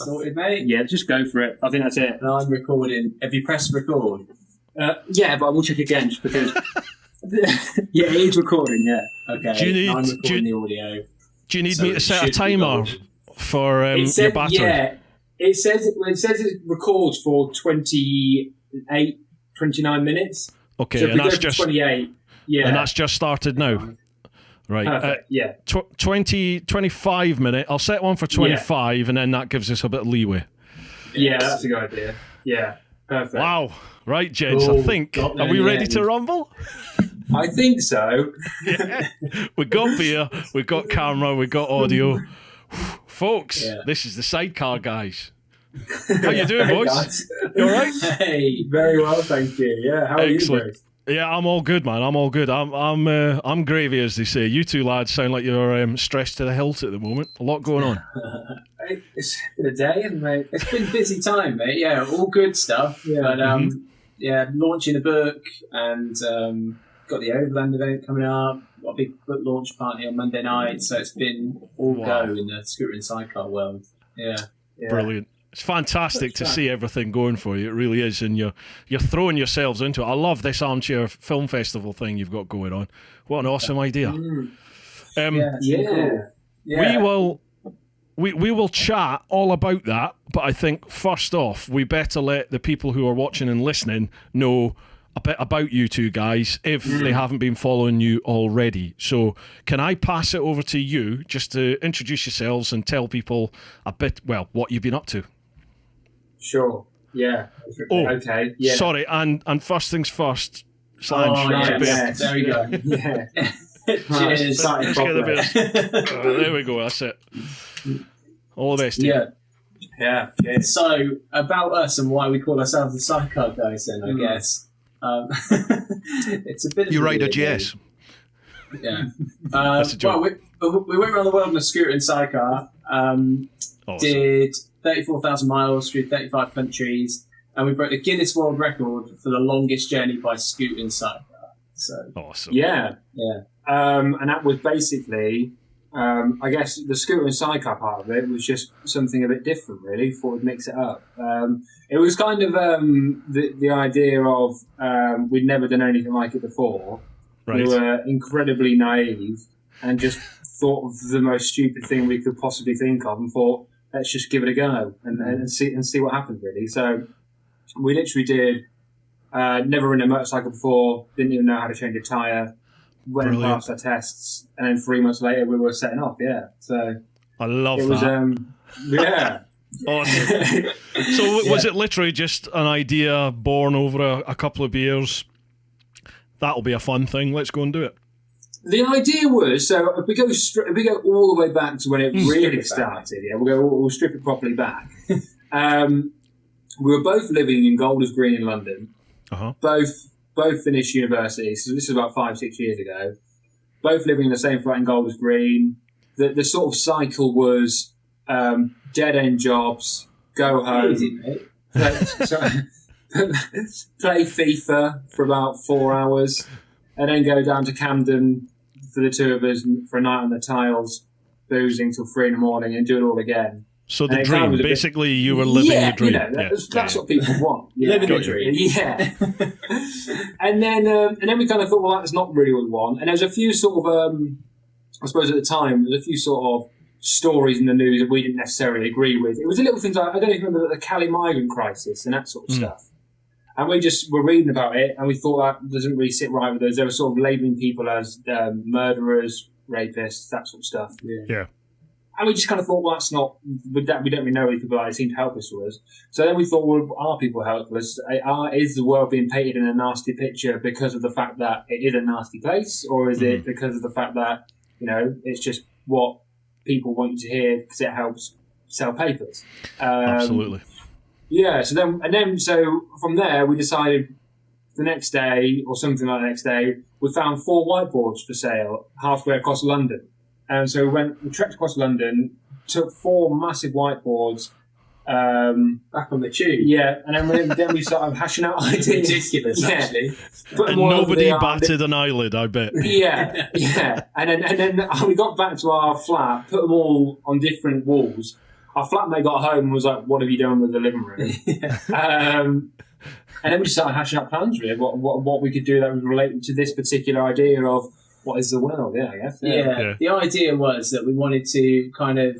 Sorted, mate? Yeah, just go for it. I think that's it. And I'm recording. Have you pressed record? Yeah, but I will check again just because... yeah, it is recording, yeah. Okay, I'm recording the audio. Do you need me to set a timer for your battery? Yeah, it says it records for 29 minutes. Okay, so and that's just 28. Yeah, and that's just started now. Right. Perfect, yeah. 25 minute. I'll set one for 25, and then that gives us a bit of leeway. Yeah, that's a good idea. Yeah, perfect. Wow. Right, gents. I think. Are we ready to rumble? I think so. Yeah. We've got beer, we've got camera, we've got audio. Folks, this is the Sidecar Guys. How you doing, boys? Guys. You all right? Hey, very well, thank you. Yeah, how are Excellent. you, Bruce? Yeah, I'm all good, man. I'm all good. I'm gravy, as they say. You two lads sound like you're stressed to the hilt at the moment. A lot going on. It's been a day, hasn't it? It's been a busy time, mate. Yeah, all good stuff. Yeah, but launching a book and got the Overland event coming up. Got a big book launch party on Monday night. So it's been all go in the scooter and sidecar world. Yeah. Brilliant. It's fantastic to see everything going for you. It really is, and you're throwing yourselves into it. I love this armchair film festival thing you've got going on. What an awesome idea! We will chat all about that, but I think first off, we better let the people who are watching and listening know a bit about you two guys if they haven't been following you already. So can I pass it over to you just to introduce yourselves and tell people a bit, well, what you've been up to? Sure. Yeah. Oh, okay. Yeah. Sorry, and first things first. There we go. Yeah. Cheers. Let's get the beers. There we go. That's it. All the best. Yeah. So about us and why we call ourselves the Sidecar Guys, then I guess. It's a bit. You rate a GS. Yeah. That's a joke. Well, we went around the world in a scooter and sidecar. Awesome. Did 34,000 miles through 35 countries, and we broke the Guinness World Record for the longest journey by scooter and sidecar. So awesome. Yeah. And that was basically, I guess, the scooter and sidecar part of it was just something a bit different, really. Thought we'd mix it up. It was kind of the idea of we'd never done anything like it before. Right. We were incredibly naive and just thought of the most stupid thing we could possibly think of, and thought, let's just give it a go and see what happens, really. So we literally did. Never ridden a motorcycle before. Didn't even know how to change a tyre. Went and passed our tests, and then 3 months later we were setting off. Yeah, so I love it that. Yeah. Awesome. So was it literally just an idea born over a couple of beers? That'll be a fun thing. Let's go and do it. The idea was, so if we go all the way back to when it really started. Yeah, we'll strip it properly back. We were both living in Golders Green in London. Both finished university, so this is about 5-6 years ago. Both living in the same flat in Golders Green. The sort of cycle was dead-end jobs, go home, easy, mate. play FIFA for about 4 hours, and then go down to Camden for the two of us for a night on the tiles, boozing till 3 a.m, and do it all again. So the dream, basically, you were living the dream. That's what people want. Living the dream. Yeah. and then we kind of thought, well, that's not really what we want. And there was a few sort of, I suppose at the time, there was a few sort of stories in the news that we didn't necessarily agree with. It was a little things like, I don't even remember the Cali migrant crisis and that sort of stuff. And we just were reading about it, and we thought that doesn't really sit right with us. They were sort of labelling people as murderers, rapists, that sort of stuff. Yeah. And we just kind of thought, well, that's not, we don't really know these people that seem to help us with us. So then we thought, well, are people helping us? Is the world being painted in a nasty picture because of the fact that it is a nasty place? Or is it because of the fact that, it's just what people want you to hear because it helps sell papers? Absolutely. Yeah, so from there we decided the next day or something like the next day, we found 4 whiteboards for sale halfway across London. And so we trekked across London, took 4 massive whiteboards. Back on the tube. Yeah, and then we started hashing out ideas. Ridiculous, actually. And nobody batted an eyelid, I bet. Yeah. And then we got back to our flat, put them all on different walls, our flatmate got home and was like, "What have you done with the living room?" And then we just started hashing up plans, really, what we could do that was related to this particular idea of what is the world. Yeah, I guess. Yeah. The idea was that we wanted to kind of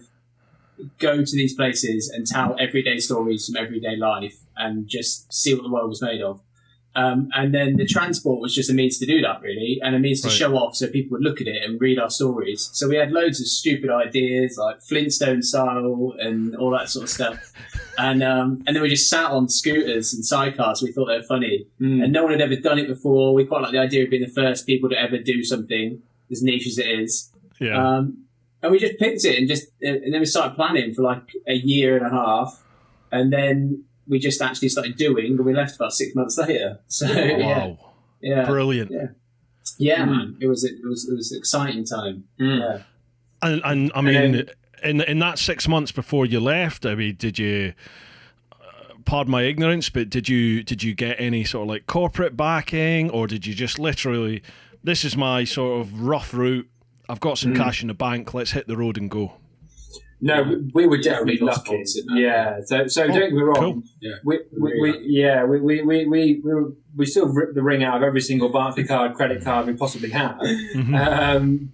go to these places and tell everyday stories from everyday life and just see what the world was made of. And then the transport was just a means to do that, really, and a means to show off so people would look at it and read our stories. So we had loads of stupid ideas like Flintstone style and all that sort of stuff. And then we just sat on scooters and sidecars. We thought they were funny. And no one had ever done it before. We quite like the idea of being the first people to ever do something as niche as it is. Yeah. And we just picked it and then we started planning for like a year and a half. And then we just actually started doing, and we left about 6 months later. So wow. Yeah. Brilliant. Yeah, man. It was an exciting time. Yeah. And I mean, in that 6 months before you left, I mean, did you, pardon my ignorance, but did you get any sort of like corporate backing, or did you just literally, this is my sort of rough route, I've got some cash in the bank, let's hit the road and go? No, we were definitely lucky. Yeah, so don't get me wrong. Cool. We still ripped the ring out of every single Barclaycard credit card we possibly have.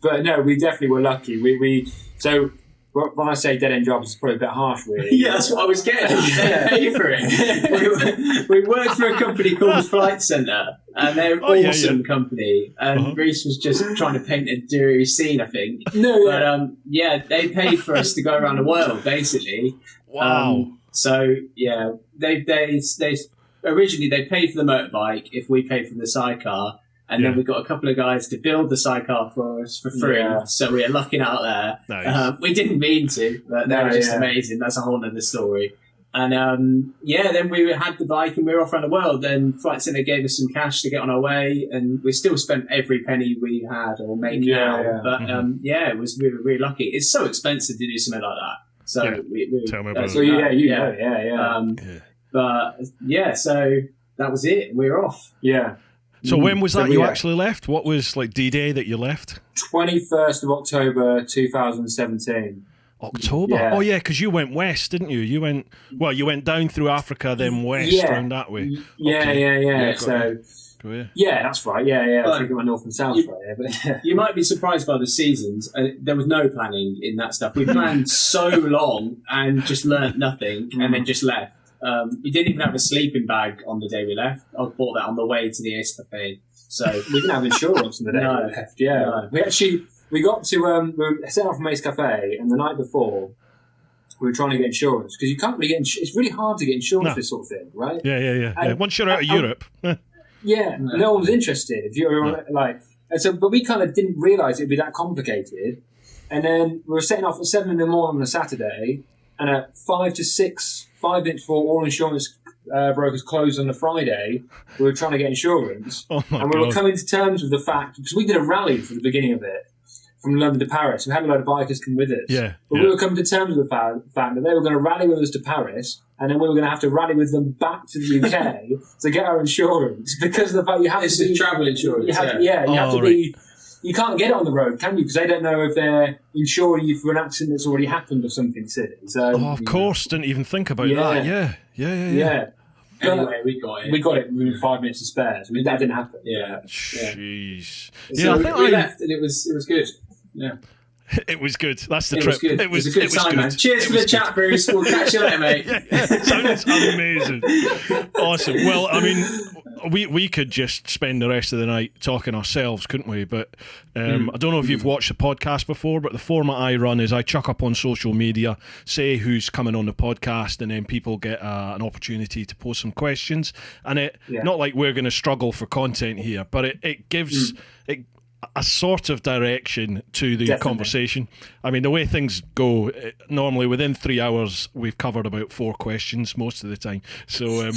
But no, we definitely were lucky. So when I say dead end jobs, it's probably a bit harsh, really. Yeah, that's what I was getting. They pay for it. We worked for a company called Flight Centre, and they're an awesome company. And Reece was just trying to paint a dreary scene, I think. They paid for us to go around the world, basically. Wow. They originally they paid for the motorbike if we paid for the sidecar. And then we got a couple of guys to build the sidecar for us for free. Yeah. So we were lucking out there. Nice. We didn't mean to, but they were just amazing. That's a whole other story. And then we had the bike and we were off around the world. Then Flight Centre gave us some cash to get on our way, and we still spent every penny we had or make now. Yeah. But we were really lucky. It's so expensive to do something like that. So we tell me about it. So that was it. We were off. Yeah. So when was that you actually left? What was like D-Day that you left? 21st of October 2017. October? Yeah. Oh yeah, because you went west, didn't you? You went down through Africa, then west around that way. Yeah. So that's right. Yeah. I think it went north and south right there. You might be surprised by the seasons. There was no planning in that stuff. We planned so long and just learnt nothing, and then just left. We didn't even have a sleeping bag on the day we left. I bought that on the way to the Ace Cafe. So we didn't have insurance on the day we left. Yeah, no. we got to we were set off from Ace Cafe, and the night before we were trying to get insurance because you can't really get. It's really hard to get insurance for this sort of thing, right? Yeah. Once you're out of Europe, no one was interested. If you were but we kind of didn't realise it'd be that complicated. And then we were setting off at 7 a.m. on a Saturday, and at 5 minutes before all insurance brokers closed on the Friday, we were trying to get insurance. And we were coming to terms with the fact, because we did a rally for the beginning of it, from London to Paris. We had a load of bikers come with us. But we were coming to terms with the fact that they were going to rally with us to Paris, and then we were going to have to rally with them back to the UK to get our insurance, because of the fact you have to be... travel insurance. You have to be... You can't get it on the road, can you? Because they don't know if they're insuring you for an accident that's already happened or something silly. So, of course, didn't even think about that. Yeah. Anyway, we got it. We got it with 5 minutes to spare. So that didn't happen. Yeah. Jeez. So I think we left, and it was good. Yeah. It was good. That's the trip. It was a good time, man. Cheers for the chat, Bruce. We'll catch you later, mate. Sounds amazing. Awesome. Well, I mean, we could just spend the rest of the night talking ourselves, couldn't we? But I don't know if you've watched the podcast before, but the format I run is I chuck up on social media, say who's coming on the podcast, and then people get an opportunity to post some questions. And not like we're going to struggle for content here, but it gives... a sort of direction to the conversation. I mean, the way things go, normally within 3 hours, we've covered about 4 questions most of the time. So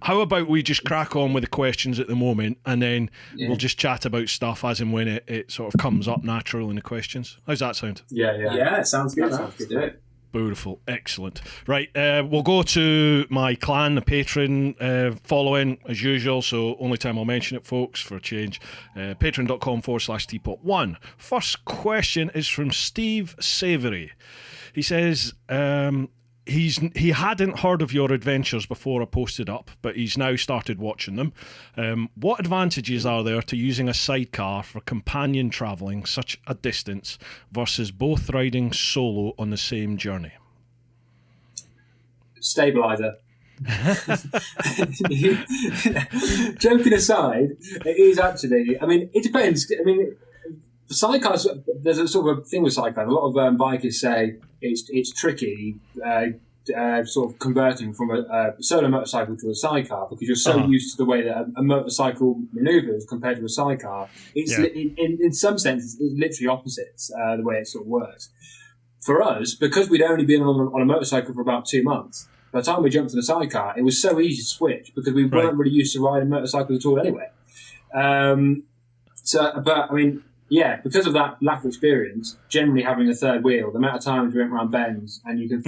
how about we just crack on with the questions at the moment, and then we'll just chat about stuff as and when it sort of comes up natural in the questions. How's that sound? Yeah, it sounds good. Sounds good. Beautiful. Excellent. Right, we'll go to my clan, the Patreon following, as usual, so only time I'll mention it, folks, for a change. Patreon.com/TeapotOne. First question is from Steve Savoury. He says he hadn't heard of your adventures before I posted up, but he's now started watching them. What advantages are there to using a sidecar for companion travelling such a distance versus both riding solo on the same journey? Stabilizer. Joking aside, it is actually. I mean, it depends. I mean, sidecars. There's a sort of thing with sidecars. A lot of bikers say it's tricky, sort of converting from a solo motorcycle to a sidecar because you're so used to the way that a motorcycle manoeuvres compared to a sidecar. It's in some sense it's literally opposites the way it sort of works. For us, because we'd only been on a motorcycle for about 2 months. By the time we jumped in the sidecar, it was so easy to switch because we weren't really used to riding motorcycles at all anyway. But I mean, yeah, because of that lack of experience, generally having a third wheel, the amount of times we went around bends and you can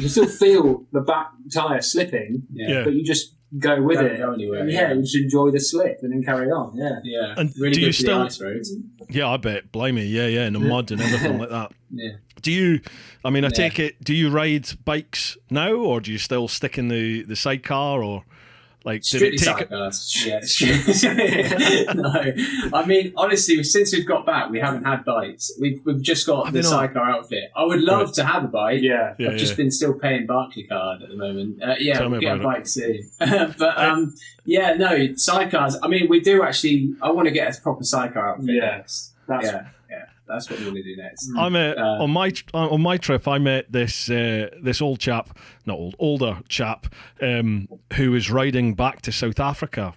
still feel the back tyre slipping, but you just go with it. Go anywhere, you just enjoy the slip and then carry on. Yeah. And really good for the ice roads. Yeah, I bet. Blimey, in the mud and everything like that. Yeah. Do you? I mean, I take it. Do you ride bikes now, or do you still stick in the sidecar, or like strictly sidecars? Yeah. No, I mean, honestly, since we've got back, we haven't had bikes. We've just got the sidecar outfit. I would love to have a bike. I've just been still paying Barclaycard at the moment. We'll get a bike soon. But no, sidecars. I mean, we do actually. I want to get a proper sidecar outfit next. That's what we want to do next. I met on my trip. I met this older chap, who was riding back to South Africa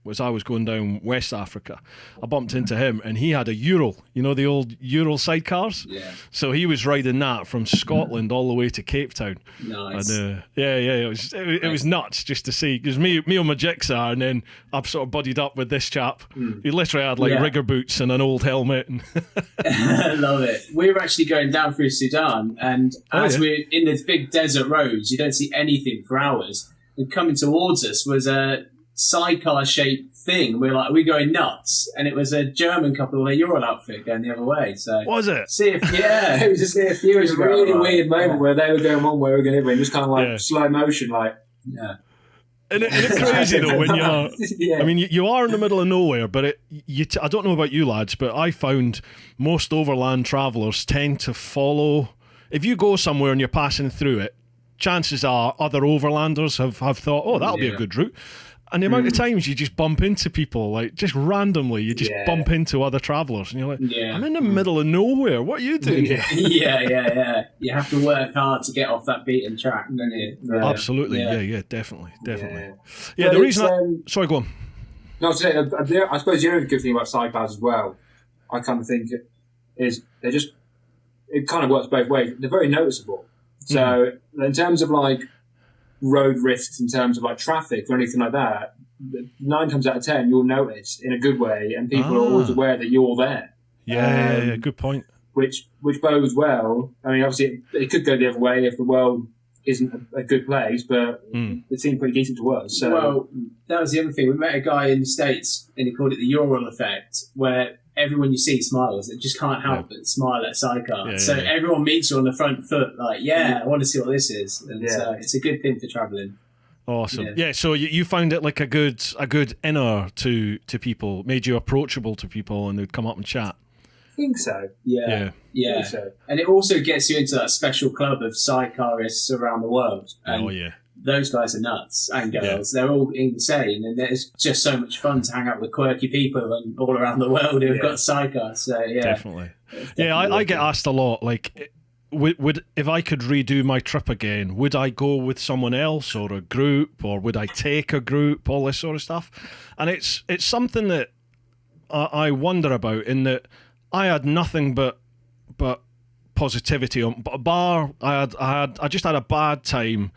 as I was going down West Africa. I bumped into him, and he had a Ural. You know the old Ural sidecars. Yeah. So he was riding that from Scotland all the way to Cape Town. Nice. And, it was nuts just to see, because me on my jigsaw, and then I've sort of buddied up with this chap. He literally had rigger boots and an old helmet. I love it. We were actually going down through Sudan, and we're in the big desert roads, you don't see anything for hours. And coming towards us was a sidecar-shaped thing. We were like, are we going nuts? And it was a German couple in a Ural outfit going the other way. So was it? It was just a really weird moment where they were going one way, we were going the other way, just kind of like slow motion, like. Yeah. And it's crazy though when you're. I mean, you are in the middle of nowhere, but I don't know about you lads, but I found most overland travellers tend to follow. If you go somewhere and you're passing through it, chances are other overlanders have thought, oh, that'll be a good route. And the amount of times you just bump into people, like just randomly, you just bump into other travellers, and you're like, I'm in the middle of nowhere. What are you doing? Yeah. You have to work hard to get off that beaten track, don't you? Absolutely. Yeah, definitely. Yeah, the reason. Sorry, go on. No, I suppose the other good thing about sidecars as well, I kind of think, is it kind of works both ways. They're very noticeable. So in terms of like road risks, in terms of like traffic or anything like that, 9 times out of 10 you'll notice in a good way, and people are always aware that you're there. Yeah, good point. Which bodes well. I mean, obviously it could go the other way if the world isn't a good place, but it seemed pretty decent to us. So. Well, that was the other thing. We met a guy in the States, and he called it the Ural effect, where everyone you see smiles. It just can't help but smile at a sidecar. So everyone meets you on the front foot, like, I want to see what this is. And so it's a good thing for travelling. Awesome. Yeah, so you found it like a good inner to people, made you approachable to people, and they'd come up and chat. I think so. Yeah. I think so. And it also gets you into that special club of sidecarists around the world. And those guys are nuts, and girls. They're all insane, and it's just so much fun to hang out with quirky people and all around the world who've got sidecars. So definitely. I get asked a lot, like, would if I could redo my trip again, would I go with someone else or a group, or would I take a group? All this sort of stuff, and it's something that I wonder about. In that I had nothing but positivity on bar. I just had a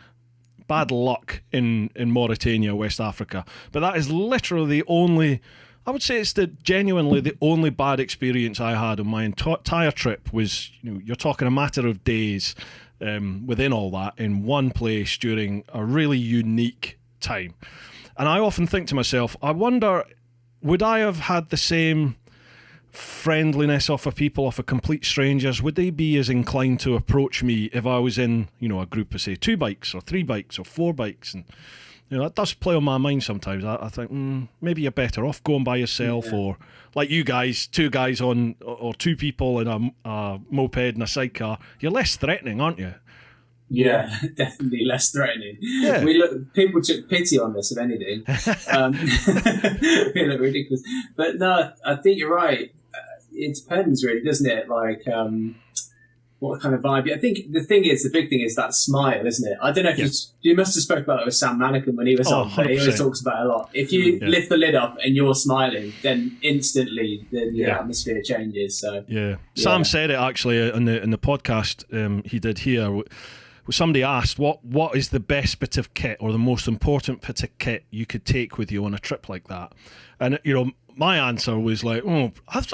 bad luck in Mauritania, West Africa. But that is literally the only, I would say it's genuinely the only bad experience I had on my entire trip. Was, you're talking a matter of days within all that, in one place during a really unique time. And I often think to myself, I wonder, would I have had the same friendliness off of people, off of complete strangers, would they be as inclined to approach me if I was in, a group of, say, 2 bikes or 3 bikes or 4 bikes? And that does play on my mind sometimes. I think maybe you're better off going by yourself, or like you guys, 2 guys on, or 2 people in a moped and a sidecar. You're less threatening, aren't you? Yeah, definitely less threatening. Yeah. People took pity on us, if anything. We look ridiculous. But no, I think you're right. It depends, really, doesn't it? Like, what kind of vibe? I think the big thing is that smile, isn't it? I don't know if you must have spoke about it with Sam Manican when he was on, but he always talks about it a lot. If you lift the lid up and you're smiling, then instantly the atmosphere changes. So Sam said it actually in the podcast he did here. Somebody asked what is the best bit of kit or the most important bit of kit you could take with you on a trip like that, and my answer was like, I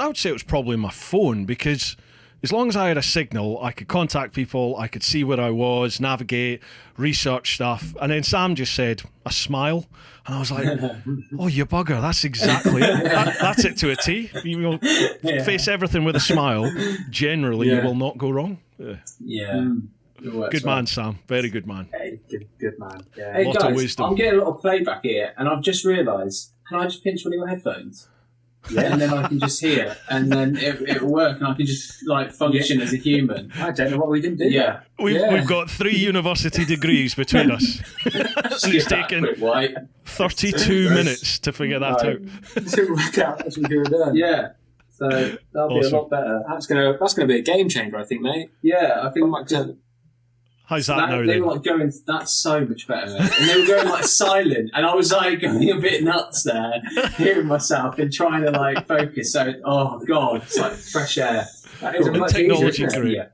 would say it was probably my phone, because as long as I had a signal, I could contact people, I could see where I was, navigate, research stuff. And then Sam just said, a smile. And I was like, oh, you bugger, that's exactly it. That's it to a T. You will face everything with a smile. Generally, you will not go wrong. Good man, Sam. Very good man. Hey, good man. Yeah. Hey, lot guys, of wisdom. I'm getting a little playback here, and I've just realised, can I just pinch one of your headphones? Yeah, and then I can just hear, and then it'll work, and I can just function as a human. I don't know what we didn't do. Yeah, we've got 3 university degrees between us, and it's taken 32 minutes to figure that out. To work out as we do it. Yeah, so that'll be a lot better. That's gonna be a game changer, I think, mate. Yeah, I think. How's that now? They were like going, that's so much better. And they were going like silent. And I was like going a bit nuts there, hearing myself and trying to focus. So, oh God, it's like fresh air. That is the technology great.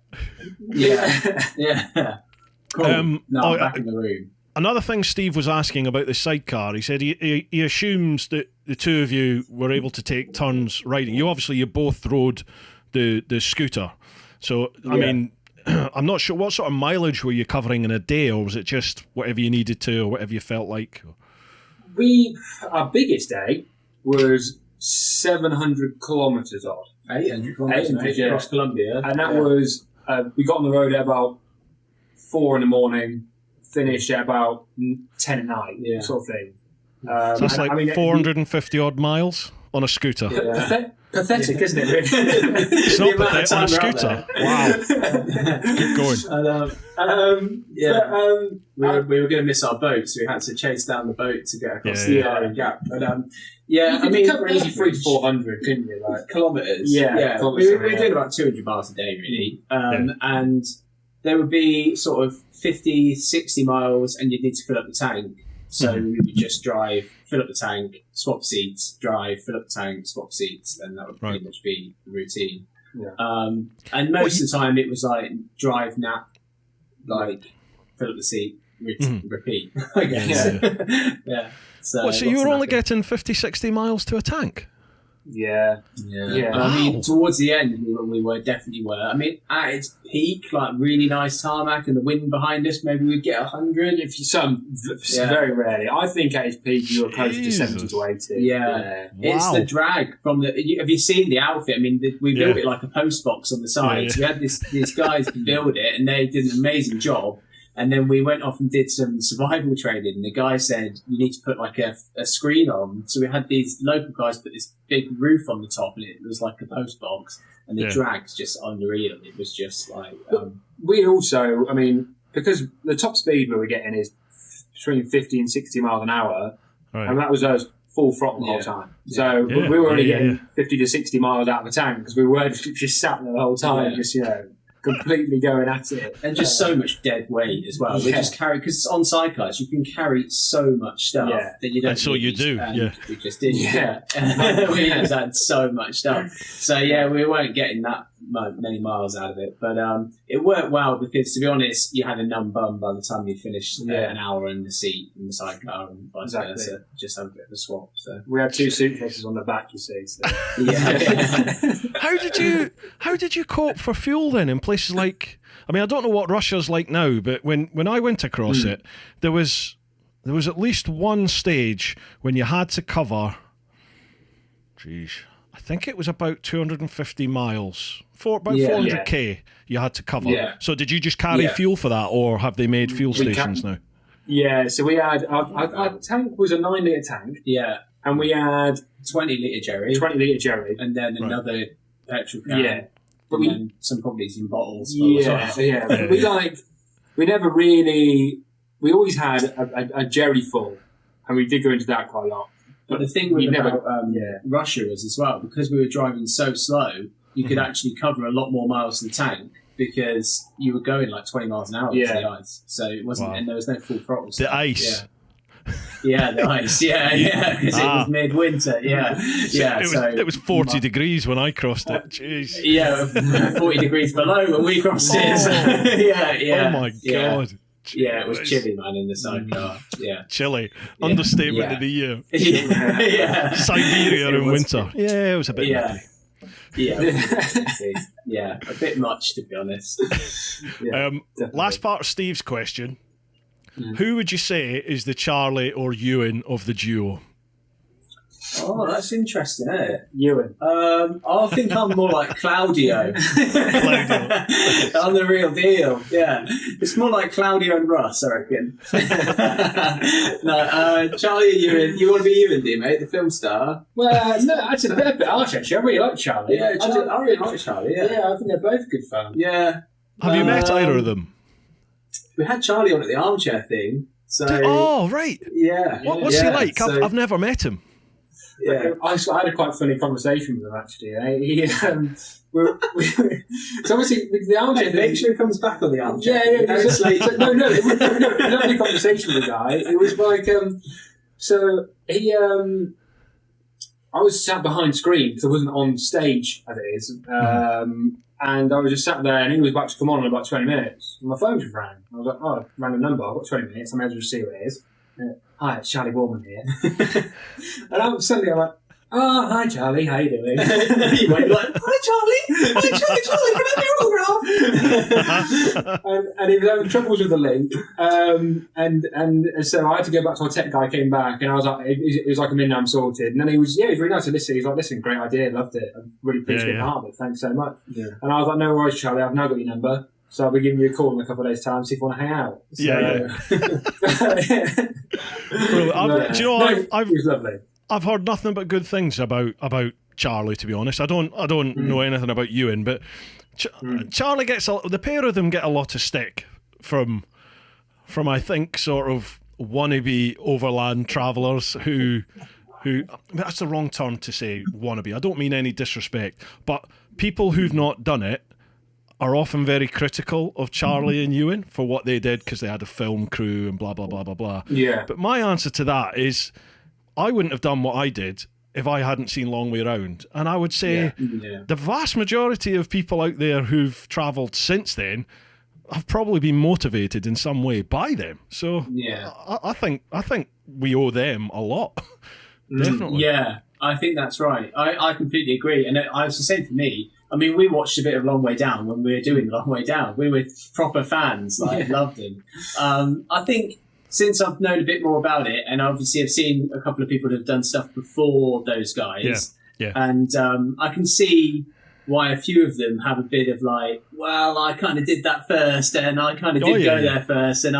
Yeah. Cool. I'm back in the room. Another thing Steve was asking about the sidecar, he said he assumes that the 2 of you were able to take turns riding. You both rode the scooter. So, I mean, I'm not sure, what sort of mileage were you covering in a day, or was it just whatever you needed to, or whatever you felt like? Our biggest day was 700 kilometres odd. 800 kilometres across Colombia. And that was, we got on the road at about 4 in the morning, finished at about 10 at night, sort of thing. So that's 450 odd miles on a scooter. Yeah. Pathetic, isn't it? Really? It's not pathetic on a scooter. Wow. Keep going. We were going to miss our boat, so we had to chase down the boat to get across the Iron Gap. But you could cover easy 300-400, couldn't you? Kilometres. Yeah. We were doing about 200 miles a day, really. And there would be sort of 50, 60 miles, and you'd need to fill up the tank. So we would just drive, fill up the tank, swap seats, drive, fill up the tank, swap seats, and that would pretty much be the routine. Yeah. And most of the time it was drive, nap, fill up the seat, repeat, I guess. Yeah. So you were only getting 50, 60 miles to a tank? Yeah. I mean, towards the end, we definitely were. I mean, at its peak, really nice tarmac and the wind behind us, maybe we'd get 100. Very rarely. I think at its peak, you were close to 70 to 80. Yeah. It's the drag from the. Have you seen the outfit? I mean, we built it like a post box on the side. Yeah. So we had these guys build it, and they did an amazing job. And then we went off and did some survival training. And the guy said, you need to put a screen on. So we had these local guys put this big roof on the top, and it was like a post box. And the drag's just unreal. It was just we also, I mean, because the top speed we were getting is between 50 and 60 miles an hour. Right. And that was us full throttle the whole time. So we were only getting 50 to 60 miles out of the tank because we were just sat there the whole time, completely going at it. And just so much dead weight as well. We just carry, because on sidecars, you can carry so many stuff that you don't. And so you do, we just did, we just had so much stuff. So we weren't getting that many miles out of it. But it worked well because, to be honest, you had a numb bum by the time you finished an hour in the seat in the sidecar and vice versa. Just have a bit of a swap. So we had 2 suitcases on the back, you see. So. How did you cope for fuel then in places like? I mean, I don't know what Russia's like now, but when I went across it, there was at least one stage when you had to cover. I I think it was about 250 miles, about 400k you had to cover. Yeah. So did you just carry fuel for that, or have they made fuel stations now? Yeah, so we had, our tank was a 9-litre tank. Yeah. And we had 20-litre Jerry. 20-litre Jerry. And then another petrol can. Yeah. But then some probably in bottles. Yeah. We never really, we always had a Jerry full, and we did go into that quite a lot. But the thing with Russia was as well, because we were driving so slow, you could actually cover a lot more miles than the tank because you were going like 20 miles an hour to the ice. So it wasn't, and there was no full throttle. The ice. Yeah, the ice. Yeah, because it was midwinter. Yeah. It was 40 degrees when I crossed it. Jeez. Yeah, 40 degrees below when we crossed it. Yeah. Oh my God. Yeah, it was chilly, man, in the sidecar. Yeah. Chilly. Understatement of the year. Yeah. Siberia in winter. Yeah, it was a bit nippy. Yeah, a bit much, to be honest. Last part of Steve's question. Who would you say is the Charlie or Ewan of the duo? Oh, that's interesting, isn't it? Ewan. I think I'm more like Claudio. I'm the real deal. Yeah, it's more like Claudio and Russ, I reckon. No, Charlie and Ewan. You want to be Ewan, do you, mate? The film star. Well, no, that's a bit harsh, actually. I really like Charlie. Yeah, I really like Charlie. Yeah, I think they're both good fun. Yeah. Have you met either of them? We had Charlie on at the armchair thing. So. Oh, right. Yeah. What's he like? I've never met him. Yeah, I had a quite funny conversation with him actually. So obviously the armchair. Make sure he comes back on the armchair. Yeah. No. It was a lovely conversation with the guy. It was like so he I was sat behind screen because I wasn't on stage as it is, and I was just sat there and he was about to come on in about 20 minutes. And my phone just rang. I was like, oh, random number. I've got 20 minutes. I may as well see what it is. Hi, it's Charlie Borman here. And suddenly I'm like, oh, hi Charlie, how you doing? You went like, hi Charlie, can I do autograph? and he was having troubles with the link, and so I had to go back to our tech guy. Came back, and I was like, it was like, I'm in now, I'm sorted. And then he was really nice to listen. He's like, listen, great idea, loved it. I'm really pleased to be part of it. Thanks so much. Yeah. And I was like, no worries, Charlie. I've now got your number. So I'll be giving you a call in a couple of days' time, see if you want to hang out. So, do you know, it was lovely. I've heard nothing but good things about Charlie, to be honest. I don't know anything about Ewan, but Charlie gets the pair of them get a lot of stick from I think sort of wannabe overland travellers who that's the wrong term to say wannabe. I don't mean any disrespect, but people who've not done it are often very critical of Charlie and Ewan for what they did because they had a film crew and blah, blah, blah, blah, blah. Yeah. But my answer to that is I wouldn't have done what I did if I hadn't seen Long Way Round. And I would say the vast majority of people out there who've travelled since then have probably been motivated in some way by them. So I think we owe them a lot. Definitely. Yeah, I think that's right. I completely agree. And I was the same for me. I mean, we watched a bit of Long Way Down when we were doing Long Way Down. We were proper fans, loved him. I think since I've known a bit more about it, and obviously I've seen a couple of people that have done stuff before those guys, and I can see why a few of them have a bit of like, well, I kind of did that first, and I kind of did go there first, and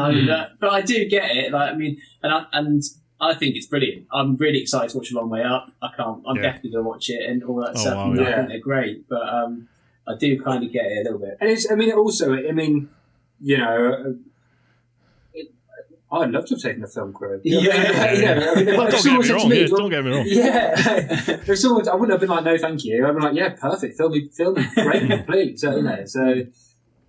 but I do get it. Like, I mean, and I think it's brilliant. I'm really excited to watch A Long Way Up. I'm definitely going to watch it and all that stuff. Wow, I think they're great, but I do kind of get it a little bit. And I'd love to have taken a film crew. Don't get me wrong. Yeah. If someone, I wouldn't have been like, no, thank you. I'd been like, yeah, perfect. Film me, great, please. So,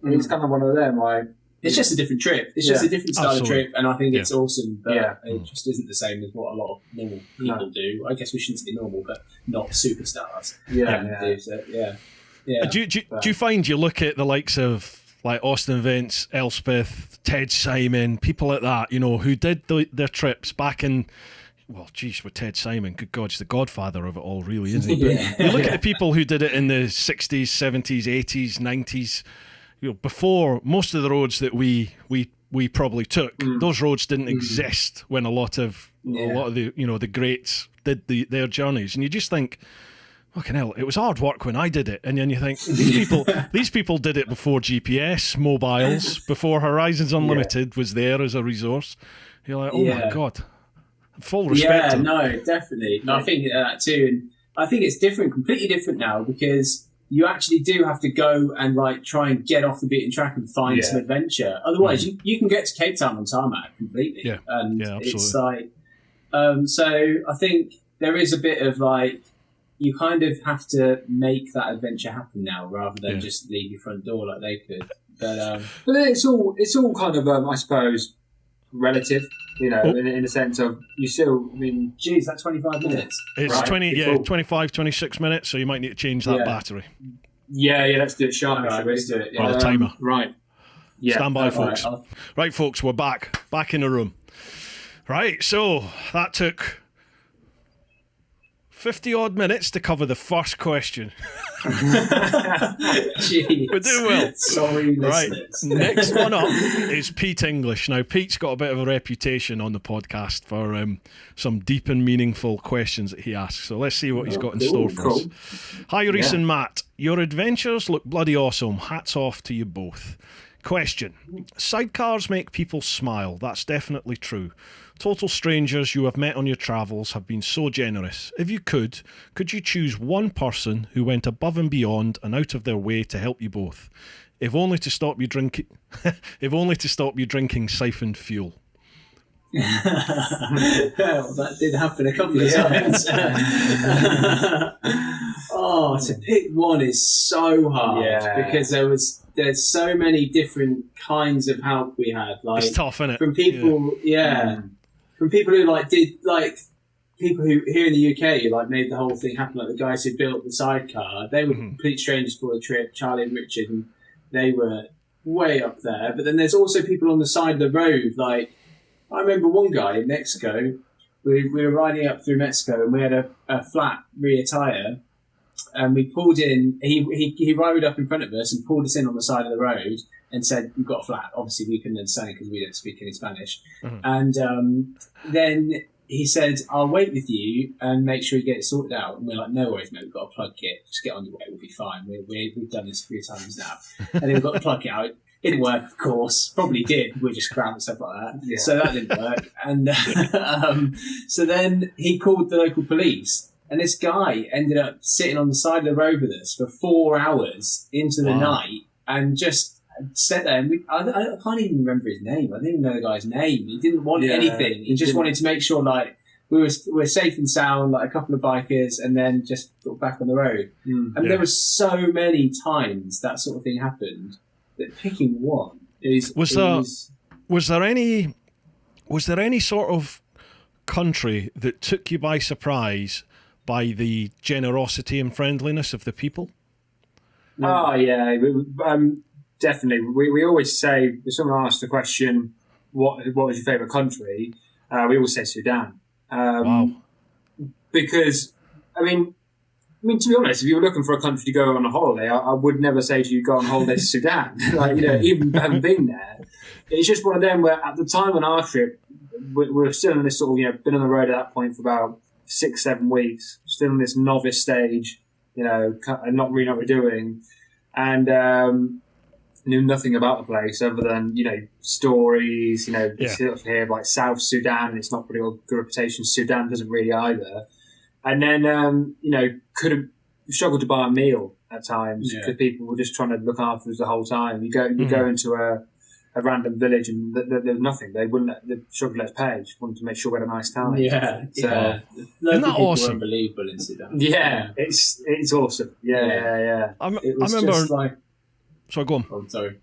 it's kind of one of them, like, it's just a different trip. It's just a different style of trip, and I think it's awesome. But it just isn't the same as what a lot of normal people do. I guess we shouldn't say normal, but not superstars. Do you find you look at the likes of like Austin Vance, Elspeth, Ted Simon, people like that, who did their trips back in. Well, geez, with Ted Simon, good God, he's the godfather of it all, really, isn't he? But you look at the people who did it in the 60s, 70s, 80s, 90s. Before most of the roads that we probably took, those roads didn't exist when a lot of the the greats did their journeys, and you just think fucking hell, it was hard work when I did it. And then you think, these people did it before GPS, mobiles, before Horizons Unlimited was there as a resource. You're like, oh my God. Full respect. Yeah, no, definitely. No, I think that too. And I think it's completely different now, because you actually do have to go and like try and get off the beaten track and find some adventure. Otherwise, you can get to Cape Town on tarmac completely. Yeah, and absolutely. it's like, so I think there is a bit of like, you kind of have to make that adventure happen now, rather than just leave your front door like they could. But it's all kind of, I suppose, relative. In the sense of you still. I mean, geez, that's 25 minutes. It's right? 25, 26 minutes. So you might need to change that battery. Yeah. Let's do it sharp. Right, let's do it. Or the timer. Right. Yeah. Stand by, folks. Right, Right, folks, we're back in the room. Right, so that took 50 odd minutes to cover the first question. Jeez. We're doing well. Sorry, Right. listeners. Next one up is Pete English. Now, Pete's got a bit of a reputation on the podcast for some deep and meaningful questions that he asks. So let's see what he's got in store for us. Hi, Reece and Matt. Your adventures look bloody awesome. Hats off to you both. Question. Sidecars make people smile. That's definitely true. Total strangers you have met on your travels have been so generous. If you could you choose one person who went above and beyond and out of their way to help you both? If only to stop you drinking siphoned fuel. Well, that did happen a couple of times. To pick one is so hard because there's so many different kinds of help we had. Like, it's tough, isn't it? From people, from people who people who here in the UK like made the whole thing happen. Like the guys who built the sidecar, they were complete strangers for the trip. Charlie and Richard, and they were way up there. But then there's also people on the side of the road. Like I remember one guy in Mexico. We were riding up through Mexico and we had a flat rear tyre. And we pulled in. He rode up in front of us and pulled us in on the side of the road and said, "We've got a flat." Obviously, we couldn't understand it because we don't speak any Spanish. And then he said, "I'll wait with you and make sure you get it sorted out." And we're like, "No worries, mate. We've got a plug kit. Just get on your way. We'll be fine. We've done this a few times now." And then we got the plug kit out. It didn't work, of course. Probably did. We just crammed and stuff like that. Yeah. So that didn't work. And so then he called the local police. And this guy ended up sitting on the side of the road with us for 4 hours into the night and just sat there. And I can't even remember his name. I didn't even know the guy's name. He didn't want anything. He just wanted to make sure like we were safe and sound, like a couple of bikers, and then just got back on the road. And there were so many times that sort of thing happened that picking one is... Was there any sort of country that took you by surprise by the generosity and friendliness of the people? Oh, yeah. Definitely. We always say, if someone asks the question, what was your favourite country? We always say Sudan. Wow. Because, I mean, to be honest, if you were looking for a country to go on a holiday, I would never say to you, go on holiday to Sudan. Even having been there. It's just one of them where at the time on our trip, we're still in this sort of, been on the road at that point for about 6-7 weeks, still in this novice stage, and not really know what we're doing, and knew nothing about the place other than stories. You sort of hear like South Sudan, and it's not really a good reputation. Sudan doesn't really either, and then couldn't struggle to buy a meal at times because people were just trying to look after us the whole time. You go into a random village and there was nothing. They struggled to let us pay. Just wanted to make sure we had a nice time. Isn't that awesome? Unbelievable in Sudan. Yeah, it's awesome. Yeah. I remember. Just like, sorry, go on. Oh, sorry.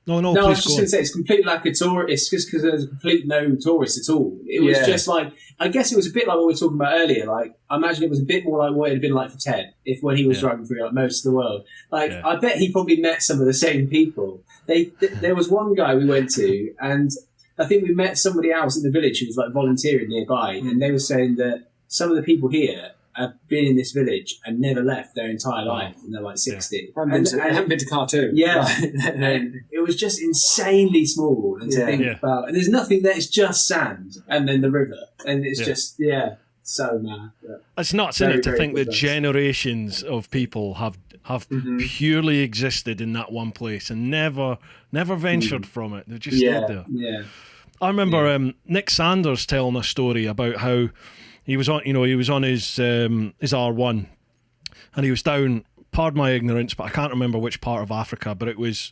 No, I was just going to say it's completely like a tour. It's just because there's a complete no tourists at all. It was just like, I guess it was a bit like what we were talking about earlier. Like, I imagine it was a bit more like what it had been like for Ted when he was driving through like most of the world. Like, I bet he probably met some of the same people. There was one guy we went to, and I think we met somebody else in the village who was like volunteering nearby, and they were saying that some of the people here have been in this village and never left their entire life, and they're like 60. I haven't been to Khartoum. Yeah, and it was just insanely small, and to think about, and there's nothing there. It's just sand, and then the river, and it's just so mad. It's nuts, isn't it, to think that generations of people have purely existed in that one place and never ventured from it. They just stayed there. Yeah. I remember Nick Sanders telling a story about how he was on his R1, and he was down. Pardon my ignorance, but I can't remember which part of Africa. But it was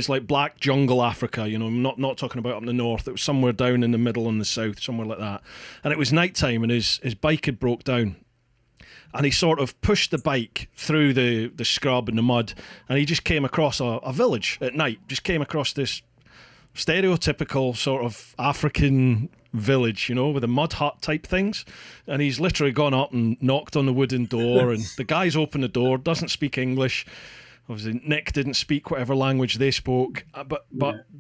like black jungle Africa. I'm not talking about up in the north. It was somewhere down in the middle and the south, somewhere like that. And it was nighttime, and his bike had broke down. And he sort of pushed the bike through the scrub and the mud, and he just came across a village at night. Just came across this stereotypical sort of African village, with the mud hut type things. And he's literally gone up and knocked on the wooden door, and the guy's opened the door, doesn't speak English. Obviously, Nick didn't speak whatever language they spoke, but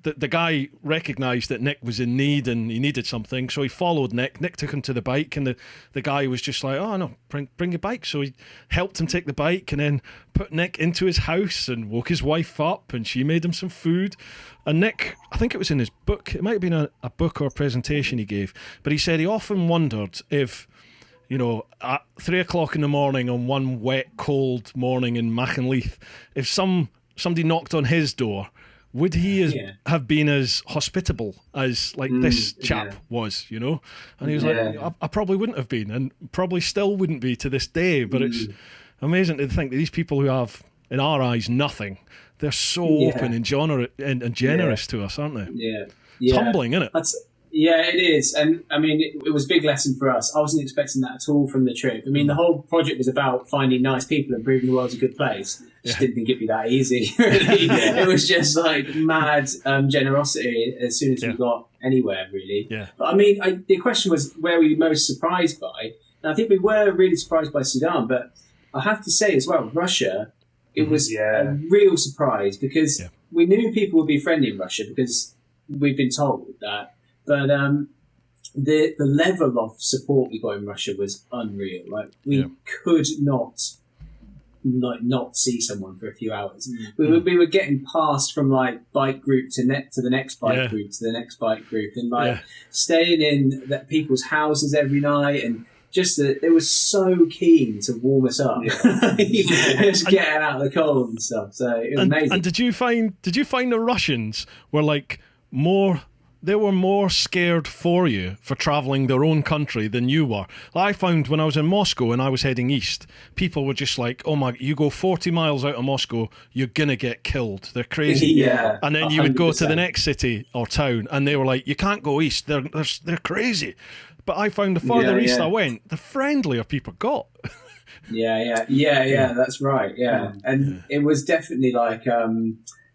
the guy recognised that Nick was in need and he needed something, so he followed Nick. Nick took him to the bike, and the guy was just like, "Oh no, bring your bike." So he helped him take the bike, and then put Nick into his house and woke his wife up, and she made him some food. And Nick, I think it was in his book, it might have been a book or a presentation he gave, but he said he often wondered if, at 3 o'clock in the morning on one wet, cold morning in Machynleith, if somebody knocked on his door, would he have been as hospitable as this chap was, And he was like, I probably wouldn't have been, and probably still wouldn't be to this day. But it's amazing to think that these people who have, in our eyes, nothing, they're so open and generous to us, aren't they? Yeah. It's humbling, isn't it? Yeah, it is. And I mean, it was a big lesson for us. I wasn't expecting that at all from the trip. I mean, the whole project was about finding nice people and proving the world's a good place. Just didn't think it'd be that easy, really. It was just like mad generosity as soon as we got anywhere, really. Yeah. But I mean, the question was, where were you most surprised by? And I think we were really surprised by Sudan, but I have to say as well, Russia, it was a real surprise, because we knew people would be friendly in Russia because we've been told that. But the level of support we got in Russia was unreal. Like, we could not see someone for a few hours. We were getting passed from bike group to the next bike group to the next bike group, and staying in people's houses every night, and just that they were so keen to warm us up, just getting out of the cold and stuff. So it was amazing. And did you find the Russians were more? They were more scared for you for travelling their own country than you were. I found when I was in Moscow and I was heading east, people were just like, "Oh my, you go 40 miles out of Moscow, you're going to get killed. They're crazy." And then you would go to the next city or town and they were like, "You can't go east. They're crazy." But I found the further east I went, the friendlier people got. That's right. And it was definitely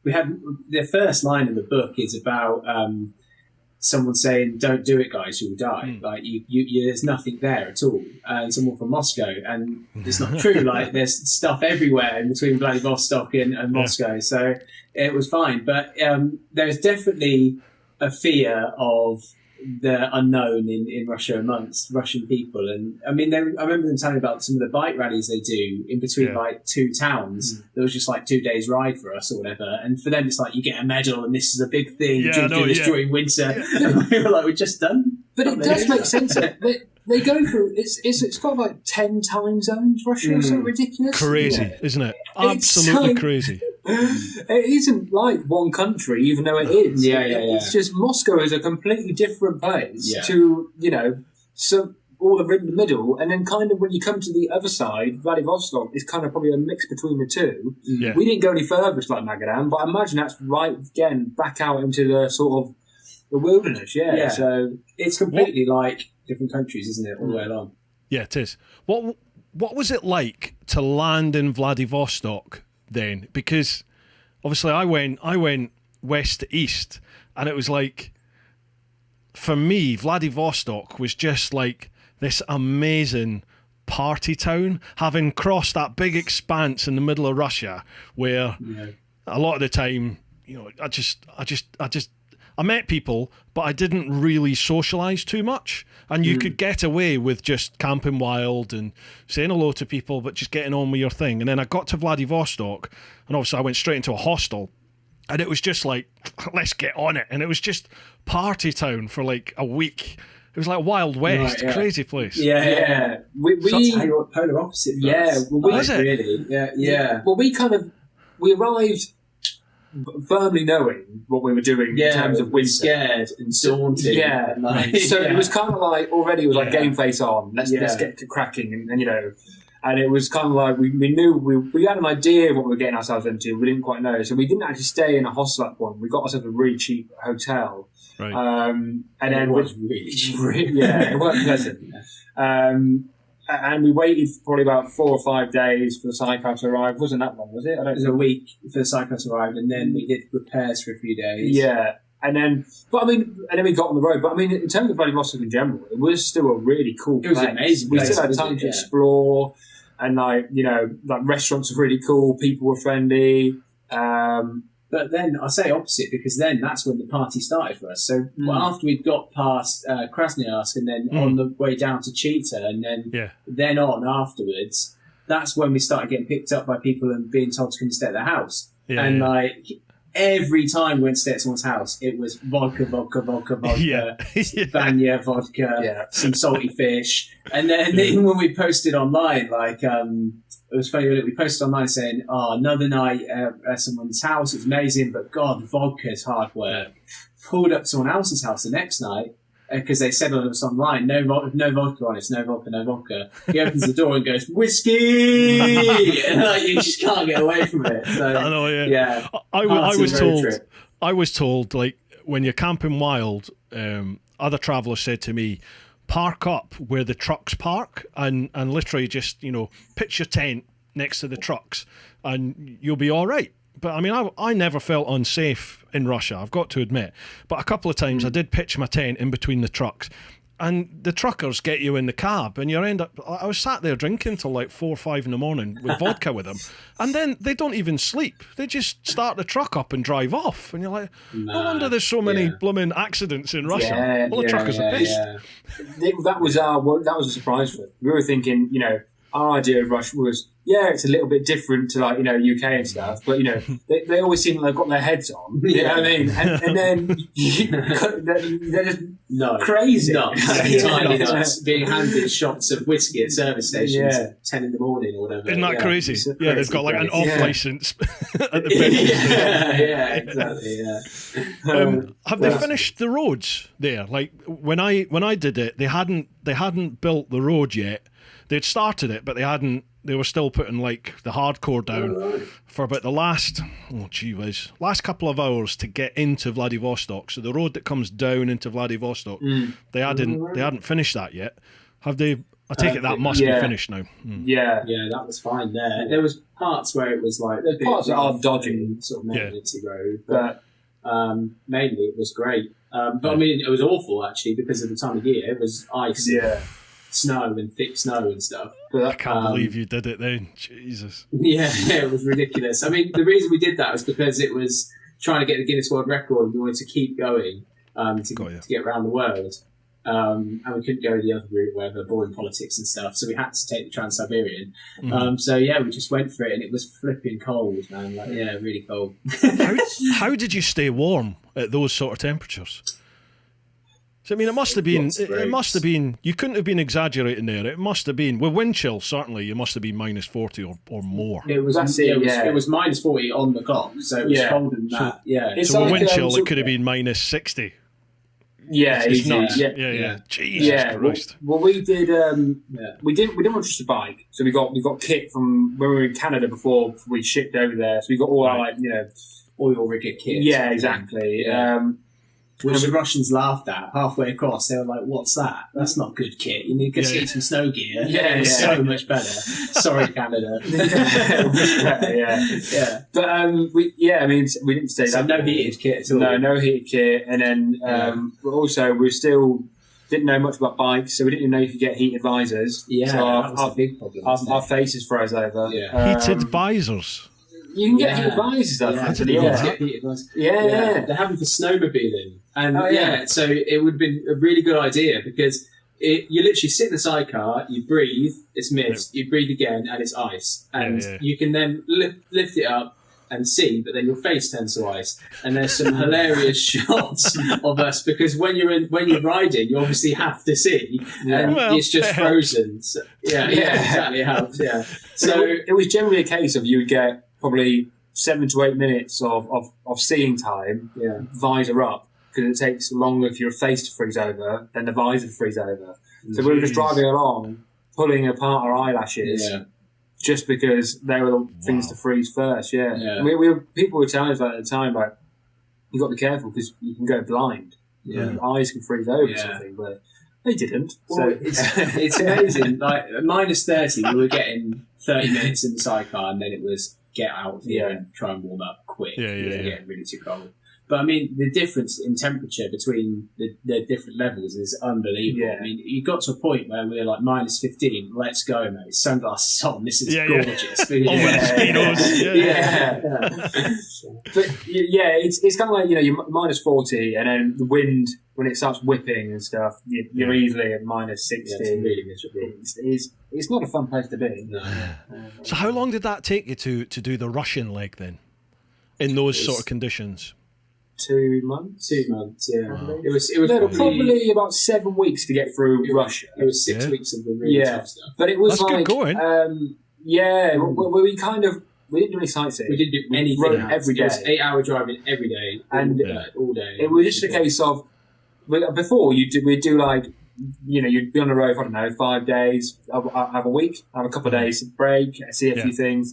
we had the first line in the book is about someone saying, "Don't do it, guys, you'll die." You there's nothing there at all. And someone from Moscow, and it's not true. There's stuff everywhere in between Vladivostok and Moscow, so it was fine. But there's definitely a fear of the unknown in Russia amongst Russian people. And I mean, I remember them telling about some of the bike rallies they do in between two towns. There was just 2 days ride for us or whatever. And for them, it's you get a medal and this is a big thing. Do this during winter. And we were we're just done. But it does make sense. They go through, it's got 10 time zones, Russia, or something ridiculous. Crazy, isn't it? Absolutely crazy. It isn't like one country, even though it is. It's just Moscow is a completely different place to, so all of in the middle, and then kind of when you come to the other side, Vladivostok is kind of probably a mix between the two. Yeah. We didn't go any further to Magadan, but I imagine that's right again back out into the sort of the wilderness. So it's completely different countries, isn't it, all the way along? Yeah, it is. What was it like to land in Vladivostok then? Because obviously I went west to east, and it was for me, Vladivostok was just this amazing party town, having crossed that big expanse in the middle of Russia where a lot of the time, I met people, but I didn't really socialise too much. And you could get away with just camping wild and saying hello to people, but just getting on with your thing. And then I got to Vladivostok, and obviously I went straight into a hostel. And it was just let's get on it. And it was just party town for a week. It was like Wild West, crazy place. Yeah. We polar opposite. Was it? Really? Yeah. Well, we arrived firmly knowing what we were doing in terms of winter. Scared and daunted. Yeah. And so it was kind of like, already it was like game face on. Let's get cracking. And you know, and it was kind of like, we knew, we had an idea of what we were getting ourselves into. We didn't quite know. So we didn't actually stay in a hostel at one. We got ourselves a really cheap hotel. Right. And then it was really cheap. It wasn't pleasant. And we waited for probably about 4 or 5 days for the sidecar to arrive. Wasn't that long, was it? It was a week for the sidecar to arrive, and then we did repairs for a few days. Yeah. And then we got on the road. But I mean, in terms of Vladivostok in general, it was still a really cool place. It was amazing. We still had time to explore, and like restaurants were really cool. People were friendly. But then I say opposite, because then that's when the party started for us. So after we'd got past Krasnoyarsk and then on the way down to Chita and then on afterwards, that's when we started getting picked up by people and being told to come and stay at their house. Like every time we went to stay at someone's house, it was vodka, Banya vodka, some salty fish. And then even when we posted online, like... it was funny that we posted online saying, another night at someone's house, it's amazing, but God, vodka's hard work. Pulled up to someone else's house the next night, because they said on us online, no vodka on it, no vodka. He opens the door and goes, whiskey! And you just can't get away from it. So, I know, yeah. I was told, like, when you're camping wild, other travellers said to me, park up where the trucks park and literally just, pitch your tent next to the trucks and you'll be all right. But I mean, I never felt unsafe in Russia, I've got to admit. But a couple of times I did pitch my tent in between the trucks, and the truckers get you in the cab and you end up... I was sat there drinking till like 4 or 5 in the morning with vodka with them, and then they don't even sleep. They just start the truck up and drive off, and you're like, no wonder there's so many blooming accidents in Russia. All the truckers are pissed. That was a surprise for us. We were thinking, our idea of Russia was, it's a little bit different to like, UK and stuff, but they always seem like they've got their heads on. You know what I mean? And then they're just crazy. Tiny nuts being handed shots of whiskey at service stations at 10 in the morning or whatever. Isn't that crazy? Yeah, they've got like an off license at the exactly. Have they finished the roads there? Like when I did it, they hadn't built the road yet. They'd started it, but they were still putting like the hardcore down for about the last couple of hours to get into Vladivostok. So the road that comes down into Vladivostok, they hadn't finished that yet. Have they? I take it that must be finished now. Yeah, that was fine there. There was parts where it was like parts that are dodging sort of maintenance road, but mainly it was great. But I mean, it was awful actually because of the time of year. It was ice. Snow and thick snow and stuff. But I can't believe you did it then. Jesus. Yeah, it was ridiculous. I mean, the reason we did that was because it was trying to get the Guinness World Record, and we wanted to keep going to get around the world. And we couldn't go the other route where they're boring politics and stuff, so we had to take the Trans-Siberian. So we just went for it, and it was flipping cold, man. Like, really cold. How did you stay warm at those sort of temperatures? So, I mean, it must have been, you couldn't have been exaggerating there. It must have been, with wind chill, certainly, you must have been minus 40 or more. It was minus 40 on the clock, so it was colder than that. So with wind chill, it could have been minus 60. Yeah, it's nuts. Yeah. Jesus Christ. Well, we did. We didn't want just a bike, so we got kit from when we were in Canada before we shipped over there. So we got all our oil rigger kit. Yeah, exactly. Which the Russians laughed at halfway across. They were like, "What's that? That's not good kit. You need to get some snow gear. It's so much better." Sorry, Canada. But we didn't stay. So no heated kit at all. No heated kit, and then also we still didn't know much about bikes, so we didn't even know you could get heated visors. Yeah, so that was a big problem. Our faces froze over. Heated visors. You can get heated visors, They're having for snowmobiling. And so it would have been a really good idea because you literally sit in the sidecar, you breathe, it's mist, you breathe again, and it's ice. And you can then lift it up and see, but then your face turns to ice. And there's some hilarious shots of us because when you're riding, you obviously have to see, and it's just frozen. So, exactly, it helps. Yeah. So it was generally a case of you would get probably 7 to 8 minutes of seeing time, visor up, because it takes longer for your face to freeze over than the visor to freeze over. So we were just driving along, pulling apart our eyelashes, just because they were the things to freeze first. Yeah. People were telling us that at the time, like, you got to be careful because you can go blind. Your eyes can freeze over or something, but they didn't. Well, it's amazing. Like at -30, we were getting 30 minutes in the sidecar, and then it was get out here and try and warm up quick. Getting really too cold. But I mean, the difference in temperature between the different levels is unbelievable. I mean, you got to a point where we were like -15. Let's go, mate. Sunglasses on. This is gorgeous. But it's kind of like, you're -40, and then the wind, when it starts whipping and stuff, you're easily at -60. It's really miserable. It's not a fun place to be. No. So how long did that take you to do the Russian leg then, in those sort of conditions? 2 months. 2 months, yeah. Probably. It was probably about 7 weeks to get through Russia. It was 6 weeks of the really tough stuff. But it was That's good going. We didn't do any sightseeing. We didn't do anything every day. It was 8-hour driving every day, and all day. It was just a case of before we'd do like, you'd be on the road for, I don't know, 5 days, have a week, have a couple of days break, see a few things.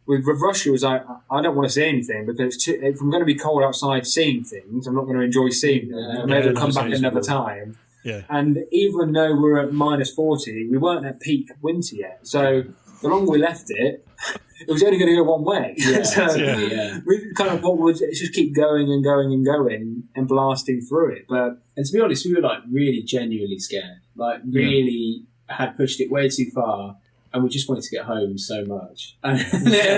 With Russia, it was like, I don't want to see anything because if I'm going to be cold outside seeing things, I'm not going to enjoy seeing them. I may as well come back another time. Yeah. And even though we're at -40, we weren't at peak winter yet. So the longer we left it, it was only going to go one way. We kind of thought we'd just keep going and going and going and blasting through it. And to be honest, we were like really genuinely scared. Like really had pushed it way too far. And we just wanted to get home so much. And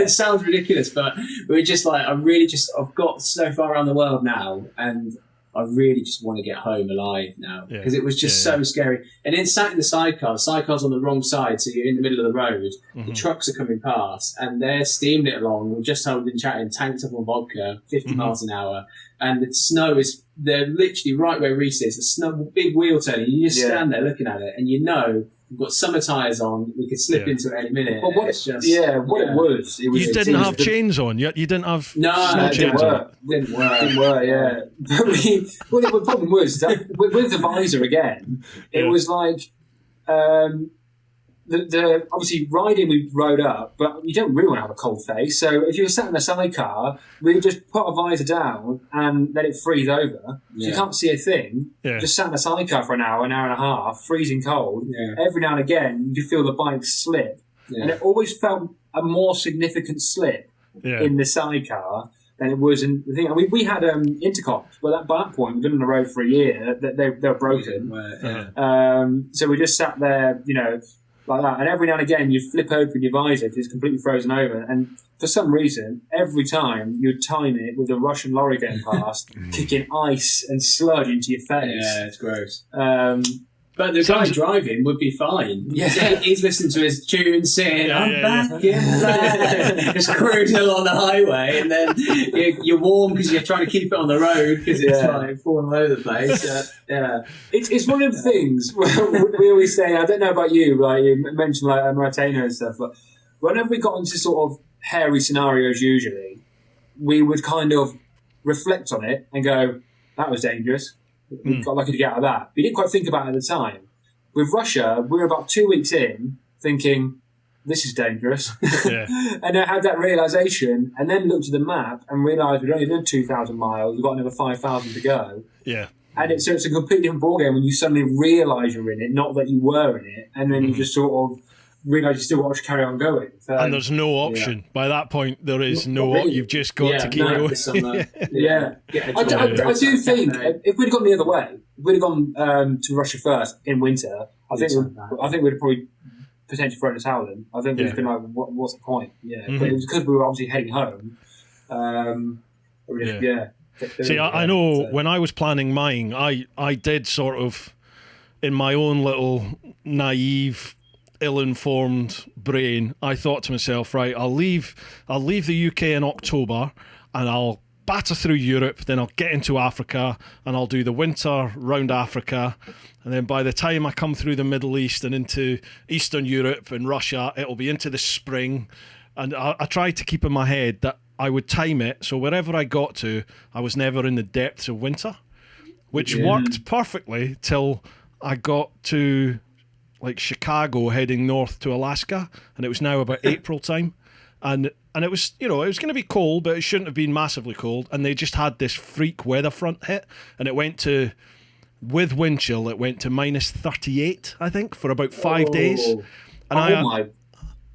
it sounds ridiculous, but we were just like, I've got so far around the world now, and I really just want to get home alive now. Because it was just so scary. And then sat in the sidecar's on the wrong side, so you're in the middle of the road. The trucks are coming past, and they're steaming it along. We're just holding chatting, tanked up on vodka, 50 miles an hour. And the snow they're literally right where Reece is. The snow, big wheel turning. You just stand there looking at it, and we've got summer tyres on. We could slip into it any minute. But it was. You didn't have chains on. You didn't have it chains on. Didn't work. But the problem was that with the visor again, it was like the obviously riding. We rode up, but you don't really want to have a cold face. So if you were sat in a sidecar, we just put a visor down and let it freeze over. So you can't see a thing. Just sat in a sidecar for an hour and a half, freezing cold. Every now and again, you feel the bike slip, and it always felt a more significant slip in the sidecar than it was in the thing. I mean, we had intercoms, but by that point, we've been on the road for a year. They were broken. So we just sat there, like that. And every now and again, you'd flip open your visor because it's completely frozen over. And for some reason, every time you'd time it with a Russian lorry going past, kicking ice and sludge into your face. Yeah, it's gross. But the guy driving would be fine. He's listening to his tune, saying, I'm back in black. Just cruising along the highway, and then you're warm because you're trying to keep it on the road because it's like falling all over the place. It's one of the things we always say, I don't know about you, like you mentioned like Martino and stuff, but whenever we got into sort of hairy scenarios usually, we would kind of reflect on it and go, that was dangerous. We got lucky to get out of that. We didn't quite think about it at the time. With Russia, we were about 2 weeks in thinking, this is dangerous. And I had that realisation and then looked at the map and realised we'd only done 2,000 miles. We've got another 5,000 to go. And it's a completely different ballgame when you suddenly realise you're in it, not that you were in it. And then you just sort of realise you still want to carry on going. So, and there's no option. By that point, there is you've just got to keep going. I do think if we'd gone the other way, if we'd have gone to Russia first in winter, I think we'd have probably potentially thrown a towel in. I think we'd have been like, what's the point? But it was because we were obviously heading home. See, I know when I was planning mine, I did sort of, in my own little naive ill-informed brain, I thought to myself, right, I'll leave the UK in October, and I'll batter through Europe, then I'll get into Africa, and I'll do the winter round Africa, and then by the time I come through the Middle East and into Eastern Europe and Russia, it'll be into the spring. And I tried to keep in my head that I would time it so wherever I got to, I was never in the depths of winter, which worked perfectly till I got to like Chicago heading north to Alaska, and it was now about April time. And it was, it was going to be cold, but it shouldn't have been massively cold. And they just had this freak weather front hit, and it went to, with wind chill, it went to minus 38, I think, for about 5 days. And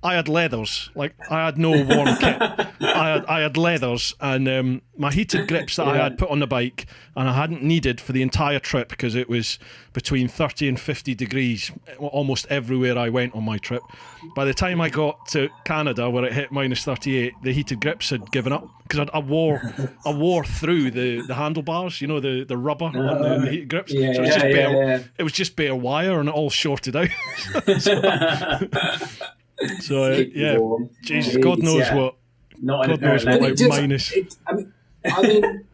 I had leathers. Like, I had no warm kit. I had leathers, and my heated grips that I had put on the bike, and I hadn't needed for the entire trip because it was between 30 and 50 degrees almost everywhere I went on my trip. By the time I got to Canada, where it hit minus 38, the heated grips had given up because I wore through the handlebars, the rubber on the heated grips. So it was just bare wire, and it all shorted out. So Jesus, God knows what. God knows what like minus. I mean,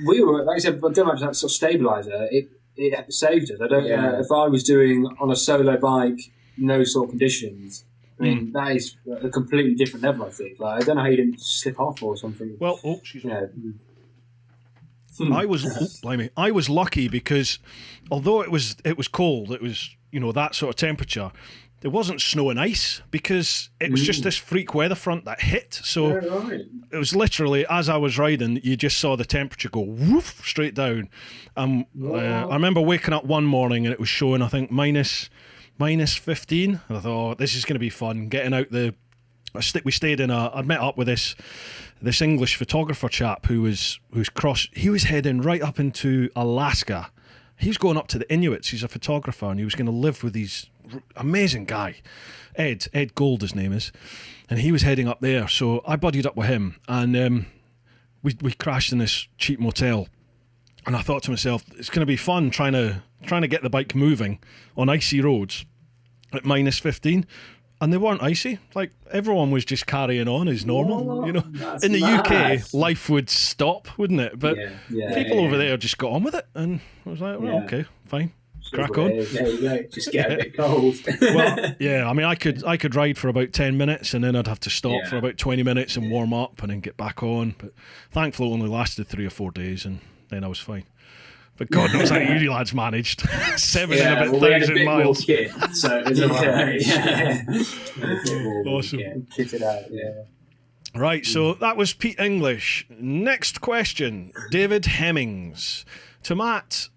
we were, like I said, going back to that sort of stabiliser, it saved us. I don't know if I was doing on a solo bike, no sort of conditions. I mean, that is a completely different level. I think. Like, I don't know how you didn't slip off or something. Well, excuse me. I was lucky because although it was cold, it was that sort of temperature. There wasn't snow and ice because it was just this freak weather front that hit. So it was literally, as I was riding, you just saw the temperature go woof straight down. I remember waking up one morning and it was showing, I think, minus 15. And I thought, oh, this is going to be fun. Getting out we stayed in I'd met up with this English photographer chap he was heading right up into Alaska. He was going up to the Inuits. He's a photographer, and he was going to live with these amazing guy, Ed Gold, his name is, and he was heading up there. So I buddied up with him, and we crashed in this cheap motel. And I thought to myself, it's going to be fun trying to get the bike moving on icy roads at minus 15. And they weren't icy. Like, everyone was just carrying on as normal. In the UK, life would stop, wouldn't it? But people over there just got on with it, and I was like, well, okay, fine, crack on. There you go. Just get a bit cold. Well, yeah. I mean, I could ride for about 10 minutes, and then I'd have to stop for about 20 minutes and warm up, and then get back on. But thankfully, it only lasted 3 or 4 days, and then I was fine. But God knows how you lads managed 7,000 miles. Kit, so it was awesome. Kitted out, Right, so that was Pete English. Next question, David Hemmings. To Matt,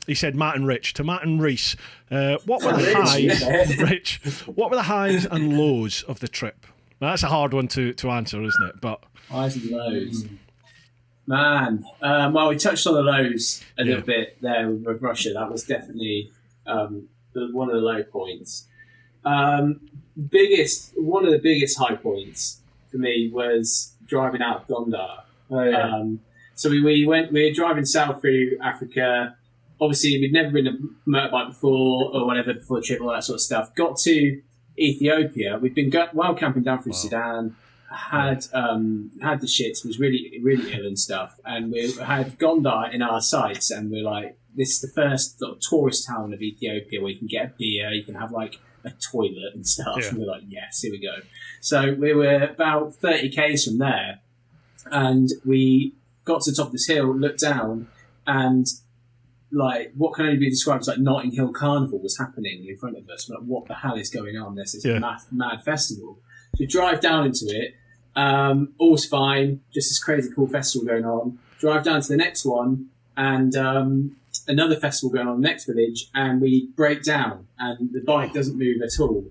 he said Matt and Rich. To Matt and Reece, what were the highs, Rich? What were the highs and lows of the trip? Now, that's a hard one to answer, isn't it? But highs and lows. Man, well, we touched on the lows a little bit there with Russia. That was definitely one of the low points. One of the biggest high points for me was driving out of Gondar. So we were driving south through Africa. Obviously, we'd never ridden a motorbike before or whatever before the trip, all that sort of stuff. Got to Ethiopia. We'd been wild camping down through Sudan. Had the shits, was really, really ill and stuff, and we had Gondar in our sights, and we're like, this is the first sort of tourist town of Ethiopia where you can get a beer, you can have like a toilet and stuff, and we're like, yes, here we go. So we were about 30 k's from there, and we got to the top of this hill, looked down, and like what can only be described as like Notting Hill Carnival was happening in front of us. We're like, what the hell is going on? There's this mad festival. So we drive down into it, all's fine, just this crazy cool festival going on. Drive down to the next one, and another festival going on in the next village, and we break down, and the bike doesn't move at all.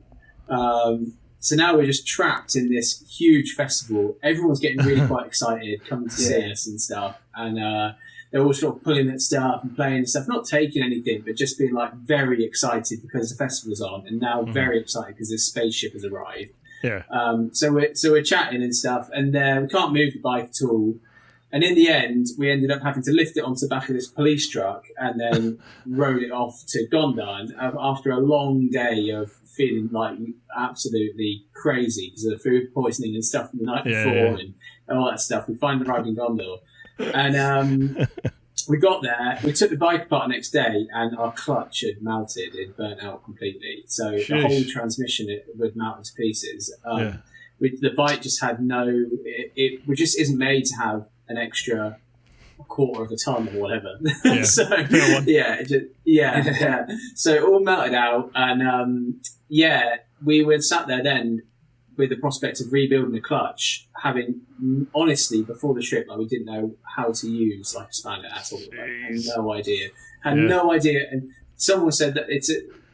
So now we're just trapped in this huge festival. Everyone's getting really quite excited, coming to see us and stuff, and they're all sort of pulling at stuff and playing and stuff, not taking anything, but just being like very excited because the festival's on, and now very excited because this spaceship has arrived. Yeah. So we're chatting and stuff, and we can't move the bike at all. And in the end, we ended up having to lift it onto the back of this police truck and then rode it off to Gondar. And after a long day of feeling like absolutely crazy because of the food poisoning and stuff from the night before and all that stuff, we finally arrived in Gondar. And we got there, we took the bike apart the next day, and our clutch had melted. It burnt out completely. So the whole transmission would melt into pieces. The bike just had it just isn't made to have an extra quarter of a ton or whatever. Yeah. So so it all melted out, and we were sat there then with the prospect of rebuilding the clutch, having honestly before the trip, we didn't know how to use a spanner at all. Had no idea. And someone said that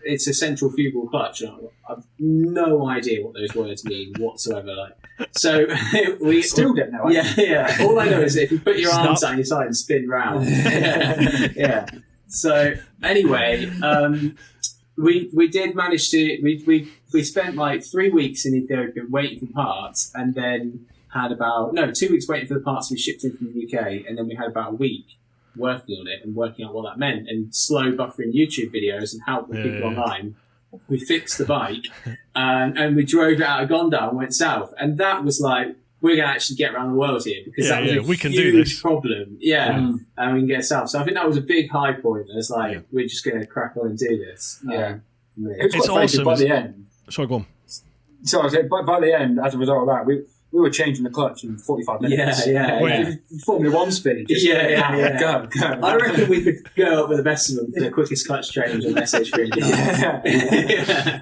it's a central fugal clutch. And I've no idea what those words mean whatsoever. So we still don't know. Yeah. All I know is that if you put your arms on your side and spin round. Yeah. So anyway, we did manage to we spent 3 weeks in Ethiopia waiting for parts, and then had 2 weeks waiting for the parts we shipped in from the UK, and then we had about a week working on it and working out what that meant, and slow buffering YouTube videos and helping people online. We fixed the bike, and we drove it out of Gondar and went south, and that was we're going to actually get around the world here, because that was a we can huge do this. problem. And we can get south. So I think that was a big high point. It's we're just going to crack on and do this. It's awesome by the end. Sorry, go on. So I said, by the end, as a result of that, we were changing the clutch in 45 minutes. Formula One speed. Go. I reckon we could go up with the best of them for the quickest clutch change on SH3.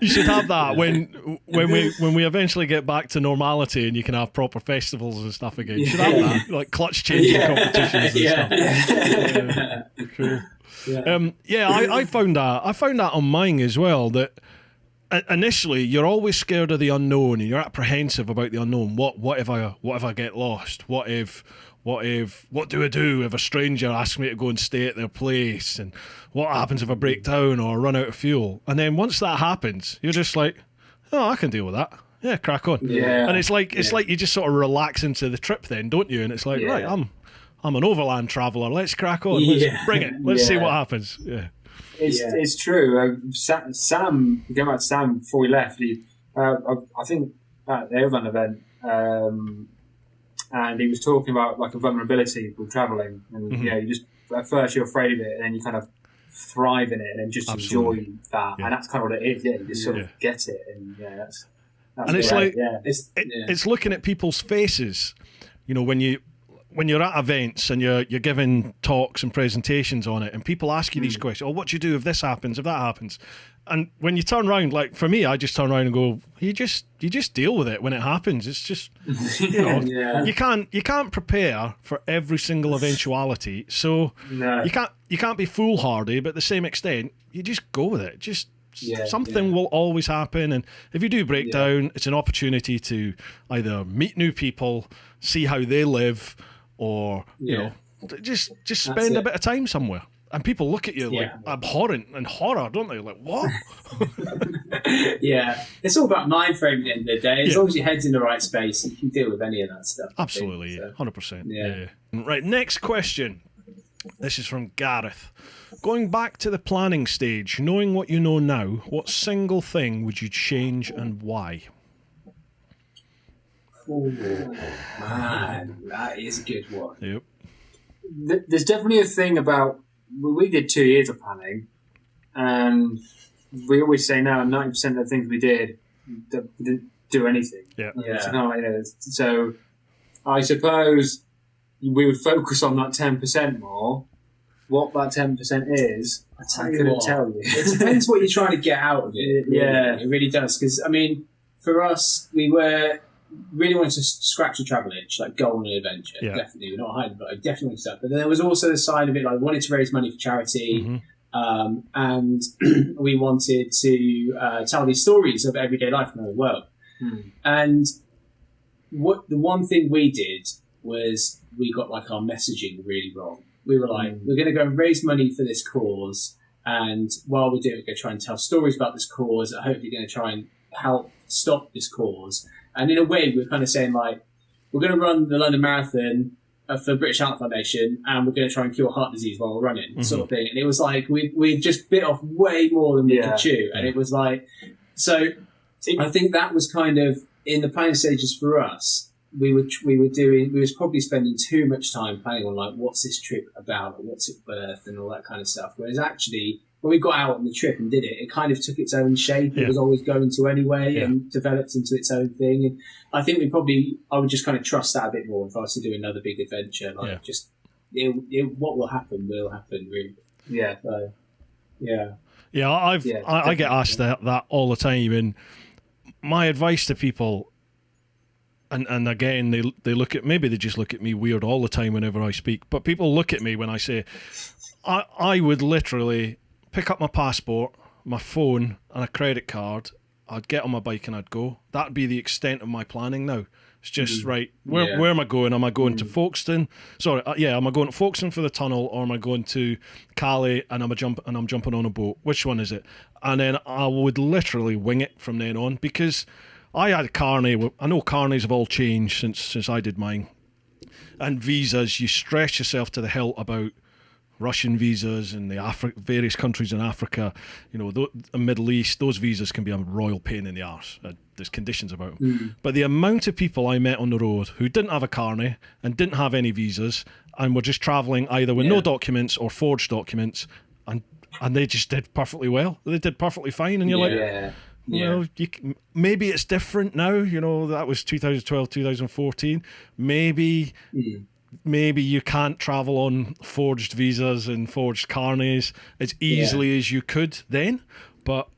You should have that when we eventually get back to normality and you can have proper festivals and stuff again. You should have that, clutch changing competitions and stuff. Cool. I found that on mine as well, that initially you're always scared of the unknown and you're apprehensive about the unknown. What if I get lost? What do I do if a stranger asks me to go and stay at their place? And what happens if I break down or run out of fuel? And then once that happens, you're just like, oh, I can deal with that. Yeah, crack on. Yeah. And it's like you just sort of relax into the trip then, don't you? And it's like, right, I'm an overland traveller. Let's crack on. Let's bring it. Let's see what happens. Yeah. It's true. Sam, going back to Sam before we left, I think at the Overland event, and he was talking about a vulnerability with travelling, and you just at first you're afraid of it, and then you kind of thrive in it, and then just enjoy that, and that's kind of what it is. Yeah, you just sort of get it, and that's and it's great. It's looking at people's faces, when you're at events and you're giving talks and presentations on it, and people ask you these questions, what do you do if this happens, if that happens? And when you turn around, for me, I just turn around and go, you just deal with it when it happens. It's just, you can't prepare for every single eventuality. So you can't be foolhardy, but at the same extent, you just go with it. Something will always happen, and if you do break down, it's an opportunity to either meet new people, see how they live, or just spend a bit of time somewhere. And people look at you abhorrent and horror, don't they? Like, what? It's all about mind frame at the end of the day. As long as your head's in the right space, you can deal with any of that stuff. Absolutely, 100%. Yeah. Right, next question. This is from Gareth. Going back to the planning stage, knowing what you know now, what single thing would you change and why? Oh, man, that is a good one. Yep. There's definitely a thing about, we did 2 years of planning, and we always say now 90% of the things we did didn't do anything. So I suppose we would focus on that 10% more. What that 10% is, I couldn't tell you. It depends what you're trying to get out of it. It really does. Because, for us, we were really wanted to scratch a travel itch, go on an adventure. Definitely, we're not hiding, but I definitely wanted that. But then there was also the side of it, wanted to raise money for charity, and we wanted to tell these stories of everyday life around the world. And the one thing we did was we got our messaging really wrong. We were we're going to go and raise money for this cause, and while we're doing it, we're going to try and tell stories about this cause. I hope you're going to try and help stop this cause. And in a way, we're kind of saying we're going to run the London Marathon, for British Heart Foundation, and we're going to try and cure heart disease while we're running, sort of thing. And it was like we just bit off way more than we could chew, and it was like, so I think that was kind of in the planning stages for us. We was probably spending too much time planning on like what's this trip about, or what's it worth, and all that kind of stuff. Whereas actually, when we got out on the trip and did it, it kind of took its own shape. It was always going to anyway, and developed into its own thing. And I think I would just kind of trust that a bit more if I was to do another big adventure. Like just what will happen, really. Yeah. So, I get asked that all the time, and my advice to people. And again, they look at, maybe they just look at me weird all the time whenever I speak, but people look at me when I say, I would literally pick up my passport, my phone, and a credit card. I'd get on my bike and I'd go. That'd be the extent of my planning now. It's just, right, where am I going? Am I going to Folkestone? Sorry, am I going to Folkestone for the tunnel, or am I going to Calais and I'm jumping on a boat? Which one is it? And then I would literally wing it from then on, because I had carnet. I know carnets have all changed since I did mine. And visas, you stress yourself to the hilt about Russian visas and the various countries in Africa, the Middle East. Those visas can be a royal pain in the arse. There's conditions about them. But the amount of people I met on the road who didn't have a carnet and didn't have any visas and were just travelling either with no documents or forged documents, and they just did perfectly well. They did perfectly fine, and you're like... maybe it's different now. That was 2012, 2014. Maybe you can't travel on forged visas and forged carnets as easily as you could then. But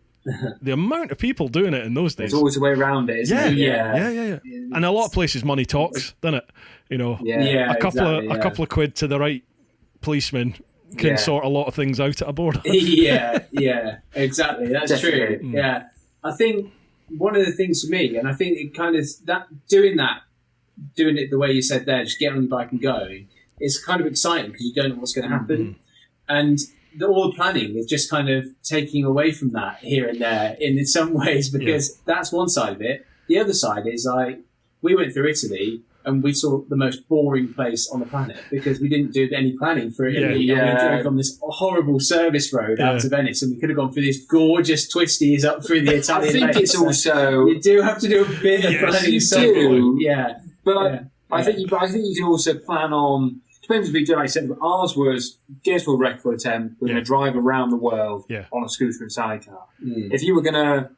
the amount of people doing it in those days, there's always a way around it, isn't it? Yeah. And a lot of places, money talks, doesn't it? A couple of quid to the right policeman can sort a lot of things out at a border. Exactly. That's true. Yeah. I think one of the things for me, and I think it kind of doing it the way you said there, just getting on your bike and going, it's kind of exciting because you don't know what's going to happen, and all the planning is just kind of taking away from that here and there in some ways, because that's one side of it. The other side is we went through Italy and we saw the most boring place on the planet because we didn't do any planning for it. We drove on this horrible service road out to Venice, and we could have gone through these gorgeous twisties up through the Italian I think it's also... You do have to do a bit of planning. You do. But I think you can also plan on... Depends if you do, like I said, ours was Guinness World Record attempt. We're going to drive around the world on a scooter and sidecar. If you were going to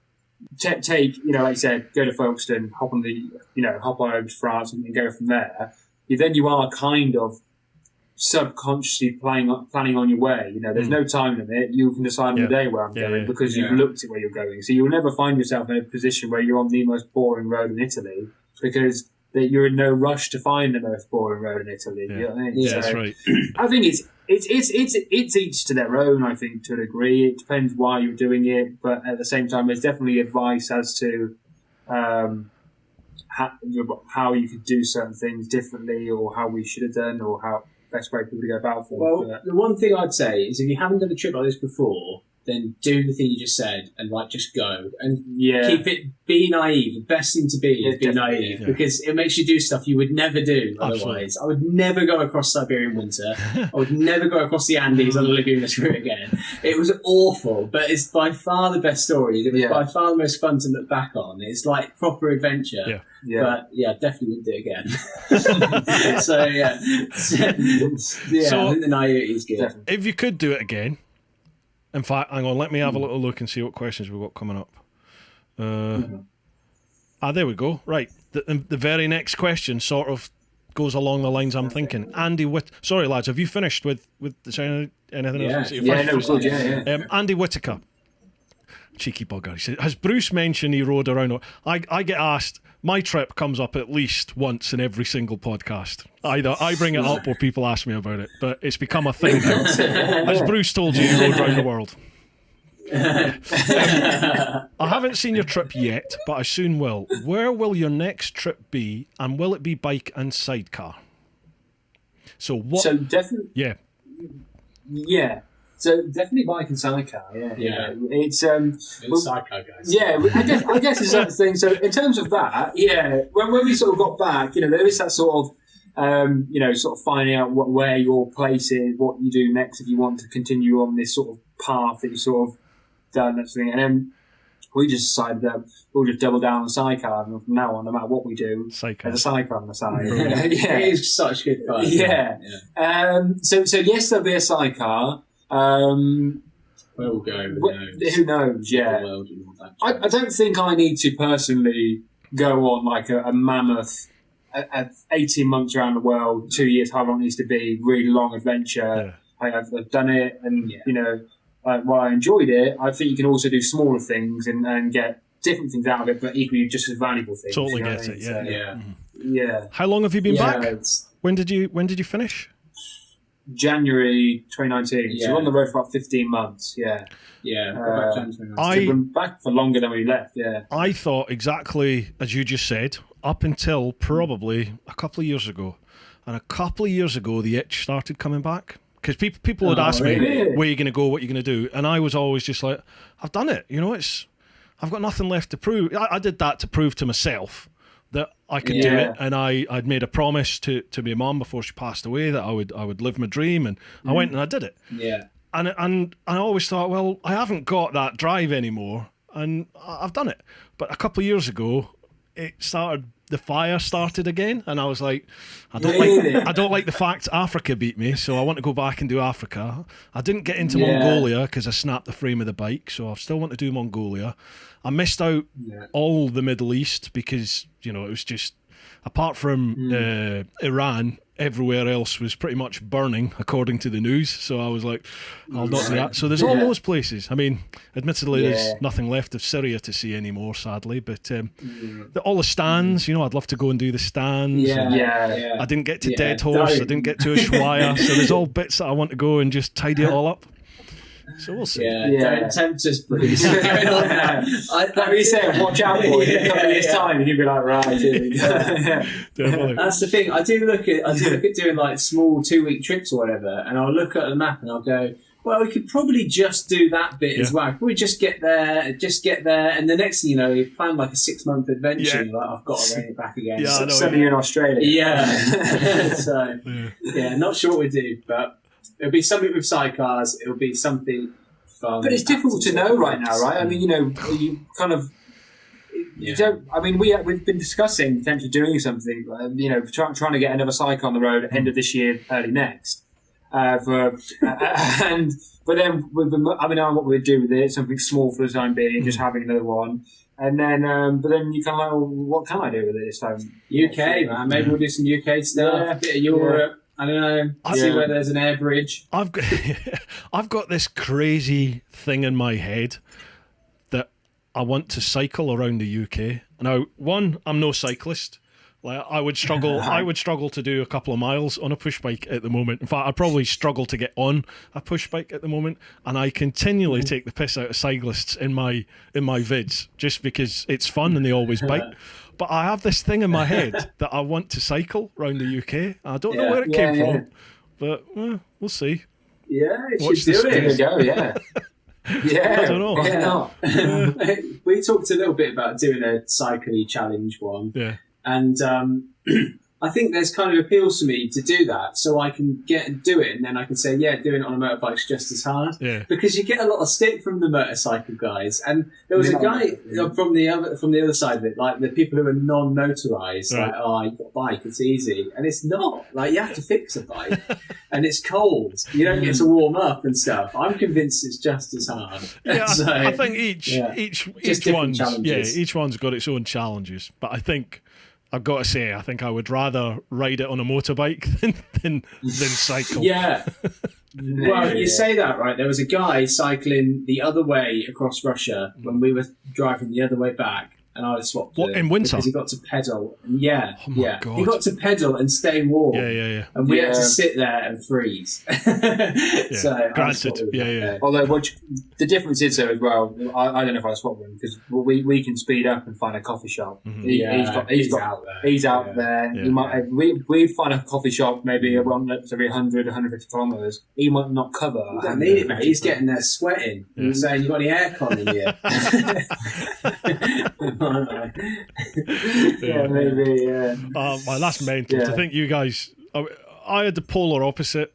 take, like I said, go to Folkestone, hop on over to France and go from there, you are kind of subconsciously planning on your way. There's no time limit. You can decide on the day where I'm going because you've looked at where you're going. So you'll never find yourself in a position where you're on the most boring road in Italy because you're in no rush to find the most boring road in Italy. You know what I mean? That's right. I think it's each to their own. I think to a degree, it depends why you're doing it, but at the same time, there's definitely advice as to how you could do certain things differently, or how we should have done, or how best way for people to go about for. Well, the one thing I'd say is if you haven't done a trip like this before, then do the thing you just said and just go and be naive. The best thing to be is be naive because it makes you do stuff you would never do otherwise. Absolutely. I would never go across Siberian winter. I would never go across the Andes on the Lagunas route again. It was awful, but it's by far the best stories. It was by far the most fun to look back on. It's like proper adventure. But definitely wouldn't do it again. So I think the naivety is good. Definitely. If you could do it again. In fact, hang on, let me have a little look and see what questions we've got coming up. There we go. Right. The very next question sort of goes along the lines I'm thinking. Andy sorry, lads, have you finished with anything else? Andy Whittaker. Cheeky bugger. He said, has Bruce mentioned he rode around? I get asked, my trip comes up at least once in every single podcast. Either I bring it up or people ask me about it, but it's become a thing now. As Bruce told you, he rode around the world. I haven't seen your trip yet, but I soon will. Where will your next trip be, and will it be bike and sidecar? So definitely... Yeah. So definitely bike and sidecar, It's Sidecar Guys. Yeah, I guess it's that thing. So in terms of that, when we sort of got back, there is that sort of Sort of finding out where your place is, what you do next if you want to continue on this sort of path that you sort of done, that sort of thing. And then we just decided that we'll just double down on Sidecar, and from now on, no matter what we do, Sidecar. there's a Sidecar on the side. It is such good fun. Yeah. So yes, there'll be a Sidecar. Where we'll go, who knows? Yeah. I don't think I need to personally go on like a mammoth 18 months around the world, 2 years, how long it needs to be, really long adventure. I've done it, and while I enjoyed it, I think you can also do smaller things and get different things out of it, but equally just as valuable things. Totally get it. So, yeah. How long have you been back? When did you finish? January 2019. So we're on the road for about 15 months. Yeah. We've been back for longer than we left. Yeah. I thought exactly as you just said, up until probably a couple of years ago. And a couple of years ago, the itch started coming back. Because people would ask me, where are you going to go, what are you going to do? And I was always just like, I've done it. I've got nothing left to prove. I did that to prove to myself that I could do it. And I'd made a promise to my mum before she passed away that I would live my dream. And I went and I did it. Yeah. And I always thought, well, I haven't got that drive anymore. And I've done it. But a couple of years ago, the fire started again, and I was like, I don't like the fact Africa beat me, so I want to go back and do Africa. I didn't get into Mongolia because I snapped the frame of the bike, so I still want to do Mongolia. I missed out all the Middle East because it was just, apart from Iran, everywhere else was pretty much burning according to the news. So I was like, I'll not do that. So there's all those places. I mean, admittedly, there's nothing left of Syria to see anymore, sadly. But all the stands, I'd love to go and do the stands. I didn't get to Dead Horse. I didn't get to Ushuaia. So there's all bits that I want to go and just tidy it all up. So we'll see. Don't tempt us, please. Going on now. Like you said, watch out for it. In a couple of years' time, and you'll be like, right. Definitely. That's the thing. I do look at doing like small 2-week trips or whatever, and I'll look at the map and I'll go, well, we could probably just do that bit as well. We just get there, and the next thing you plan like a 6-month adventure. You're like, I've got to bring it back again. Suddenly you're in Australia. Yeah. So, not sure what we do, but it'll be something with sidecars. It'll be something fun. But it's difficult to know right now, right? I mean, you kind of. You don't. I mean, we've been discussing potentially doing something. Trying to get another sidecar on the road end of this year, early next. But then what we'd do with it, something small for the time being, just having another one. And then, but then you kind of like, well, what can I do with it this time? UK, man. Maybe we'll do some UK stuff, a bit of Europe. I don't know. See where there's an air bridge. I've got this crazy thing in my head that I want to cycle around the UK. Now, one, I'm no cyclist. Like I would struggle to do a couple of miles on a push bike at the moment. In fact, I'd probably struggle to get on a push bike at the moment. And I continually take the piss out of cyclists in my vids just because it's fun and they always bite. But I have this thing in my head that I want to cycle around the UK. I don't know where it came from, but we'll see. Yeah, Watch should do it. Go, yeah. Yeah, I don't know. Why not? We talked a little bit about doing a cycling challenge one. Yeah. And I think there's kind of appeals to me to do that, so I can get and do it, and then I can say, doing it on a motorbike's just as hard. Yeah. Because you get a lot of stick from the motorcycle guys, and there was a guy from the other side of it, like the people who are non-motorised, like, you've got a bike, it's easy, and it's not. Like you have to fix a bike, and it's cold. You don't get to warm up and stuff. I'm convinced it's just as hard. Yeah, so, I think each one's got its own challenges, but I think. I've got to say, I think I would rather ride it on a motorbike than cycle. Yeah. Well, you say that, right? There was a guy cycling the other way across Russia when we were driving the other way back, and I swapped What, in winter? Because he got to pedal. Yeah. Oh my God. He got to pedal and stay warm. Yeah. And we had to sit there and freeze. So granted. Yeah. Although the difference is though as well, I don't know if I swap them because we can speed up and find a coffee shop. Mm-hmm. He's out there. He's out there. Yeah. He might. We'd find a coffee shop maybe around every 100, 150 kilometres. He might not cover. You don't need it, mate. He's getting there sweating. He was saying, "You got any aircon in here?" maybe. Yeah. Well, that's mental. To think you guys. I had the polar opposite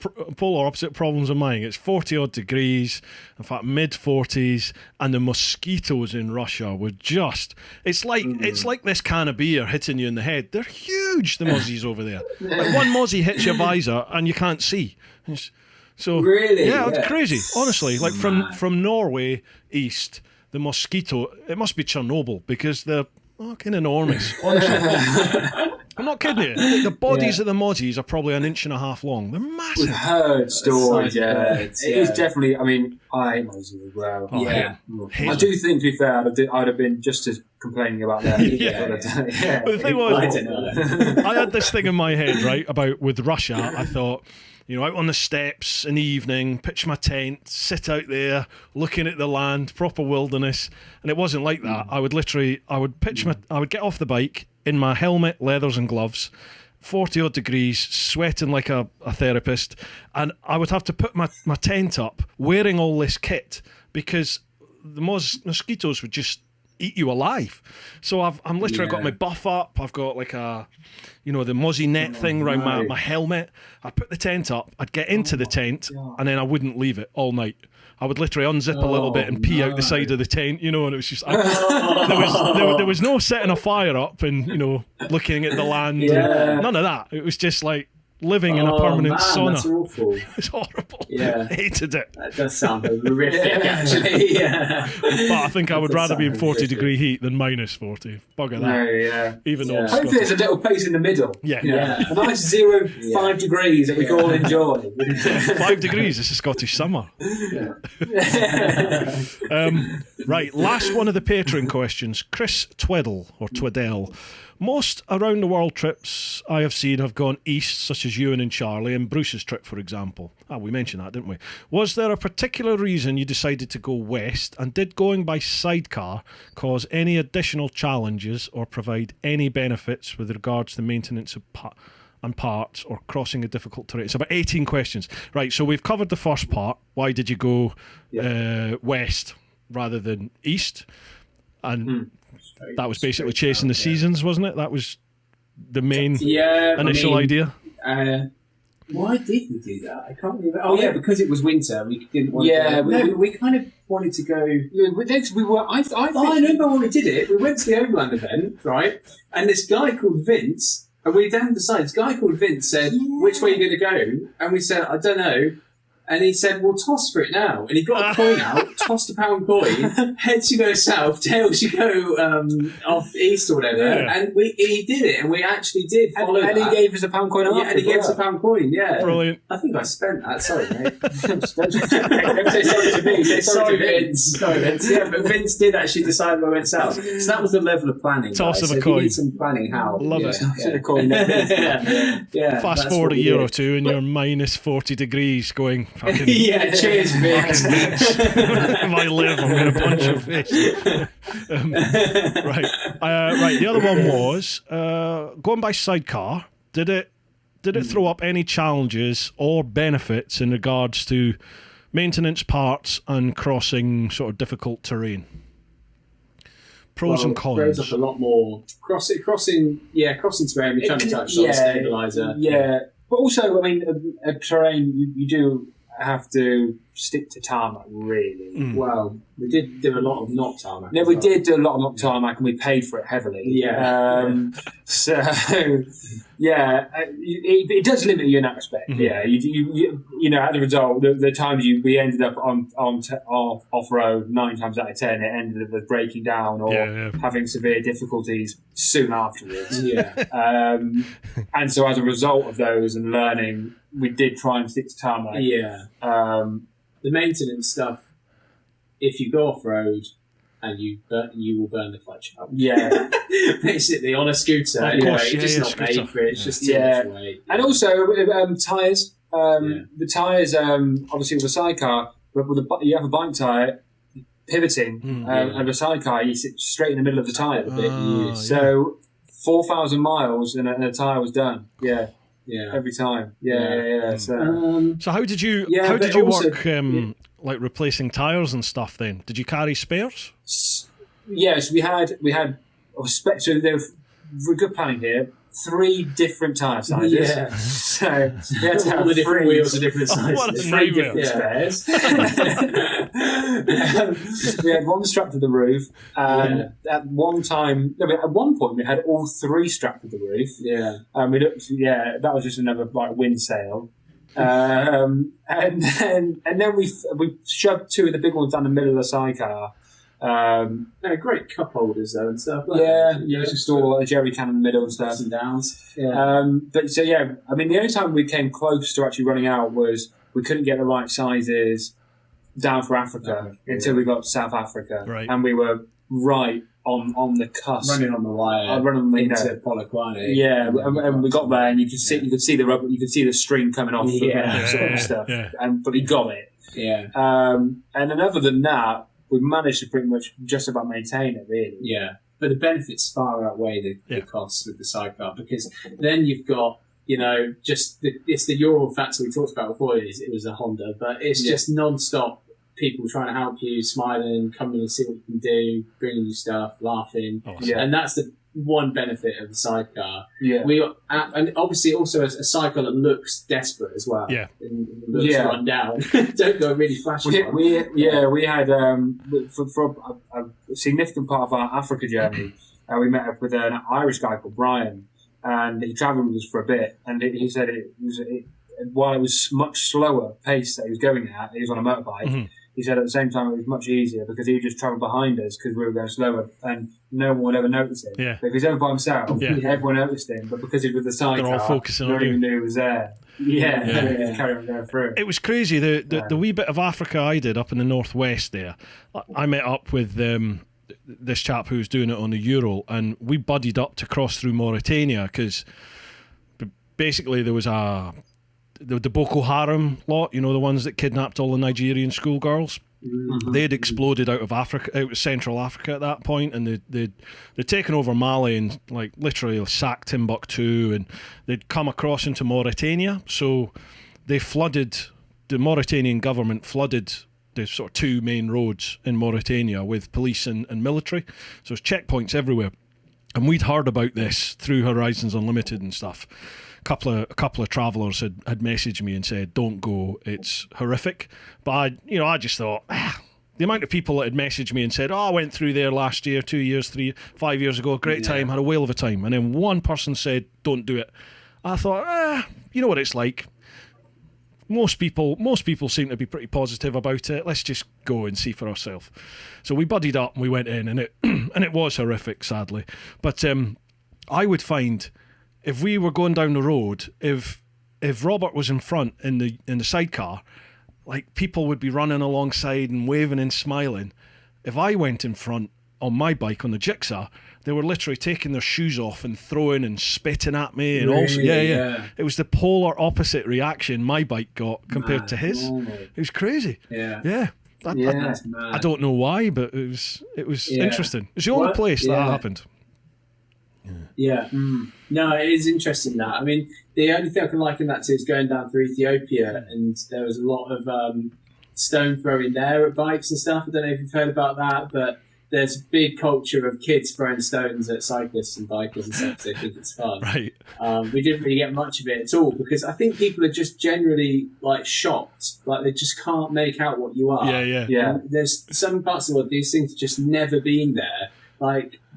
problems of mine. It's 40 odd degrees, in fact mid 40s, and the mosquitoes in Russia were just it's like this can of beer hitting you in the head. They're huge, the mozzies over there. Like one mozzie hits your visor and you can't see. So really, it's crazy, honestly. Like from Norway east, the mosquito, it must be Chernobyl, because they're fucking enormous, honestly. I'm not kidding you. The bodies of the mozzies are probably 1.5 inches long. They're massive. We've heard stories, It is definitely, I mean, I hate mozzies as well. Hate I do think, to be fair, I'd have been just as complaining about that. But the thing was, I had this thing in my head, right, about with Russia. I thought, out on the steps in the evening, pitch my tent, sit out there, looking at the land, proper wilderness. And it wasn't like that. I would get off the bike in my helmet, leathers and gloves, 40 odd degrees, sweating like a therapist. And I would have to put my tent up wearing all this kit, because the mosquitoes would just eat you alive. So I'm literally got my buff up. I've got like the mozzie net thing around my helmet. I put the tent up. I'd get into the tent and then I wouldn't leave it all night. I would literally unzip a little bit and pee out the side of the tent, and it was just there was no setting a fire up and looking at the land. Yeah. None of that. It was just like living in a permanent sauna. That's awful. It's horrible. Yeah. I hated it. That does sound horrific, actually. Yeah. But I think I would rather be in 40 degree heat than minus 40. Bugger that. Even though hopefully there's a little place in the middle. Yeah. A nice 5 degrees that we can all enjoy. 5 degrees, it's a Scottish summer. Right, last one of the Patreon questions. Chris Twiddle. Most around the world trips I have seen have gone east, such as Ewan and Charlie, and Bruce's trip, for example. We mentioned that, didn't we? Was there a particular reason you decided to go west, and did going by sidecar cause any additional challenges or provide any benefits with regards to maintenance of and parts or crossing a difficult terrain? It's about 18 questions. Right, so we've covered the first part. Why did you go west rather than east? And that was basically chasing the seasons, wasn't it? That was the main initial idea. Why did we do that? I can't remember. Because it was winter. We didn't want to go. We kind of wanted to go. I remember when we did it. We went to the Overland event, right? And this guy called Vince, and we hadn't decided. This guy called Vince said, "Which way are you going to go?" And we said, "I don't know." And he said, "Well, toss for it now." And he got a coin out, tossed a £1 coin. Heads you go south, tails you go off east or whatever. Yeah. And he did it, and we actually did follow and that. He gave us a £1 coin after. Yeah, and he gave us a £1 coin, yeah. Brilliant. I think I spent that, sorry, mate. Don't say sorry to me, say sorry to Vince. Sorry, Vince. Yeah, but Vince did actually decide we went south. So that was the level of planning. Toss of a coin. coin. You need some planning, how? Love it. A coin. Fast forward a year or two, and you're minus 40 degrees going fucking... Yeah, cheers, Vince. If I live, I'm going to punch your face. Right. The other one was going by sidecar. Did it throw up any challenges or benefits in regards to maintenance, parts, and crossing sort of difficult terrain? Pros and cons. Throws up a lot more crossing terrain. We kind of touched on stabiliser. Yeah, but also, I mean, a terrain you do have to stick to tarmac, really. Well, we did do a lot of not tarmac. No, we did do a lot of not tarmac, and we paid for it heavily. Yeah. It does limit you in that respect. Mm-hmm. Yeah, you know, as a result, the times we ended up on off road 9 times out of 10, it ended up with breaking down or having severe difficulties soon afterwards. Yeah. And so as a result of those and learning, we did try and stick to tarmac. Yeah. The maintenance stuff, if you go off road and you will burn the clutch out. Yeah. Basically, on a scooter, you're just not made for it. It's just too much weight. And also, tyres. The tyres, obviously with a sidecar, but you have a bike tyre pivoting, and a sidecar, you sit straight in the middle of the tyre. So 4,000 miles and a tyre was done. Yeah. Yeah, every time. Yeah. So how did you work like replacing tyres and stuff then? Did you carry spares? yes, we had. So there were good planning here. 3 different tyre sizes. Yeah. So we had to have all the different 3 wheels are different sizes. What a 3 nightmare. different spares. We had one strapped to the roof. At one point we had all 3 strapped to the roof. Yeah. That was just another wind sail. And then we shoved 2 of the big ones down the middle of the sidecar. Great cup holders though and stuff. Just all a jerry can in the middle and stuff. Ups and downs. Yeah. I mean, the only time we came close to actually running out was we couldn't get the right sizes down for Africa until we got to South Africa, Right. and we were right on the cusp, running on the wire, into Polokwane. Yeah, and we got there, and you could see the rubber, you could see the string coming off, sort of stuff. Yeah. But we got it. Yeah. And then other than that, we managed to pretty much just about maintain it, really. Yeah, but the benefits far outweigh the costs with the sidecar, because then you've got, it's the Ural factor we talked about before. It was a Honda, but it's just non-stop people trying to help you, smiling, coming and see what you can do, bringing you stuff, laughing. And that's the one benefit of the sidecar. Yeah. And obviously also a cycle that looks desperate as well. Yeah. And looks run down. Don't go really flashy. We had for a significant part of our Africa journey, we met up with an Irish guy called Brian, and he travelled with us for a bit, and he said while it was much slower pace that he was going at, he was on a motorbike. Mm-hmm. He said at the same time it was much easier because he would just travel behind us because we were going slower, and no one would ever notice him. Yeah. But if he's ever by himself, everyone noticed him. But because he was with the sidecar, They're all focusing no on one you. even knew he was there. Just carry on going through. It was crazy. The wee bit of Africa I did up in the northwest there, I met up with this chap who was doing it on the Ural, and we buddied up to cross through Mauritania because basically there was the Boko Haram lot, the ones that kidnapped all the Nigerian schoolgirls. Mm-hmm. They'd exploded out of Central Africa at that point, and they'd taken over Mali and literally sacked Timbuktu, and they'd come across into Mauritania. So the Mauritanian government flooded the sort of 2 main roads in Mauritania with police and military. So there's checkpoints everywhere. And we'd heard about this through Horizons Unlimited and stuff. A couple of travellers had messaged me and said, "Don't go, it's horrific." But I just thought, the amount of people that had messaged me and said, "Oh, I went through there last year, 2 years, 5 years ago, great time, had a whale of a time." And then one person said, "Don't do it." I thought, you know what it's like. Most people seem to be pretty positive about it. Let's just go and see for ourselves. So we buddied up and we went in, and it was horrific, sadly. But I would find, if we were going down the road, if Robert was in front in the sidecar, people would be running alongside and waving and smiling. If I went in front on my bike on the Jigsaw, they were literally taking their shoes off and throwing and spitting at me, and it was the polar opposite reaction my bike got compared to his. It was crazy. I don't know why, but it was interesting. It's the only place that happened. No, it is interesting that. I mean, the only thing I can liken that to is going down through Ethiopia, and there was a lot of stone throwing there at bikes and stuff. I don't know if you've heard about that, but there's a big culture of kids throwing stones at cyclists and bikers and stuff. They think it's fun. Right. We didn't really get much of it at all because I think people are just generally shocked, they just can't make out what you are. Yeah. And there's some parts of the world these things have just never been there.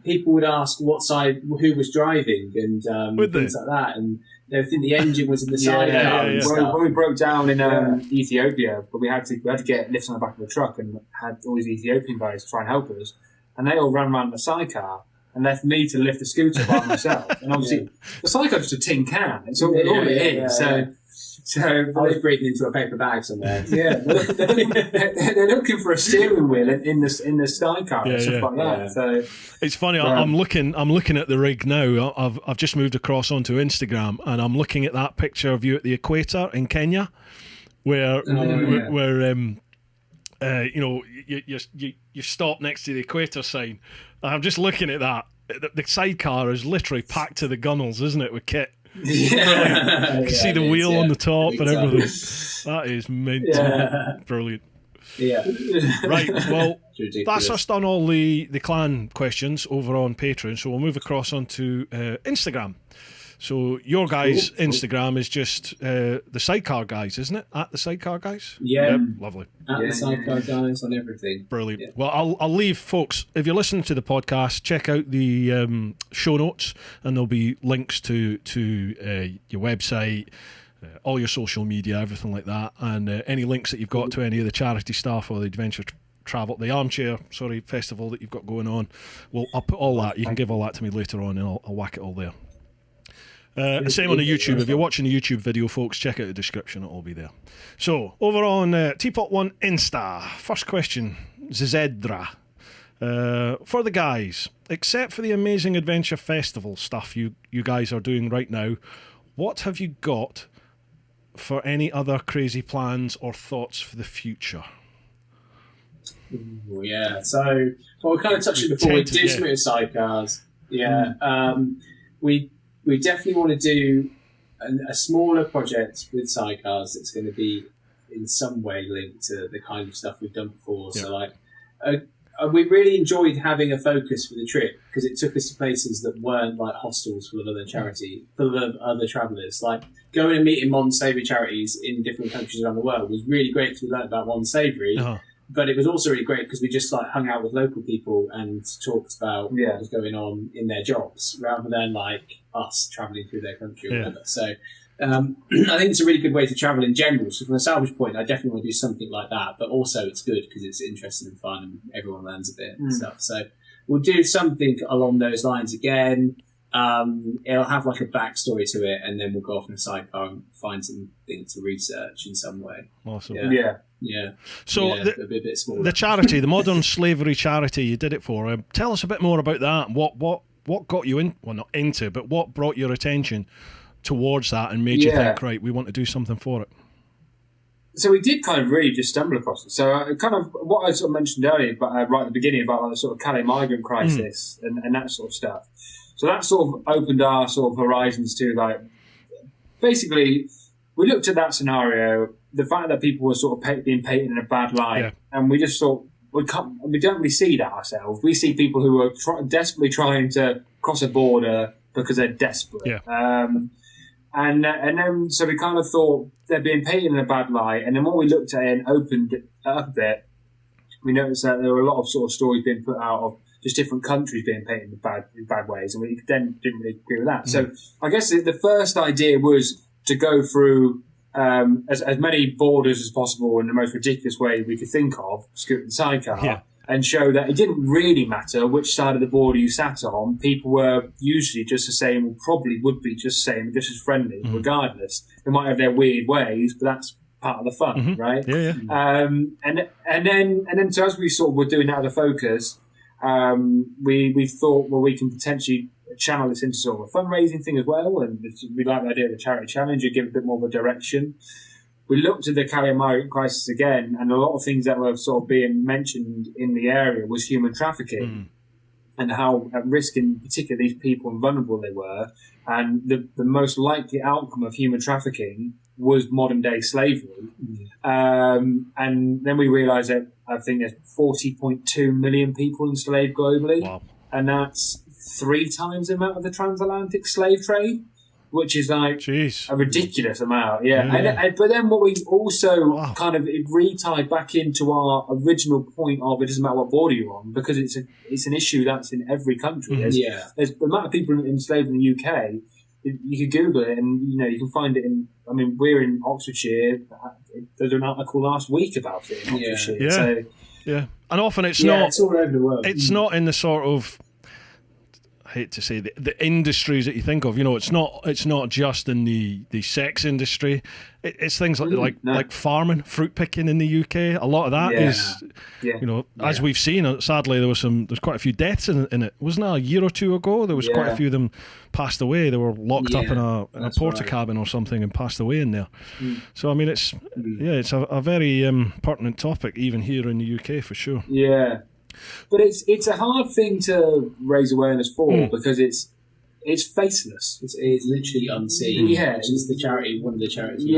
People would ask what side, who was driving, and things like that, and they would think the engine was in the side. When we broke down in Ethiopia, but we had to get lifts on the back of the truck, and had all these Ethiopian guys try and help us, and they all ran around the sidecar and left me to lift the scooter by myself. And obviously, the sidecar's just a tin can; it's all it is. So I was breathing into a paper bag somewhere. They're looking for a steering wheel in the sidecar and stuff like that. So it's funny. I'm looking at the rig now. I've just moved across onto Instagram, and I'm looking at that picture of you at the equator in Kenya, where you stop next to the equator sign. I'm just looking at that. The sidecar is literally packed to the gunnels, isn't it, with kit? You can see the wheel on the top and everything. That is mint. Brilliant. Yeah. Right, well, Ridiculous. that's us done all the clan questions over on Patreon, so we'll move across onto Instagram. So your guys' Instagram is just the Sidecar Guys, isn't it? At the Sidecar Guys? Yeah. Yep, lovely. At the Sidecar Guys on everything. Brilliant. Yeah. Well, I'll leave, folks, if you're listening to the podcast, check out the show notes, and there'll be links to your website, all your social media, everything like that, and any links that you've got to any of the charity stuff or the adventure travel, the armchair, festival that you've got going on. Well, I'll put all that. You can give all that to me later on, and I'll whack it all there. Same on the YouTube. If you're watching the YouTube video, folks, check out the description. It'll all be there. So, over on TeapotOne Insta, first question, Zedra. For the guys, except for the amazing Adventure Festival stuff you guys are doing right now, what have you got for any other crazy plans or thoughts for the future? Ooh, yeah, so, well, we kind of touched it before. We did some sidecars. Yeah. We definitely want to do a smaller project with sidecars that's going to be in some way linked to the kind of stuff we've done before. Yeah. So, we really enjoyed having a focus for the trip because it took us to places that weren't like hostels full of other travellers. Like going and meeting modern savoury charities in different countries around the world was really great because we learned about modern savoury. Uh-huh. But it was also really great because we just like hung out with local people and talked about what was going on in their jobs rather than like us travelling through their country or whatever. So I think it's a really good way to travel in general. So from a salvage point, I definitely want to do something like that. But also it's good because it's interesting and fun and everyone learns a bit and stuff. So we'll do something along those lines again. It'll have like a backstory to it, and then we'll go off in a sidecar and find something to research in some way. Awesome. Yeah. So a bit smaller. The charity, the modern slavery charity you did it for, tell us a bit more about that. What got you in? Well, not into, but what brought your attention towards that and made you think, right, we want to do something for it? So we did kind of really just stumble across it. So kind of what I sort of mentioned earlier, but right at the beginning about like the sort of Calais migrant crisis and that sort of stuff. So that sort of opened our sort of horizons to like, basically, we looked at that scenario, the fact that people were sort of being painted in a bad light, and we just thought, we don't really see that ourselves. We see people who are desperately trying to cross a border because they're desperate. Yeah. And then, so we kind of thought they're being painted in a bad light. And then when we looked at it and opened it up a bit, we noticed that there were a lot of sort of stories being put out of just different countries being painted in bad ways. And we then didn't really agree with that. So I guess the first idea was to go through as many borders as possible in the most ridiculous way we could think of, scooting the sidecar, and show that it didn't really matter which side of the border you sat on. People were usually just the same, or probably would be just the same, just as friendly, regardless. They might have their weird ways, but that's part of the fun, right? Yeah. And then so as we sort of were doing that as a focus, we thought, well, we can potentially channel this into sort of a fundraising thing as well, and we like the idea of the charity challenge and give a bit more of a direction. We looked at the Calais migrant crisis again, and a lot of things that were sort of being mentioned in the area was human trafficking and how at risk, in particular, these people and vulnerable they were. And the most likely outcome of human trafficking was modern day slavery. And then we realised that I think there's 40.2 million people enslaved globally, and that's 3 times the amount of the transatlantic slave trade, which is like a ridiculous amount. But then what we also kind of re-tied back into our original point of it doesn't matter what border you're on, because it's an issue that's in every country. There's the amount of people enslaved in the UK. You can Google it, and you can find it in. I mean, we're in Oxfordshire. There's an article last week about it in Oxfordshire. And often it's not. It's all over the world. It's not in the sort of, I hate to say, the industries that you think of. It's not just in the sex industry. It's things like farming, fruit picking in the UK. A lot of that is, as we've seen. Sadly, there's quite a few deaths in it. Wasn't that a year or two ago? There was quite a few of them passed away. They were locked up in a porta cabin or something and passed away in there. So I mean, it's a very pertinent topic even here in the UK for sure. Yeah. But it's a hard thing to raise awareness for because it's faceless. It's literally unseen. Yeah. Which is one of the charities.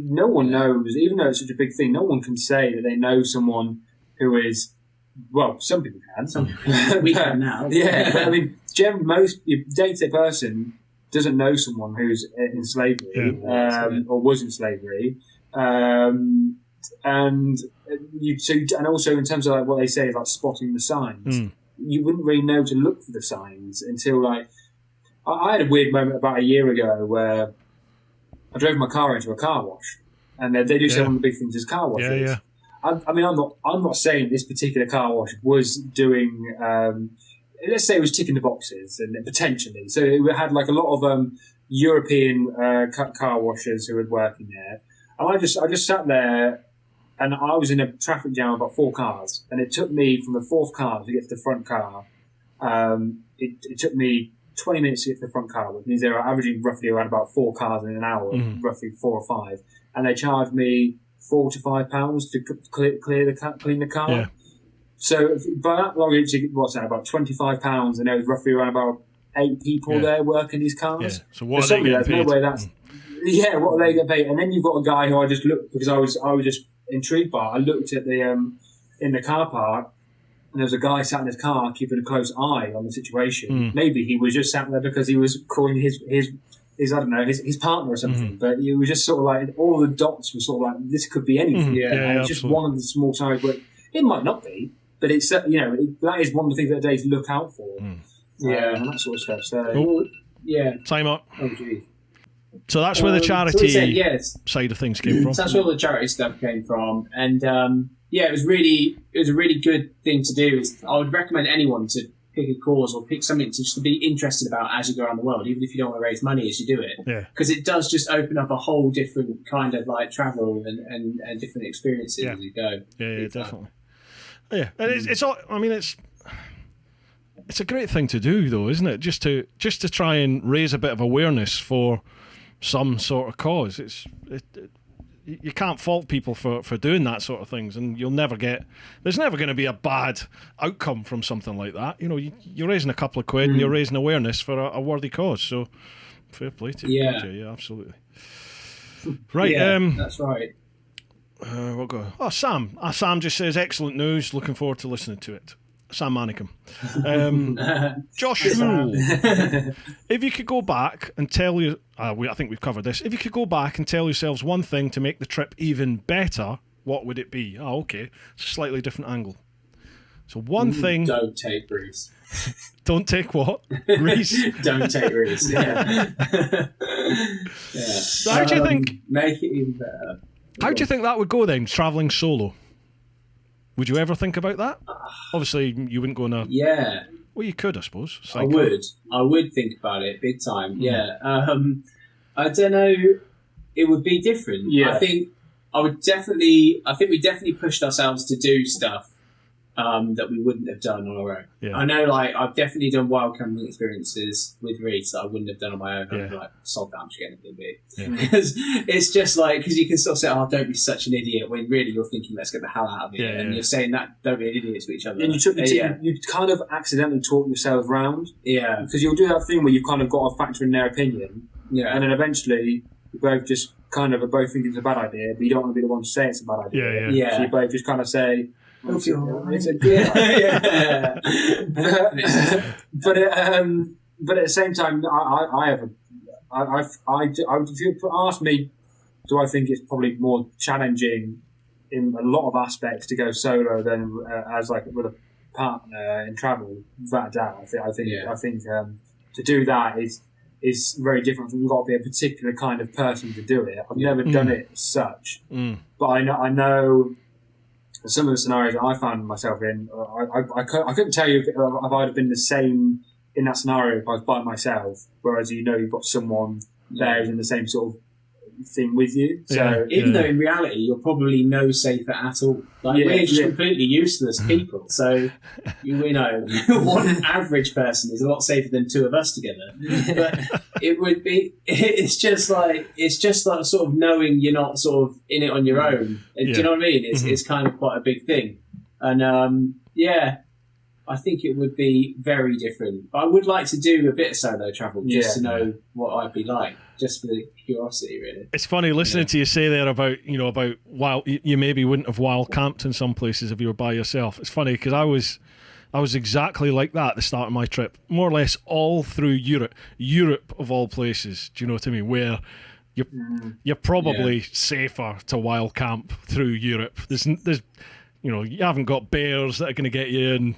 No one knows, even though it's such a big thing, no one can say that they know someone who is, well, some people can. Some people we can now. Yeah, but I mean, most day-to-day person doesn't know someone who's in slavery or was in slavery. And also in terms of like what they say is like spotting the signs. You wouldn't really know to look for the signs until like I had a weird moment about a year ago where I drove my car into a car wash, and they do say one of the big things is car washes. Yeah. I mean, I'm not saying this particular car wash was doing. Let's say it was ticking the boxes, and potentially, so it had like a lot of European car washers who were working there, and I just sat there. And I was in a traffic jam of about 4 cars, and it took me from the 4th car to get to the front car. It took me 20 minutes to get to the front car, which means they were averaging roughly around about 4 cars in an hour, roughly 4 or 5. And they charged me £4 to £5 to clean the car. Yeah. So by that long, what's that, about £25, and there was roughly around about 8 people there working these cars. Yeah. So what are they getting paid? No way that's what are they getting paid? And then you've got a guy who I just looked, because I was just intrigued by it. I looked at the in the car park, and there was a guy sat in his car keeping a close eye on the situation. Maybe he was just sat there because he was calling his I don't know, his partner or something. But it was just sort of like all the dots were sort of like this could be anything. And it's just one of the small signs where it might not be, but it's that is one of the things that they look out for. And that sort of stuff. So time up. Oh gee. So that's where the charity side of things came from. So that's where all the charity stuff came from, and it was a really good thing to do. I would recommend anyone to pick a cause or pick something to be interested about as you go around the world, even if you don't want to raise money as you do it. Because it does just open up a whole different kind of like travel and different experiences as you go. Yeah, definitely. Yeah, and it's all. I mean, it's a great thing to do, though, isn't it? Just to try and raise a bit of awareness for some sort of cause. You can't fault people for doing that sort of things, and there's never going to be a bad outcome from something like that. You're raising a couple of quid and you're raising awareness for a worthy cause, so fair play to you. Yeah, absolutely. Right. That's right. We'll go. Sam just says excellent news, looking forward to listening to it. Sam Manicum. Josh Rule. If you could go back and tell you... I think we've covered this. If you could go back and tell yourselves one thing to make the trip even better, what would it be? Oh, okay. It's a slightly different angle. So one thing... Don't take Reece. Don't take what? Reece? Don't take Reece, yeah. So how do you think... Make it even better. How do you think that would go then, travelling solo? Would you ever think about that? Obviously, you wouldn't go on a... Yeah. Well, you could, I suppose. I would think about it big time, yeah. I don't know. It would be different. Yeah. I think we definitely pushed ourselves to do stuff that we wouldn't have done on our own. Yeah. I know, like, I've definitely done wild camping experiences with Reece that I wouldn't have done on my own. I'd be like, sod that, I'm just getting a B. Because it's just like, because you can sort of say, oh, don't be such an idiot, when really you're thinking, let's get the hell out of here. And you're saying that, don't be an idiot to each other. And you kind of accidentally talk yourselves round. Yeah. Because you'll do that thing where you've kind of got to factor in their opinion. Yeah. And then eventually, you both just kind of are both thinking it's a bad idea, but you don't want to be the one to say it's a bad idea. Yeah. So you both just kind of say, it's a but at the same time, if you ask me, do I think it's probably more challenging in a lot of aspects to go solo than as like with a partner in travel? Without a doubt, I think to do that is very different. You've got to be a particular kind of person to do it. I've never done it as such, but I know. Some of the scenarios that I found myself in, I couldn't tell you if I'd have been the same in that scenario if I was by myself, whereas you've got someone there who's in the same sort of thing with you. So even though in reality you're probably no safer at all. Like we're just completely useless people. So one average person is a lot safer than two of us together. But it would be. It's just like sort of knowing you're not sort of in it on your own. Do you know what I mean? It's kind of quite a big thing. And I think it would be very different. But I would like to do a bit of solo travel just to know what I'd be like, just for the curiosity, really. It's funny listening to you say there about wild. You maybe wouldn't have wild camped in some places if you were by yourself. It's funny because I was exactly like that at the start of my trip, more or less all through Europe. Europe of all places, do you know what I mean? Where you're probably safer to wild camp through Europe. There's you haven't got bears that are going to get you, and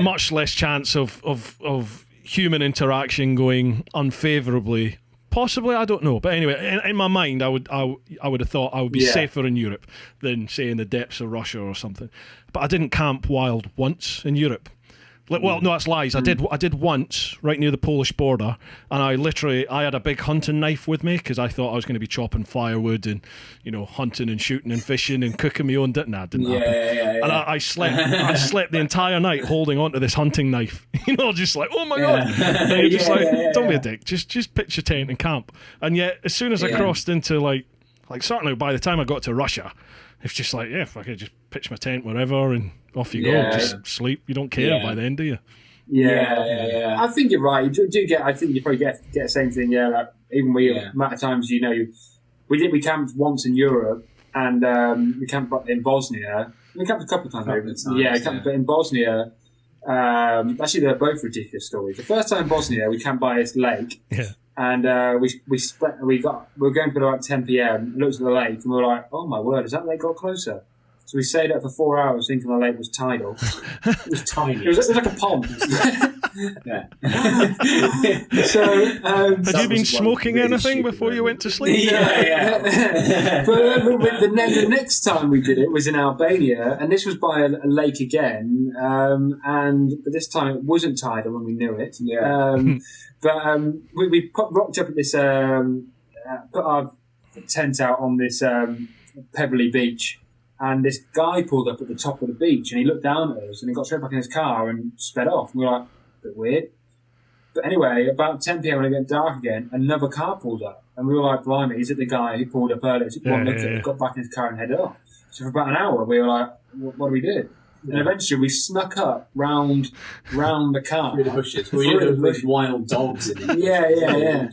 much less chance of human interaction going unfavourably. Possibly, I don't know. But anyway, in my mind, I would have thought I would be safer in Europe than, say, in the depths of Russia or something. But I didn't camp wild once in Europe. Well, no, that's lies. I did once right near the Polish border, and I had a big hunting knife with me because I thought I was going to be chopping firewood and hunting and shooting and fishing and cooking my own dinner. Nah, it didn't happen. Yeah. And I slept the entire night holding onto this hunting knife. Just like, oh my god! And you're just don't be a dick. Just pitch your tent and camp. And yet, as soon as I crossed into like certainly by the time I got to Russia, it's just like, if I could just pitch my tent wherever and off you go, just sleep. You don't care by then, do you? Yeah. I think you're right. You do get. I think you probably get the same thing. Yeah, like even amount of times we camped once in Europe and we camped in Bosnia. We camped a couple of times. But in Bosnia. Actually, they're both ridiculous stories. The first time in Bosnia, we camped by this lake. Yeah. And we were going for about 10 p.m. Looked at the lake and we were like, "Oh my word, has that lake got closer?" So we stayed up for 4 hours thinking the lake was tidal. It was tiny. It was like a pond. Had you been smoking anything before you went to sleep? Yeah. But the next time we did it was in Albania, and this was by a lake again. But this time it wasn't tidal when we knew it. Yeah. We rocked up at this, put our tent out on this pebbly beach. And this guy pulled up at the top of the beach and he looked down at us and he got straight back in his car and sped off. And we were like, a bit weird. But anyway, about 10 p.m. when it got dark again, another car pulled up. And we were like, blimey, is it the guy who pulled up earlier? Took one look at it, got back in his car and headed off. So for about an hour, we were like, what do we do? And eventually we snuck up round the car. Through the bushes. With wild dogs in it. Yeah.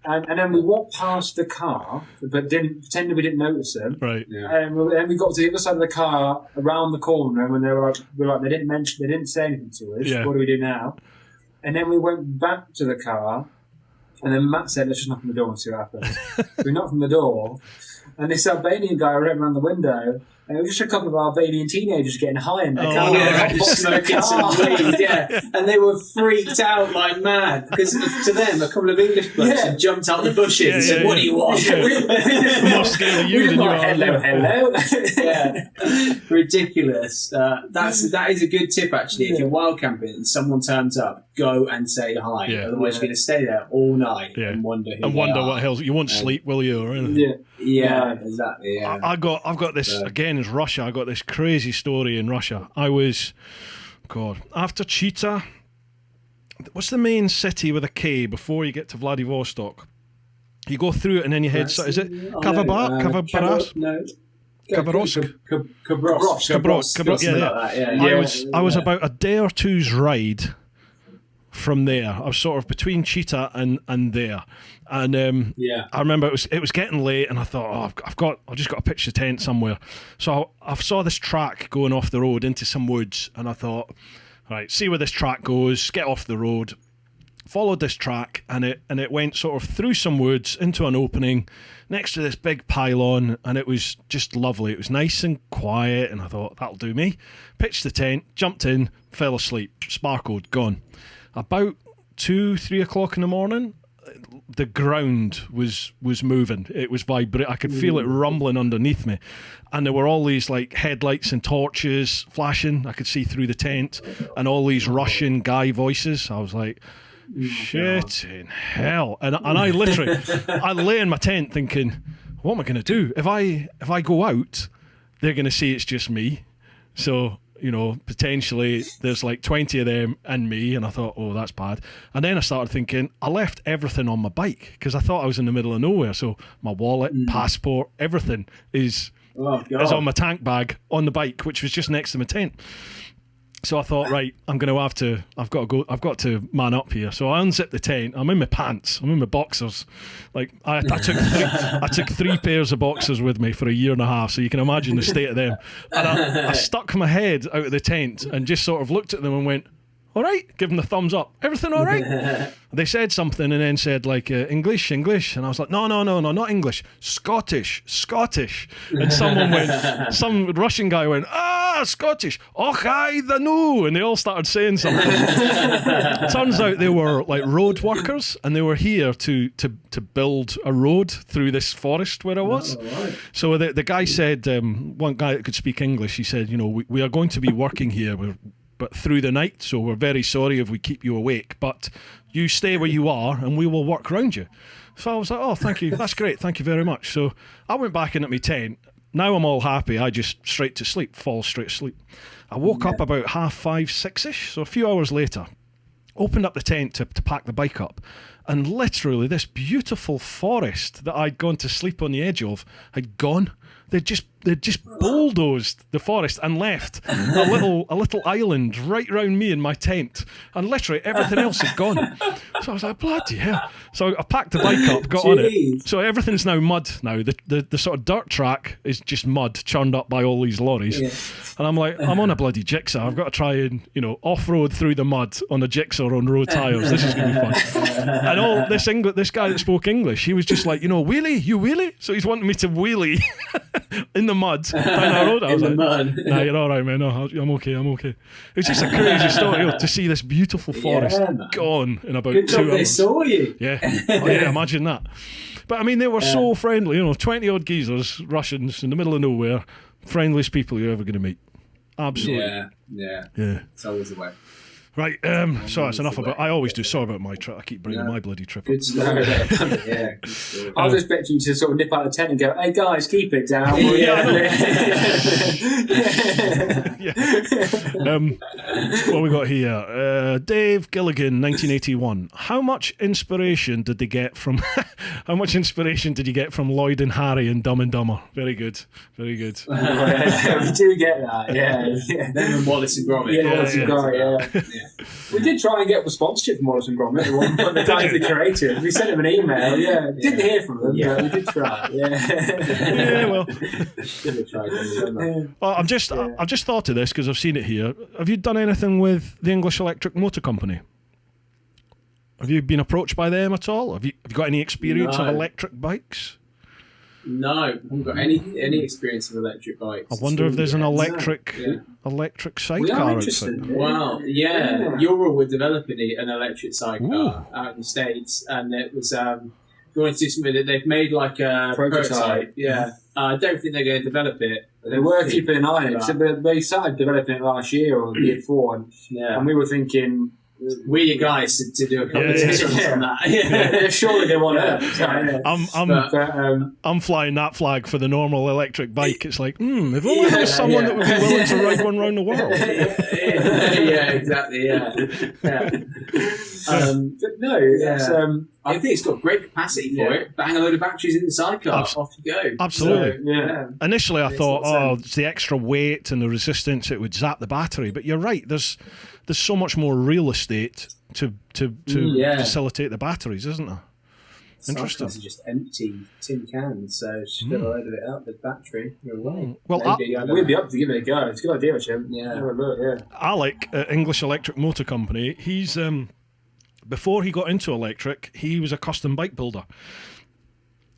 And then we walked past the car, but pretended we didn't notice them. Right. Yeah. And then we got to the other side of the car, around the corner, and when they were like, they didn't say anything to us. Yeah. What do we do now? And then we went back to the car, and then Matt said, "Let's just knock on the door and see what happens." We knocked on the door, and this Albanian guy ran around the window. And it was just a couple of Albanian teenagers getting high in their car. Just smoking some weed, And they were freaked out like mad because to them, a couple of English blokes had jumped out the bushes and said, "What do you want?" More scared of you than you are. Hello. Ridiculous. That is a good tip, actually. If you're wild camping and someone turns up, go and say hi. Yeah. Otherwise, you're going to stay there all night and wonder who they are. What hell you won't sleep, will you? Or anything? Yeah, exactly. Yeah. I've got this again. Is Russia? I got this crazy story in Russia. I was, after Chita. What's the main city with a K before you get to Vladivostok? You go through it and then you head. Is it Kavabaras? No. Khabarovsk? Khabarovsk. Yeah. I was about a day or two's ride from there. I was sort of between Chita and there. And I remember it was getting late, and I thought, I've just got to pitch the tent somewhere. So I saw this track going off the road into some woods, and I thought, right, see where this track goes, get off the road. Followed this track, and it went sort of through some woods into an opening next to this big pylon, and it was just lovely. It was nice and quiet, and I thought, that'll do me. Pitched the tent, jumped in, fell asleep, sparkled, gone. About 2-3 o'clock in the morning, the ground was moving. It was vibrating. I could feel it rumbling underneath me, and there were all these like headlights and torches flashing. I could see through the tent, and all these Russian guy voices. I was like, shit in hell. And I literally I lay in my tent thinking, what am I going to do? If I go out, they're going to see it's just me. So, potentially there's like 20 of them and me. And I thought, oh, that's bad. And then I started thinking, I left everything on my bike because I thought I was in the middle of nowhere. So my wallet, passport, everything is on my tank bag on the bike, which was just next to my tent. So I thought, right, I've got to man up here. So I unzipped the tent. I'm in my pants. I'm in my boxers. Like I took three pairs of boxers with me for a year and a half. So you can imagine the state of them. And I stuck my head out of the tent and just sort of looked at them and went, all right, give them the thumbs up. Everything all right? They said something and then said like English, and I was like, no, not English, Scottish. And some Russian guy went, Scottish, okay, the no, and they all started saying something. Turns out they were like road workers, and they were here to build a road through this forest where I was. Right. So the guy said, one guy that could speak English, he said, we are going to be working here. But through the night, so we're very sorry if we keep you awake, but you stay where you are and we will work around you. So I was like, oh, thank you, that's great, thank you very much. So I went back in at my tent. Now I'm all happy, I just fall straight asleep. I woke up about 5:30, 6ish, so a few hours later, opened up the tent to pack the bike up, and literally this beautiful forest that I'd gone to sleep on the edge of had gone. They'd just bulldozed the forest and left a little island right round me in my tent, and literally everything else had gone. So I was like, bloody hell. So I packed the bike up, got on it. So everything's now mud now. The sort of dirt track is just mud churned up by all these lorries. Yeah. And I'm like, I'm on a bloody jigsaw. I've got to try and, off-road through the mud on a jigsaw on road tyres. This is going to be fun. And all this guy that spoke English, he was just like, wheelie, you wheelie? So he's wanting me to wheelie in the mud down the road. I was like, nah, you're all right, man. No, I'm okay. It was just a crazy story to see this beautiful forest gone in about 2 hours. Good job they saw you. Yeah. Oh, yeah, imagine that. But I mean, they were so friendly, 20-odd geezers, Russians, in the middle of nowhere. Friendliest people you're ever going to meet. Absolutely. Yeah. It's always the way. Right, so that's enough about. I always do. Sorry about my trip. I keep bringing my bloody trip. Good story. Good story. I was expecting you to sort of nip out of the tent and go, "Hey guys, keep it down." What we got here? Dave Gilligan, 1981. How much inspiration did they get from? How much inspiration did you get from Lloyd and Harry and Dumb and Dumber? Very good. We do get that. Yeah. Them and Wallace and Gromit. Wallace and Gromit. We did try and get a sponsorship from Wallace and Gromit at one point. The guys that created. We sent them an email. Didn't hear from them, but we did try. Well. Should have tried them. Well, I've just thought of this because I've seen it here. Have you done anything with the English Electric Motor Company? Have you been approached by them at all? Have you got any experience of electric bikes? No, I haven't got any experience of electric bikes. I wonder if there's an electric sidecar outfit. Wow, Ural were developing an electric sidecar out in the States, and it was going to do something that they've made like a prototype. Yeah, I don't think they're going to develop it. They were keeping an eye on it. So they started developing it last year or the year before, and we were thinking, we're your guys to do a competition on that. Surely they want to. I'm flying that flag for the normal electric bike. It's like, if only there was someone that would be willing to ride one around the world. Exactly. But no, I think it's got great capacity for it. Bang a load of batteries in the sidecar, off you go. Absolutely. So, Initially, I thought, it's the extra weight and the resistance; it would zap the battery. But you're right. There's so much more real estate to facilitate the batteries, isn't there? Interesting. Cycles are just empty tin cans, so just fill a load of it up with battery. You're away. Well, we'd be up to giving it a go. It's a good idea, Jim. Alec, English Electric Motor Company, he's before he got into electric, he was a custom bike builder.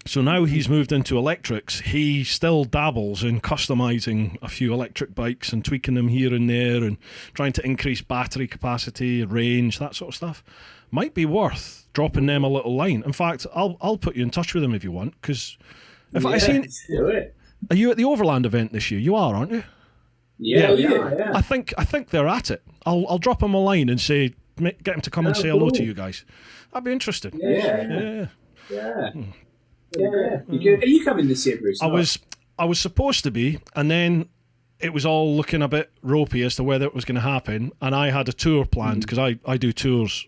So now he's moved into electrics. He still dabbles in customising a few electric bikes and tweaking them here and there and trying to increase battery capacity, range, that sort of stuff. Might be worth dropping them a little line. In fact, I'll put you in touch with them if you want, because I seen. Are you at the Overland event this year? You are, aren't you? Yeah. I think they're at it. I'll drop them a line and say, get them to come and say hello to you guys. That'd be interesting. Yeah. Are you coming this year, Bruce? I was supposed to be, and then it was all looking a bit ropey as to whether it was going to happen. And I had a tour planned because I do tours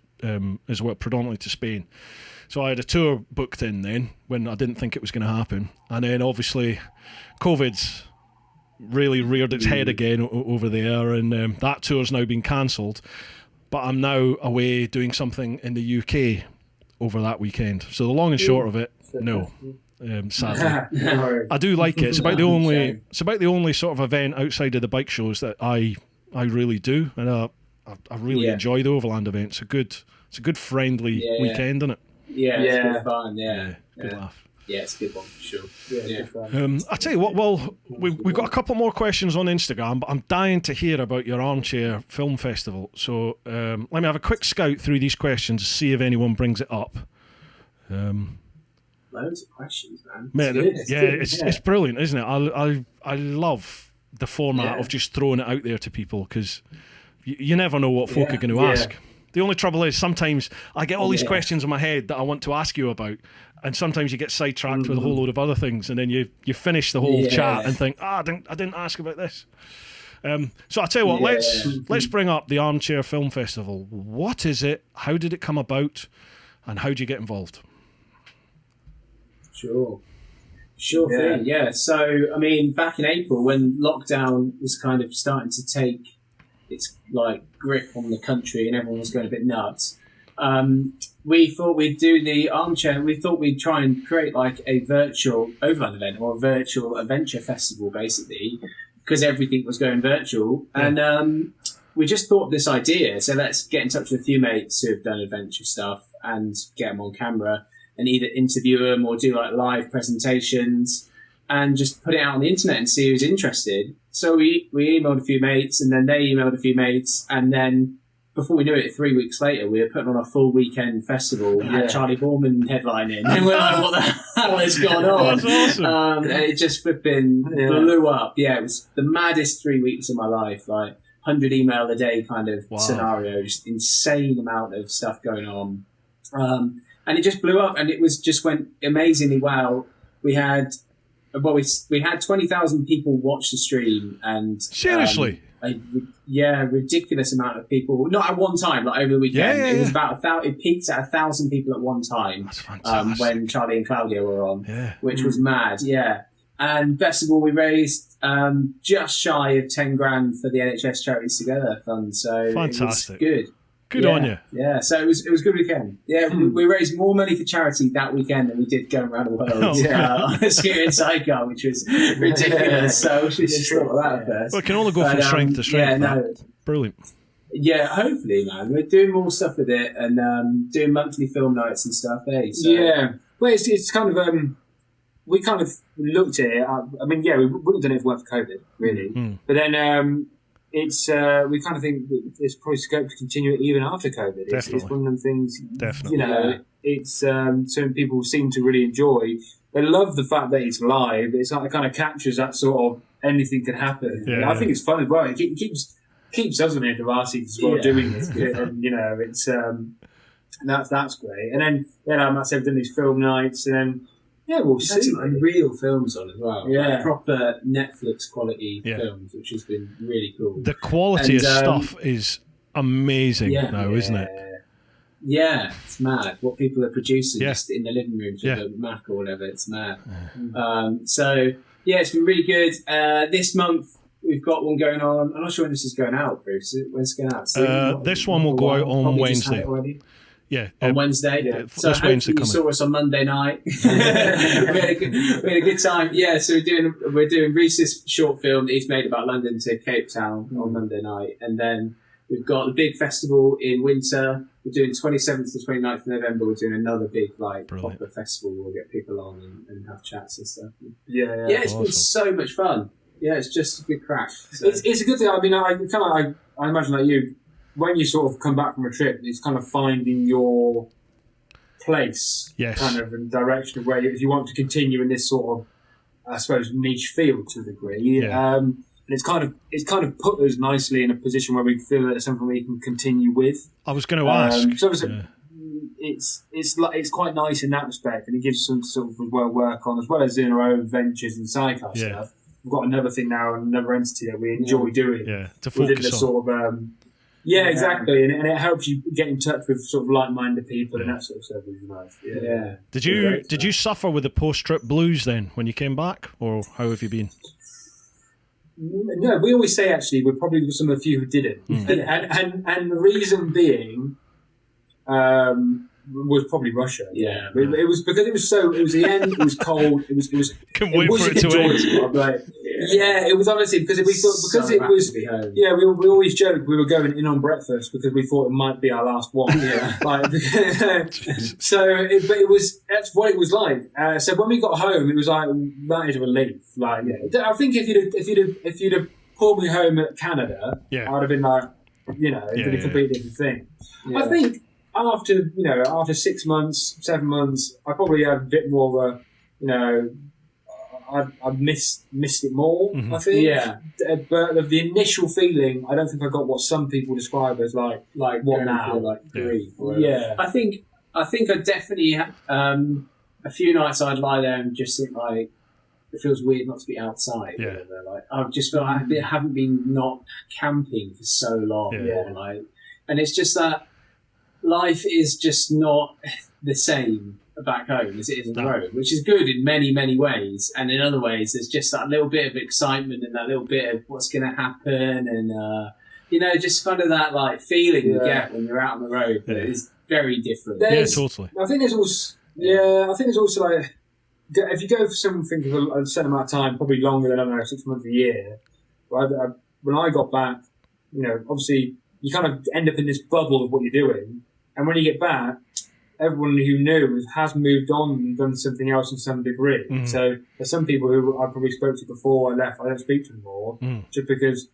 as well, predominantly to Spain. So I had a tour booked in then when I didn't think it was going to happen, and then obviously COVID's really reared its head again over there, and that tour's now been cancelled. But I'm now away doing something in the UK over that weekend. So the long and short of it, no. Sadly, I do like it. It's about the only sort of event outside of the bike shows that I really do, and I really enjoy the Overland event. It's a good friendly weekend, isn't it? Yeah, it's good fun. Good laugh. Yeah, it's a good one for sure. I tell you what, well, we've got a couple more questions on Instagram, but I'm dying to hear about your Armchair Film Festival. So let me have a quick scout through these questions to see if anyone brings it up. Loads of questions, man. It's brilliant, isn't it? I love the format of just throwing it out there to people, because you never know what folk are going to ask. The only trouble is sometimes I get all these questions in my head that I want to ask you about, and sometimes you get sidetracked with a whole load of other things, and then you finish the whole chat and think, I didn't ask about this. So I tell you what, let's bring up the Armchair Film Festival. What is it? How did it come about? And how do you get involved? Sure thing. Yeah. So I mean, back in April when lockdown was kind of starting to take its grip on the country and everyone was going a bit nuts, we thought we'd do the Armchair. We thought we'd try and create a virtual Overland event or a virtual adventure festival, basically, because everything was going virtual. And we just thought of this idea. So let's get in touch with a few mates who have done adventure stuff and get them on camera and either interview them or do live presentations and just put it out on the internet and see who's interested. So we emailed a few mates, and then they emailed a few mates, and then before we knew it, 3 weeks later, we were putting on a full weekend festival. We had Charlie Borman headlining, and we're like, what the hell is going on? That's awesome. And it just flipping blew up. Yeah, it was the maddest 3 weeks of my life, 100 email a day kind of scenario, just insane amount of stuff going on. And it just blew up, and it went amazingly well. We had 20,000 people watch the stream, and seriously, ridiculous amount of people. Not at one time, over the weekend. It was about 1,000. It peaked at 1,000 people at one time. That's fantastic. When Charlie and Claudia were on, which was mad. Yeah, and best of all, we raised just shy of 10 grand for the NHS Charities Together Fund. So fantastic. It was good. Good on you. Yeah, so it was a good weekend. Yeah, we raised more money for charity that weekend than we did going around the world on a scooter in Sidecar, which was ridiculous. So we should just thought of that first. Well, it can only go from strength to strength. Yeah, no. Brilliant. Yeah, hopefully, man. We're doing more stuff with it and doing monthly film nights and stuff, So. Yeah. Well, it's kind of... we kind of looked at it. I mean, we wouldn't have done it if it weren't for COVID, really. But then... it's we kind of think that there's probably scope to continue it even after COVID. It's one of them things. Definitely, it's certain people seem to really enjoy. They love the fact that it's live. It's it kind of captures that sort of anything can happen. Yeah. I think it's fun as well. It keeps us on the edge of our seats as well doing it. And it's that's great. And then Matt's done these film nights, and then. Yeah, we'll see. Some real films on as well. Yeah. Proper Netflix quality films, which has been really cool. The quality of stuff is amazing now, isn't it? Yeah, it's mad. What people are producing just in the living rooms with a Mac or whatever, it's mad. So, it's been really good. This month, we've got one going on. I'm not sure when this is going out, Bruce. When's it going out? This one will go out on Wednesday. Yeah, on Wednesday. Yeah. So this Wednesday you saw us on Monday night. we had a good time. Yeah, so we're doing Reece's short film that he's made about London to Cape Town on Monday night, and then we've got the big festival in winter. We're doing 27th to 29th of November. We're doing another big proper festival. We'll get people on and have chats and stuff. Yeah, it's been so much fun. Yeah, it's just a good crack. So. It's a good thing. I mean, I imagine that you. When you sort of come back from a trip, it's kind of finding your place, kind of in direction of where if you want to continue in this sort of, I suppose, niche field to a degree. And it's kind of put us nicely in a position where we feel that it's something we can continue with. I was going to ask. So it's quite nice in that respect, and it gives us some sort of work on, as well as doing our own ventures and sidecar stuff. We've got another thing now, another entity that we enjoy doing. Yeah, to focus on. Sort of. Exactly, and it helps you get in touch with sort of like-minded people and that sort of stuff, which is nice. Yeah. Did you suffer with the post-trip blues then when you came back, or how have you been? No, we always say actually we're probably some of the few who didn't, and the reason being was probably Russia. Yeah, it was because it was the end. It was cold. It was. Couldn't wait for it to end. Like, yeah, it was honestly because we thought because it was. Yeah, we always joked we were going in on breakfast because we thought it might be our last one. Yeah, like, but it was. That's what it was like. So when we got home, it was like that is a relief. Like, I think if you'd have pulled me home at Canada, I would have been like, it'd been a completely different thing. Yeah. I think. After 6 months, 7 months, I probably had a bit more of I missed it more, I think. Yeah. But the initial feeling, I don't think I got what some people describe as like what now? Like grief. Yeah. I think I definitely a few nights I'd lie there and just think like, it feels weird not to be outside. Yeah. Like I just feel like I haven't been not camping for so long. Yeah. And it's just that life is just not the same back home as it is on the road, which is good in many, many ways. And in other ways, there's just that little bit of excitement and that little bit of what's going to happen. And, just kind of that like feeling you get when you're out on the road that is very different. Totally. I think there's also like, if you go for something for a certain amount of time, probably longer than, I don't know, 6 months, a year, when I got back, obviously you kind of end up in this bubble of what you're doing. And when you get back, everyone who knew has moved on and done something else in some degree. Mm. So there's some people who I probably spoke to before I left, I don't speak to anymore, just because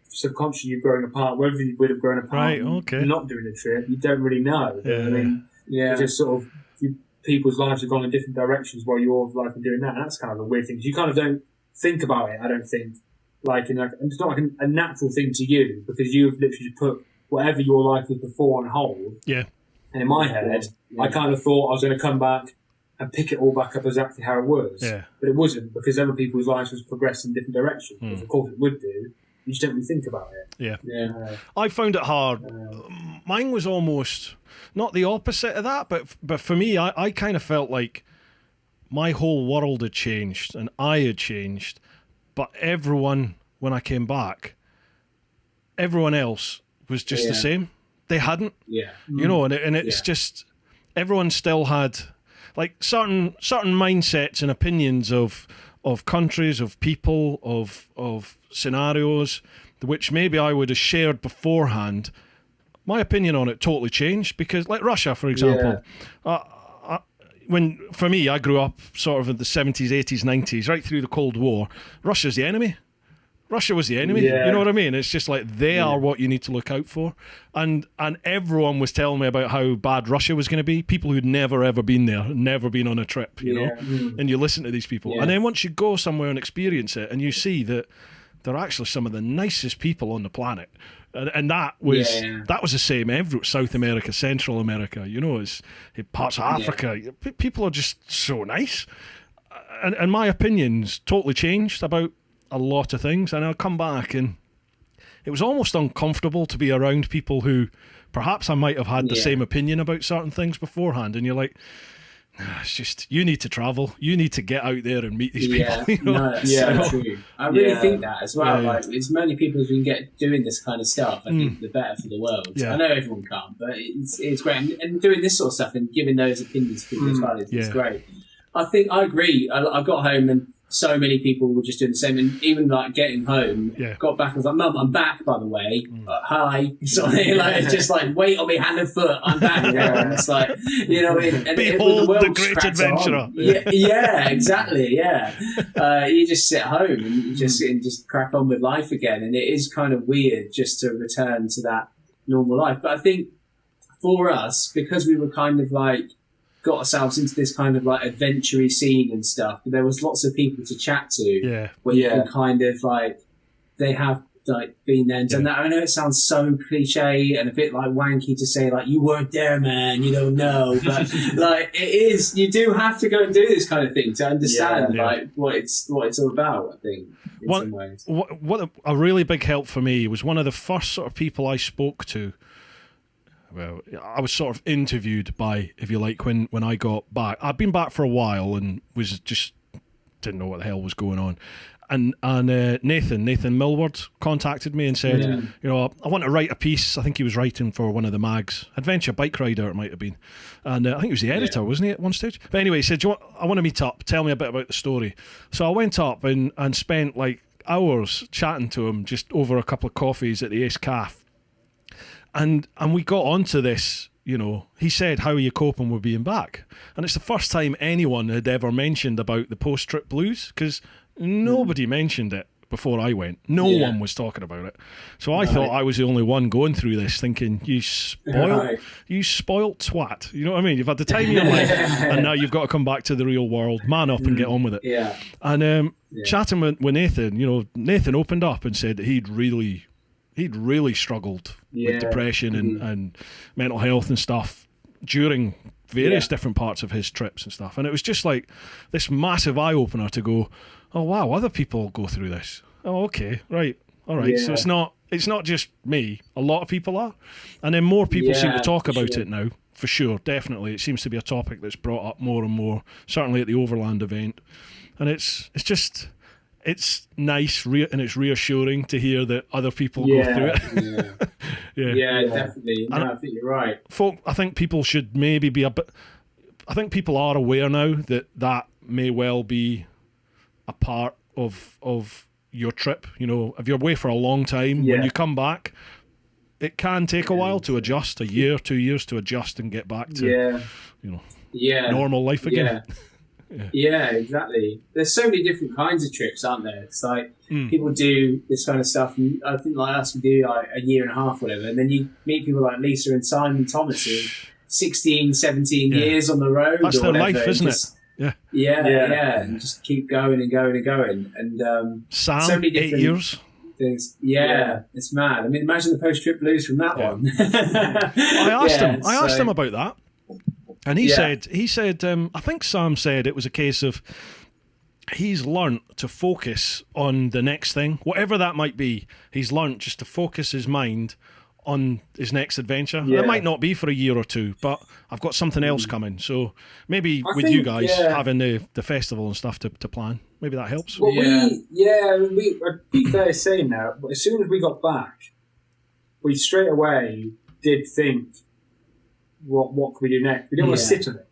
subconsciously you've grown apart. Whether you would have grown apart not doing the trip, you don't really know. It's just sort of people's lives have gone in different directions while your life is doing that. And that's kind of a weird thing, because you kind of don't think about it, I don't think. It's not like a natural thing to you, because you've literally put whatever your life was before on hold. Yeah. And in my head, I kind of thought I was going to come back and pick it all back up exactly how it was. Yeah. But it wasn't, because other people's lives was progressing in different directions. Which of course it would do. You just don't really think about it. Yeah. I found it hard. Mine was almost not the opposite of that, but for me, I kind of felt like my whole world had changed and I had changed. But everyone, when I came back, everyone else was just the same. They hadn't. Yeah. And it's just, everyone still had like certain mindsets and opinions of countries, of people, of scenarios, which maybe I would have shared beforehand. My opinion on it totally changed, because like Russia, for example, for me, I grew up sort of in the 70s, 80s, 90s, right through the Cold War. Russia's the enemy. Russia was the enemy. Yeah. You know what I mean? It's just like they are what you need to look out for. And everyone was telling me about how bad Russia was going to be. People who'd never, ever been there, never been on a trip, you know? And you listen to these people. Yeah. And then once you go somewhere and experience it, and you see that they're actually some of the nicest people on the planet. And that was the same everywhere. South America, Central America, as parts of Africa. People are just so nice. And my opinions totally changed about a lot of things. And I'll come back, and it was almost uncomfortable to be around people who perhaps I might have had the same opinion about certain things beforehand. And you're like, it's just, you need to travel. You need to get out there and meet these people. No, that's so true. I really think that as well. Like, as many people as we can get doing this kind of stuff, I think the better for the world. Yeah. I know everyone can't, but it's great. And doing this sort of stuff and giving those opinions to people as well is great. I think I agree. I got home and so many people were just doing the same, and even like getting home, got back and was like, "Mum, I'm back, by the way. Hi." Sorry, like just like weight on me, hand and foot. I'm back. And it's like, and behold the great adventurer. Yeah, exactly. Yeah, you just sit home and you just crack on with life again, and it is kind of weird just to return to that normal life. But I think for us, because we were kind of like got ourselves into this kind of like adventure-y scene and stuff, there was lots of people to chat to where you can kind of like, they have like been there and done that. I know it sounds so cliche and a bit like wanky to say like, you weren't there, man, you don't know, but like it is, you do have to go and do this kind of thing to understand like what it's all about, I think, in some ways. What a really big help for me was one of the first sort of people I spoke to. Well, I was sort of interviewed by, if you like, when I got back. I'd been back for a while and was just didn't know what the hell was going on. And Nathan Millward contacted me and said, you know, I want to write a piece. I think he was writing for one of the mags, Adventure Bike Rider it might have been. And I think he was the editor, wasn't he, at one stage? But anyway, he said, I want to meet up, tell me a bit about the story. So I went up and spent like hours chatting to him just over a couple of coffees at the Ace Calf. And we got onto this, you know, he said, how are you coping with being back? And it's the first time anyone had ever mentioned about the post-trip blues, because nobody mentioned it before I went. No one was talking about it. So I thought I was the only one going through this, thinking, you spoilt twat. You know what I mean? You've had the time of your life, and now you've got to come back to the real world. Man up and get on with it. Yeah. And chatting with Nathan, you know, Nathan opened up and said that he'd really struggled with depression and mental health and stuff during various different parts of his trips and stuff. And it was just like this massive eye-opener to go, oh wow, other people go through this. Oh, okay, right, all right. So it's not just me. A lot of people are, and then more people seem to talk about it now. For sure, definitely, it seems to be a topic that's brought up more and more. Certainly at the Overland event, and it's nice and it's reassuring to hear that other people go through it. Yeah, definitely. No, I think you're right. I think people should maybe be a bit. I think people are aware now that may well be a part of your trip. You know, if you're away for a long time, when you come back, it can take a while to adjust, a year, 2 years to adjust and get back to normal life again. Yeah, exactly. There's so many different kinds of trips, aren't there? It's like people do this kind of stuff, and I think like us, we do like a year and a half, whatever, and then you meet people like Lisa and Simon Thomas who 16, 17 years on the road. That's their whatever, life, isn't it? Yeah, and just keep going and going and going. And Sam, so many different 8 years. Things. It's mad. I mean, imagine the post-trip blues from that one. I asked him about that. And he said, I think Sam said it was a case of he's learnt to focus on the next thing, whatever that might be. He's learnt just to focus his mind on his next adventure. It might not be for a year or two, but I've got something else coming. So maybe you guys having the festival and stuff to plan, maybe that helps. Well, I'd be fair to say now, but as soon as we got back, we straight away did think, what can we do next? We didn't want to sit on it.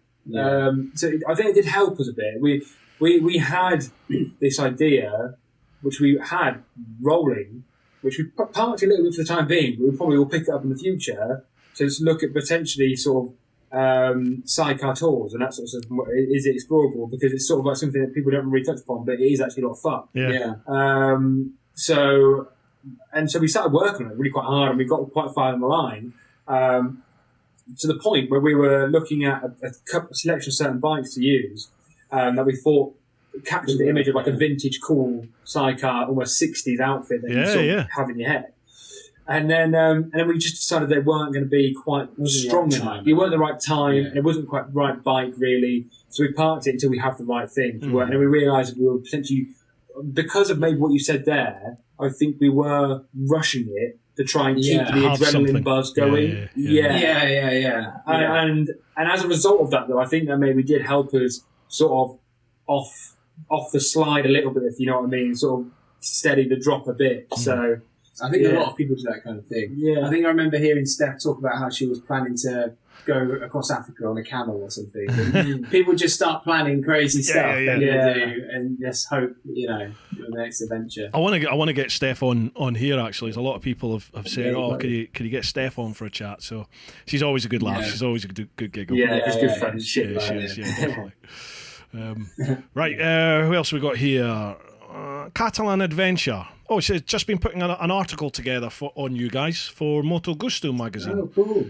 So I think it did help us a bit. We had this idea, which we had rolling, which we parked a little bit for the time being, but we probably will pick it up in the future. So let's look at potentially sort of sidecar tours and that sort of stuff. Is it explorable? Because it's sort of like something that people don't really touch upon, but it is actually a lot of fun. So we started working on it really quite hard, and we got quite far in the line. To the point where we were looking at a selection of certain bikes to use that we thought captured the image of like a vintage cool sidecar, almost 60s outfit that you sort of have in your head. And then we just decided they weren't going to be quite strong enough. You weren't the right time, and it wasn't quite the right bike really. So we parked it until we have the right thing. And then we realised we were potentially, because of maybe what you said there, I think we were rushing it to try and keep the adrenaline buzz going. And as a result of that, though, I think that maybe did help us sort of off the slide a little bit, if you know what I mean, sort of steady the drop a bit. So I think a lot of people do that kind of thing. I think I remember hearing Steph talk about how she was planning to go across Africa on a camel or something. And people just start planning crazy stuff and just hope, you know, for the next adventure. I want to get Steph on here actually. There's a lot of people have said, could you get Steph on for a chat? So she's always a good laugh. She's always a good giggle. It's good fun. She is, definitely. Right, who else we got here? Catalan Adventure. Oh, she's just been putting an article together on you guys for Moto Gusto magazine. Oh, cool.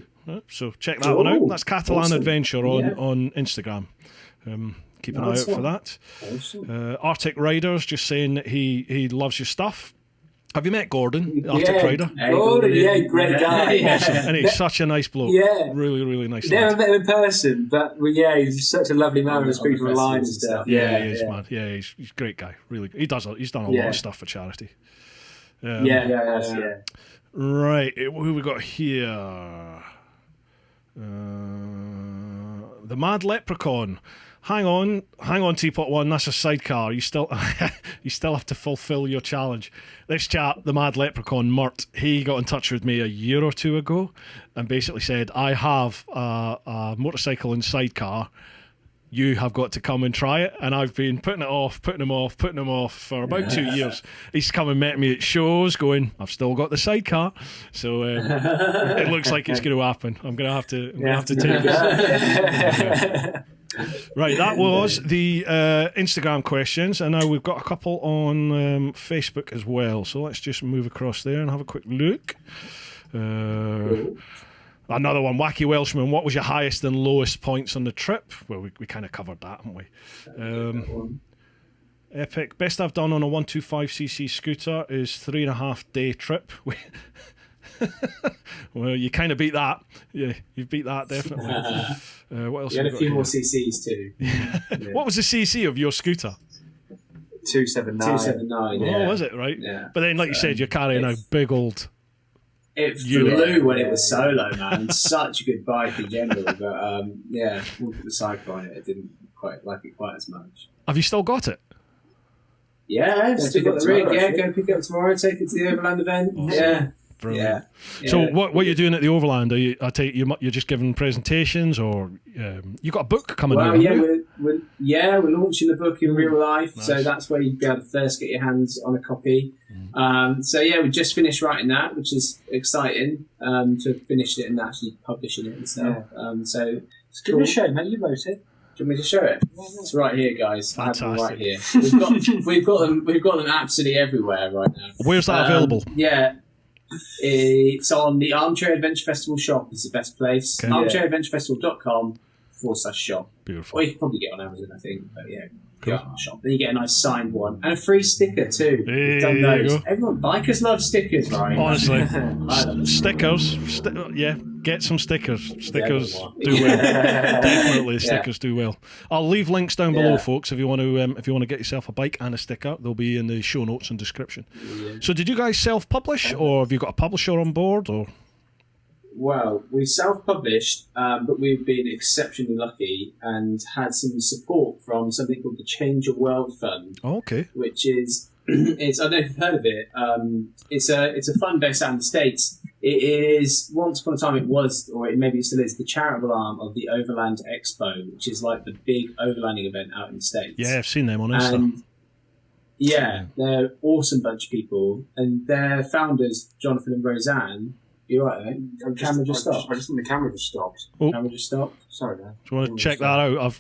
So check that one out. That's Catalan Adventure on Instagram. Keep an eye out for that. Awesome. Arctic Riders just saying that he loves your stuff. Have you met Gordon, the Arctic Rider? Gordon, great guy. Awesome. And he's such a nice bloke. Really, really nice. Never met him in person, but he's such a lovely man to speak from line and stuff. He is, man. Yeah, he's a great guy. Really, he's done a lot of stuff for charity. Right, who we got here? The Mad Leprechaun hang on, TeapotOne. That's a sidecar. You still have to fulfil your challenge. This chap, the Mad Leprechaun Mert, he got in touch with me a year or two ago, and basically said, "I have a motorcycle and sidecar. You have got to come and try it." And I've been putting him off for about 2 years. He's come and met me at shows going, "I've still got the sidecar." So it looks like it's going to happen. I'm going to have to take this. Right, that was the Instagram questions, and now we've got a couple on Facebook as well. So let's just move across there and have a quick look. Another one, Wacky Welshman, what was your highest and lowest points on the trip? Well, we kind of covered that, haven't we? Epic. Best I've done on a 125cc scooter is 3.5 day trip. Well, you kind of beat that. Yeah, you've beat that, definitely. What else? You had a few more CCs too. Yeah. What was the CC of your scooter? 279. 279, yeah. Oh, was it, right? Yeah. But then, like you said, you're carrying a big old... It flew when it was solo, man. Such a good bike in general, but yeah, we'll put the sidecar on it. I didn't quite like it quite as much. Have you still got it? Yeah, I've still got the rig. Yeah, go pick it up tomorrow, take it to the Overland event. Awesome. Yeah. Brilliant. Yeah. So what are you doing at the Overland? You're just giving presentations, or you got a book coming out? Well, we're launching the book in real life, nice. So that's where you'd be able to first get your hands on a copy. So yeah, we just finished writing that, which is exciting to have finished it and actually publishing it and stuff. Yeah. So it's cool. Give me a show, mate. You wrote it. Do you want me to show it? It's right here, guys. Fantastic. I have them right here. We've got them absolutely everywhere right now. Where's that available? Yeah. It's on the Armchair Adventure Festival shop. It's the best place. Okay. armchairadventurefestival.com/shop. Beautiful. Or you can probably get on Amazon, I think. But yeah, go on our shop. Then you get a nice signed one and a free sticker too. We've done those. Everyone, bikers love stickers, right? Honestly, I love stickers. Yeah, get some stickers. Stickers do well. Definitely, stickers do well. I'll leave links down below, folks. If you want to get yourself a bike and a sticker, they'll be in the show notes and description. Yeah. So, did you guys self-publish, or have you got a publisher on board, or? Well, we self-published, but we've been exceptionally lucky and had some support from something called the Change Your World Fund. Oh, okay. Which is, I don't know if you've heard of it. It's a fund based out in the States. It is, once upon a time it was, or it maybe still is, the charitable arm of the Overland Expo, which is like the big overlanding event out in the States. Yeah, I've seen them on Insta. And yeah, they're an awesome bunch of people. And their founders, Jonathan and Roseanne, you're right, mate. The camera just stopped. I just think the camera just stopped. Oh. The camera just stopped. Sorry, man. Do you want to check that out?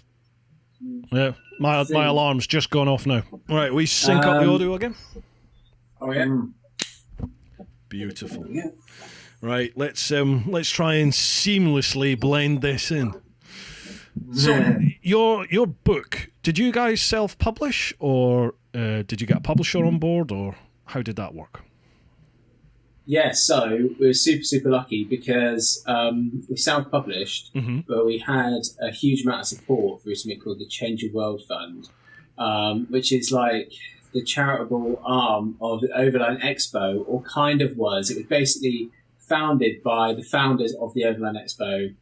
My alarm's just gone off now. Right, we sync up the audio again. Oh yeah. Beautiful. Yeah. Right, let's try and seamlessly blend this in. So your book, did you guys self-publish, or did you get a publisher on board, or how did that work? Yeah, so we were super, super lucky because we self-published, but we had a huge amount of support through something called the Change Your World Fund, which is like the charitable arm of the Overland Expo, or kind of was. It was basically founded by the founders of the Overland Expo,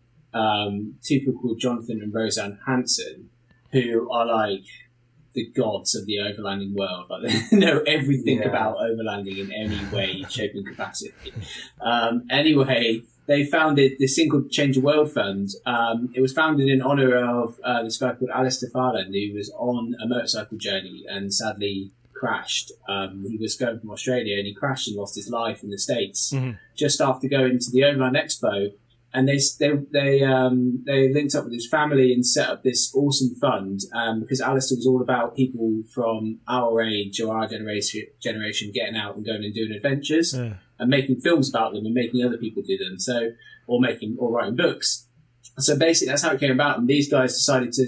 two people called Jonathan and Roseanne Hansen, who are like the gods of the overlanding world. Like, they know everything about overlanding in any way, shape and capacity. Anyway, they founded this thing called Change the World Fund. It was founded in honour of this guy called Alistair Farland, who was on a motorcycle journey and sadly crashed. He was going from Australia and he crashed and lost his life in the States just after going to the Overland Expo. And they linked up with his family and set up this awesome fund because Alistair was all about people from our age or our generation getting out and going and doing adventures and making films about them and making other people do them. So, or writing books. So basically, that's how it came about. And these guys decided to.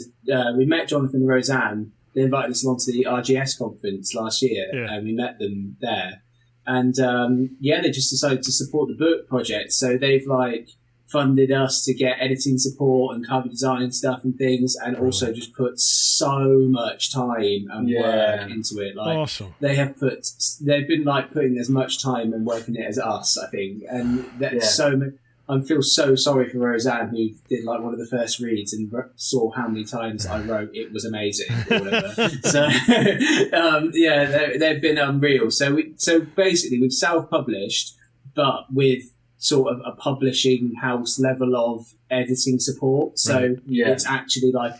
We met Jonathan and Roseanne. They invited us along to the RGS conference last year, and we met them there. And they just decided to support the book project. So they've funded us to get editing support and cover design and stuff and things, and also just put so much time and work into it. Awesome. They've been putting as much time and work in it as us, I think, and that's I feel so sorry for Roseanne, who did like one of the first reads and saw how many times I wrote "it was amazing" or whatever. So they've been unreal. So basically, we've self-published, but with sort of a publishing house level of editing support. So it's actually like,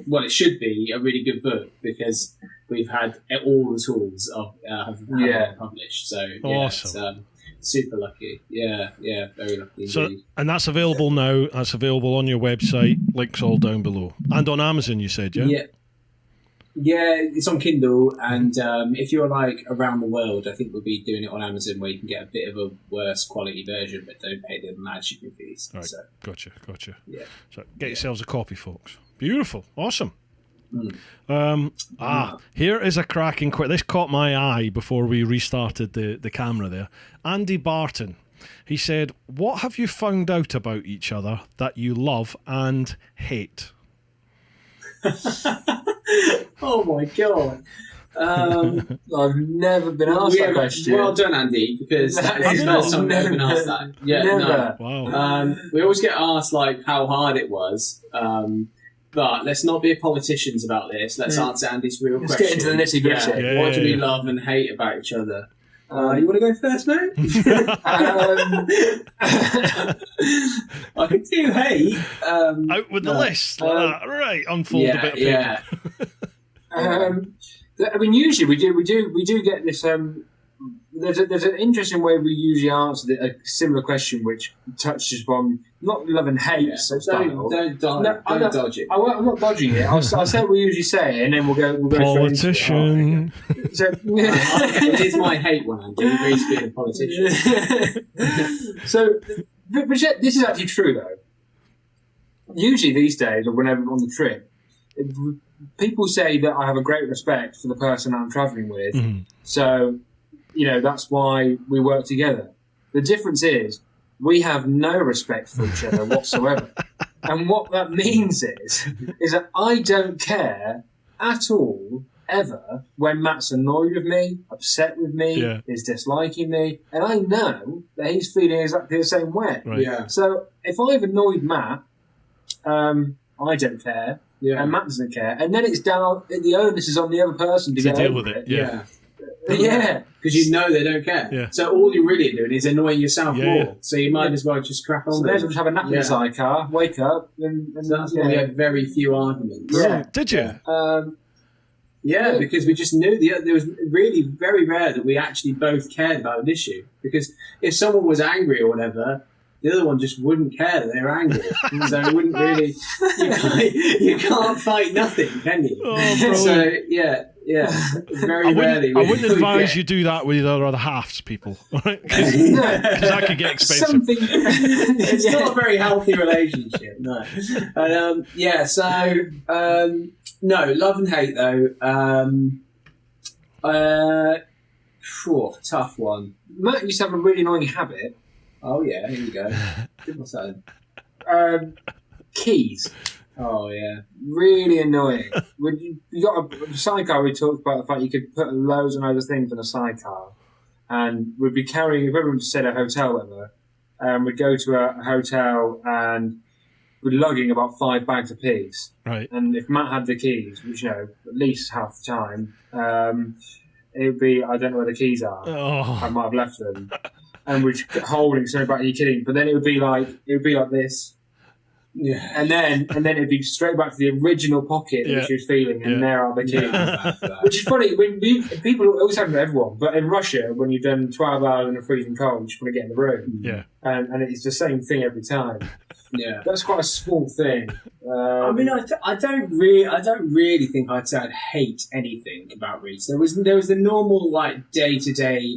well, it should be a really good book because we've had all the tools of having published. So awesome. It's super lucky. Yeah, very lucky indeed. And that's available now. That's available on your website. Links all down below. And on Amazon, you said, yeah? Yeah, it's on Kindle, and if you're like around the world, I think we'll be doing it on Amazon, where you can get a bit of a worse quality version, but don't pay the mad shipping fees. Right. So. Gotcha. Yeah. So get yourselves a copy, folks. Beautiful, awesome. Mm. Here is a cracking quiz. This caught my eye before we restarted the camera there. Andy Barton. He said, "What have you found out about each other that you love and hate?" Oh my god! I've never been asked that question. Well done, Andy, because that is the first time I've never been asked that. Yeah, never. No. Wow. We always get asked like how hard it was, but let's not be politicians about this. Let's answer Andy's real question. Let's get into the nitty-gritty. Yeah. What do we love and hate about each other? You want to go first, mate? I could do hate. Out with the list like that. Right, unfold a bit of paper. I mean, usually we do get this. There's an interesting way we usually answer a similar question, which touches upon not love and hate. Yeah, so don't dodge it. I'm not dodging it. I'll say what we usually say, and then we'll go. Politician. So it is my hate one, Andy. Reece being a politician. So, but this is actually true though. Usually these days, or whenever I'm on the trip, people say that I have a great respect for the person I'm travelling with. Mm-hmm. So, that's why we work together. The difference is we have no respect for each other whatsoever. And what that means is that I don't care at all, ever, when Matt's annoyed with me, upset with me, is disliking me, and I know that he's feeling exactly the same way. Right. Yeah. So if I've annoyed Matt, I don't care, and Matt doesn't care, and then it's down, the onus is on the other person to get deal over with it. Yeah. Because you know they don't care. Yeah. So all you're really doing is annoying yourself more. Yeah. So you might as well just crack on. So there's just have a nap in the sidecar, wake up, and so that's why we had very few arguments. Yeah. Did you? Yeah, because we just knew there was really very rare that we actually both cared about an issue. Because if someone was angry or whatever, the other one just wouldn't care that they were angry. So it wouldn't really. You can't fight nothing, can you? Oh, so yeah. Very rarely. I wouldn't advise you do that with your other halves, people, right? Because that could get expensive. It's not a very healthy relationship, no. No, love and hate though. Tough one. Matt used to have a really annoying habit. Oh yeah, here we go. What's that? Keys. Oh yeah, really annoying. When you got a sidecar, we talked about the fact you could put loads and loads of things in a sidecar, and we'd be carrying. If everyone said a hotel, whatever, we'd go to a hotel and we're lugging about 5 bags a piece. Right. And if Matt had the keys, which at least half the time, it would be I don't know where the keys are. Oh. I might have left them, and we'd holding. So, about you kidding? But then it would be like this. Yeah, and then it'd be straight back to the original pocket that she was feeling, and there are the keys. Which is funny when people always happen to everyone, but in Russia, when you've done 12 hours in a freezing cold, you just want to get in the room. And it's the same thing every time. Yeah, that's quite a small thing. I mean, I don't really think I'd say I'd hate anything about Reece. There was the normal day to day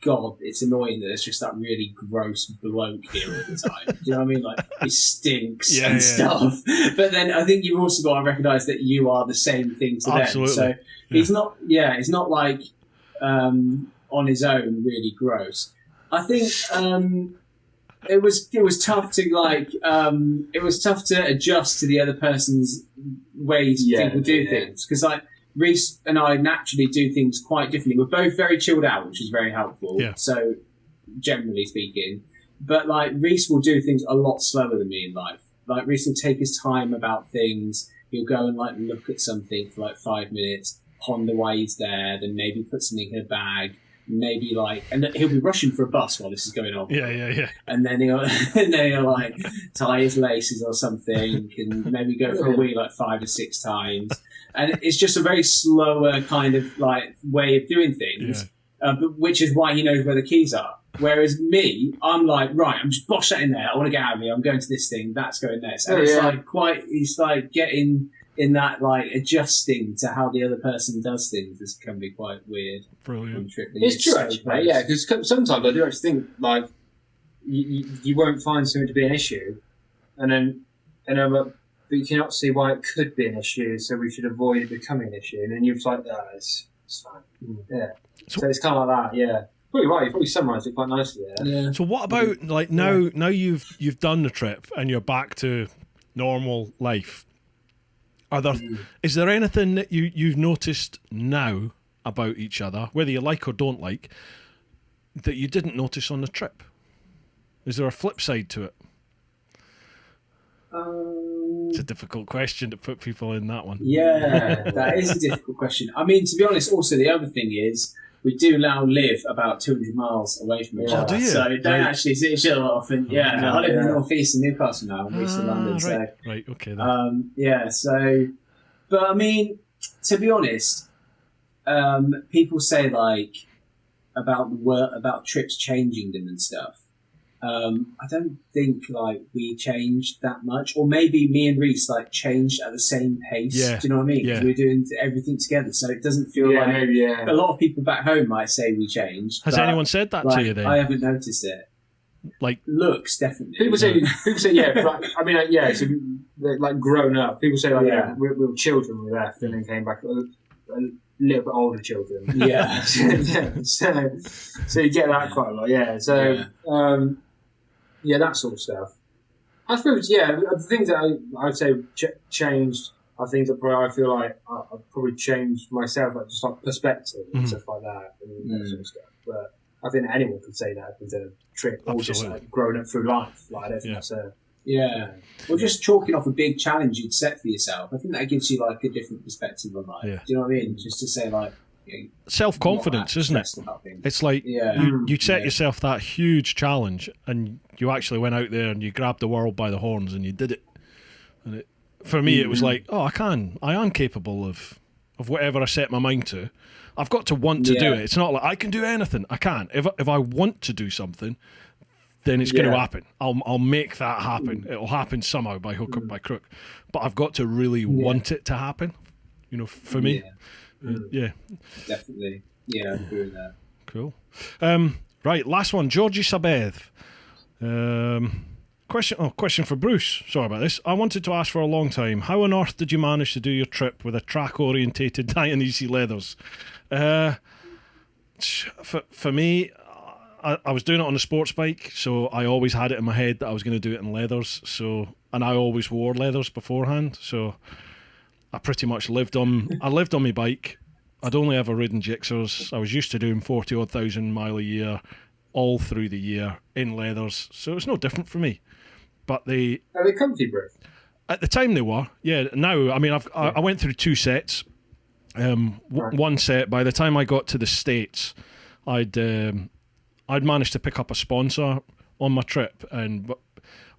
God, it's annoying that there's just that really gross bloke here all the time. Do you know what I mean? He stinks and stuff. But then I think you've also got to recognise that you are the same thing to them. So he's not on his own really gross. I think it was tough to adjust to the other person's ways people do things, because Reece and I naturally do things quite differently. We're both very chilled out, which is very helpful. Yeah. So, generally speaking, But like Reece will do things a lot slower than me in life. Like Reece will take his time about things. He'll go and like look at something for like 5 minutes, ponder why he's there, then maybe put something in a bag, maybe like, and he'll be rushing for a bus while this is going on. Yeah. And then he'll like tie his laces or something, and maybe go for a wee like 5 or 6 times. And it's just a very slower kind of like way of doing things, but which is why he knows where the keys are. Whereas me, I'm like, right, I'm just bosh that in there. I want to get out of here. I'm going to this thing. That's going next. And it's like getting in that, like adjusting to how the other person does things. This can be quite weird. Brilliant. It's true, actually, mate. Yeah, because sometimes I do actually think like you won't find something to be an issue, but you cannot see why it could be an issue. So we should avoid it becoming an issue. And then you're like, it's fine. Yeah. So it's kind of like that. Yeah. Probably right. You probably summarised it quite nicely there. Yeah. So what about like now you've done the trip and you're back to normal life? Is there anything that you've noticed now about each other, whether you like or don't like, that you didn't notice on the trip? Is there a flip side to it? It's a difficult question to put people in that one. Yeah, that is a difficult question. I mean, to be honest, also the other thing is we do now live about 200 miles away from each other. Do you? So don't actually see each other often. I live in the northeast in Newcastle now, I'm East of London. Right, okay. Then. But I mean, to be honest, people say like about trips changing them and stuff. I don't think like we changed that much, or maybe me and Reece like changed at the same pace. Yeah. Do you know what I mean? Yeah. We're doing everything together, so it doesn't feel like. Maybe, a lot of people back home might say we changed. Has anyone said that to you then? I haven't noticed it. Like looks definitely. People say yeah. But, I mean, So like grown up. People say like we were children. We left and then came back. A little bit older children. Yeah. So you get that quite a lot. Yeah. So. Yeah, that sort of stuff. I suppose, the things that I would say changed are things that I feel like I've probably changed myself, like just like perspective and stuff like that, and that sort of stuff. But I think anyone could say that if it's a trip or just like growing up through life. Like, I don't think that's a... Or just chalking off a big challenge you'd set for yourself. I think that gives you like a different perspective on life. Yeah. Do you know what I mean? Just to say like... self-confidence, isn't it? It's like you set yourself that huge challenge and you actually went out there and you grabbed the world by the horns and you did it. And for me, it was like, I am capable of whatever I set my mind to. I've got to want to do it. It's not like I can do anything. I can't. If I want to do something, then it's going to happen. I'll make that happen. It'll happen somehow by hook or by crook. But I've got to really want it to happen. You know, for me. Yeah. Definitely. Yeah, I agree with that. Cool. Right, last one. Georgie Sabeth. Question for Bruce. Sorry about this. I wanted to ask for a long time. How on earth did you manage to do your trip with a track-orientated Dionysi leathers? For me, I was doing it on a sports bike, so I always had it in my head that I was going to do it in leathers. And I always wore leathers beforehand, so I pretty much lived on my bike. I'd only ever ridden Gixxers. I was used to doing 40,000 mile a year, all through the year in leathers, so it's no different for me. But are they comfy, bro? At the time they were. Yeah. Now, I mean, I went through 2 sets. One set. By the time I got to the States, I'd managed to pick up a sponsor on my trip, and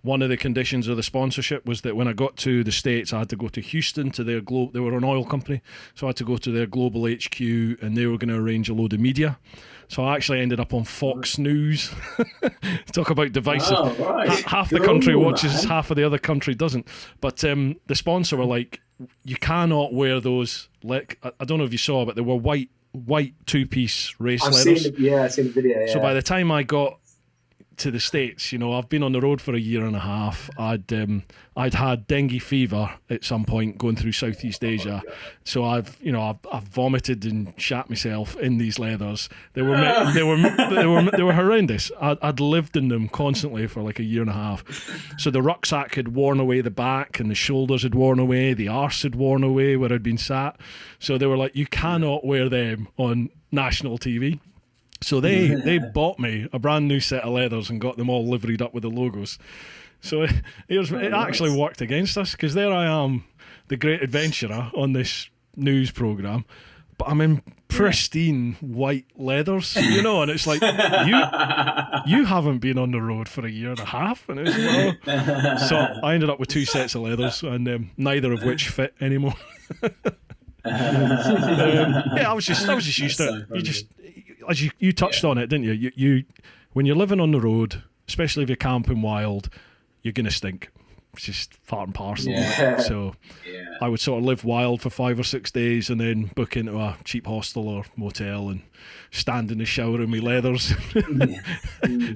one of the conditions of the sponsorship was that when I got to the States, I had to go to Houston to their they were an oil company, so I had to go to their global HQ, and they were going to arrange a load of media. So I actually ended up on Fox News. Talk about divisive. Oh, right. Half the country watches, half of the other country doesn't. But the sponsor were like, you cannot wear those. Like, I don't know if you saw, but they were white 2-piece race leathers. I've seen the video. Yeah. So by the time I got to the States, you know, I've been on the road for a year and a half. I'd had dengue fever at some point going through Southeast Asia, so I've vomited and shat myself in these leathers. They were horrendous. I'd lived in them constantly for like a year and a half. So the rucksack had worn away the back, and the shoulders had worn away, the arse had worn away where I'd been sat. So they were like, you cannot wear them on national TV. So they bought me a brand new set of leathers and got them all liveried up with the logos. So it actually worked against us, because there I am, the great adventurer on this news programme, but I'm in pristine white leathers, you know, and it's like, you haven't been on the road for a year and a half, and it was, so I ended up with 2 sets of leathers, and neither of which fit anymore. I was just used to it. You just, as you touched on it, didn't you? You when you're living on the road, especially if you're camping wild, you're gonna stink. It's just part and parcel. Yeah. So I would sort of live wild for 5 or 6 days and then book into a cheap hostel or motel and stand in the shower in my leathers,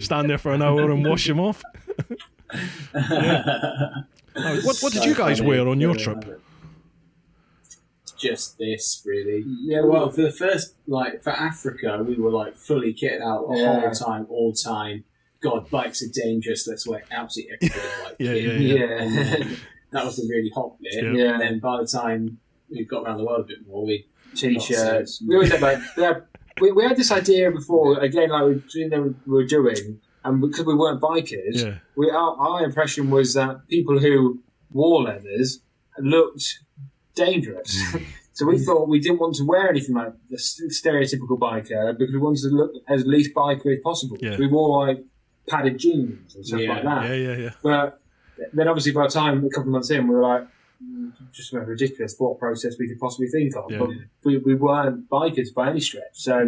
stand there for an hour and wash them off. What did you guys wear on your trip? Just this, really. Yeah, well, for the first, for Africa, we were fully kitted out the whole time, all the time. God, bikes are dangerous. Let's wear absolutely everything. That was the really hot bit. Yeah. And then by the time we got around the world a bit more, we t-shirts. We always had we had this idea before, again, we were doing, and because we weren't bikers, our impression was that people who wore leathers looked dangerous. So we thought we didn't want to wear anything like the stereotypical biker, because we wanted to look as least biker as possible. Yeah. We wore padded jeans and stuff like that. Yeah. But then obviously by the time, a couple of months in, we were like, just the most ridiculous thought process we could possibly think of. Yeah. But we weren't bikers by any stretch. So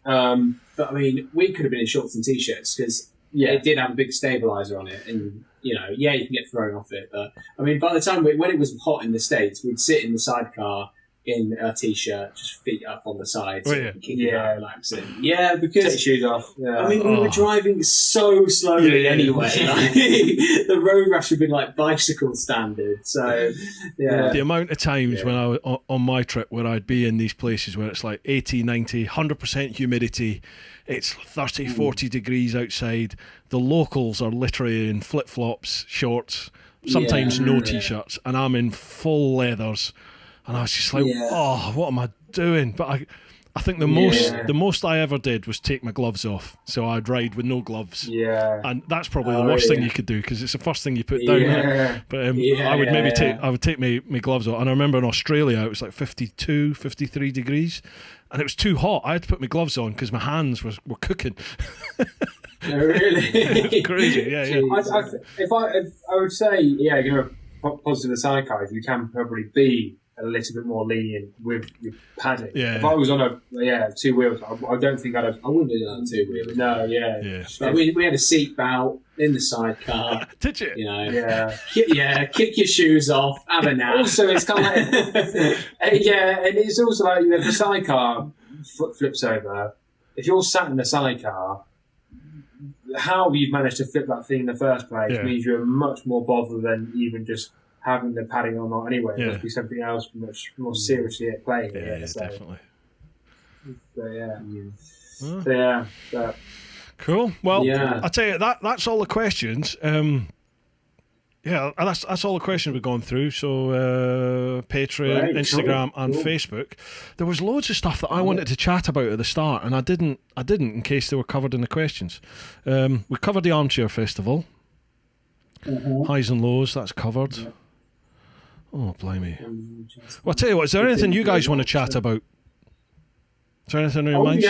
but I mean, we could have been in shorts and t-shirts, because it did have a big stabilizer on it, and you can get thrown off it. But I mean, by the time when it was hot in the States, we'd sit in the sidecar in a t-shirt, just feet up on the sides, relaxing. Yeah, because take your shoes off. Yeah. I mean, we were driving so slowly anyway. The road rash had been bicycle standard. So the amount of times when I was on my trip where I'd be in these places where it's 80, 90, 100% humidity, it's 30, 40 degrees outside. The locals are literally in flip-flops, shorts, sometimes no t-shirts, and I'm in full leathers. And I was just what am I doing? But I think the most I ever did was take my gloves off. So I'd ride with no gloves. Yeah. And that's probably the worst thing you could do, because it's the first thing you put down. Yeah. But I would take my gloves off. And I remember in Australia, it was 52, 53 degrees. And it was too hot. I had to put my gloves on because my hands were cooking. Oh, really? Crazy, yeah. If I would say, positive aside, guys, you can probably be a little bit more lenient with your padding. Yeah. If I was on a 2 wheels, I don't think I wouldn't do that on 2 wheels. No, yeah. But we had a seat belt in the sidecar. Did you? Kick your shoes off, have a nap. Also, it's kind of and it's also if the sidecar flips over, if you're sat in the sidecar, how you've managed to flip that thing in the first place means you're much more bothered than even just having the padding or not anyway. It must be something else much more seriously at play. Definitely. But cool. Well, I'll tell you, that's all the questions. That's all the questions we've gone through. So Patreon, Instagram, and Facebook. There was loads of stuff that I wanted to chat about at the start, and I didn't in case they were covered in the questions. We covered the Armchair Festival. Highs and lows, that's covered. Yeah. Oh, blimey. Well, I'll tell you what, is there anything you guys want to chat about? Is there anything on your minds?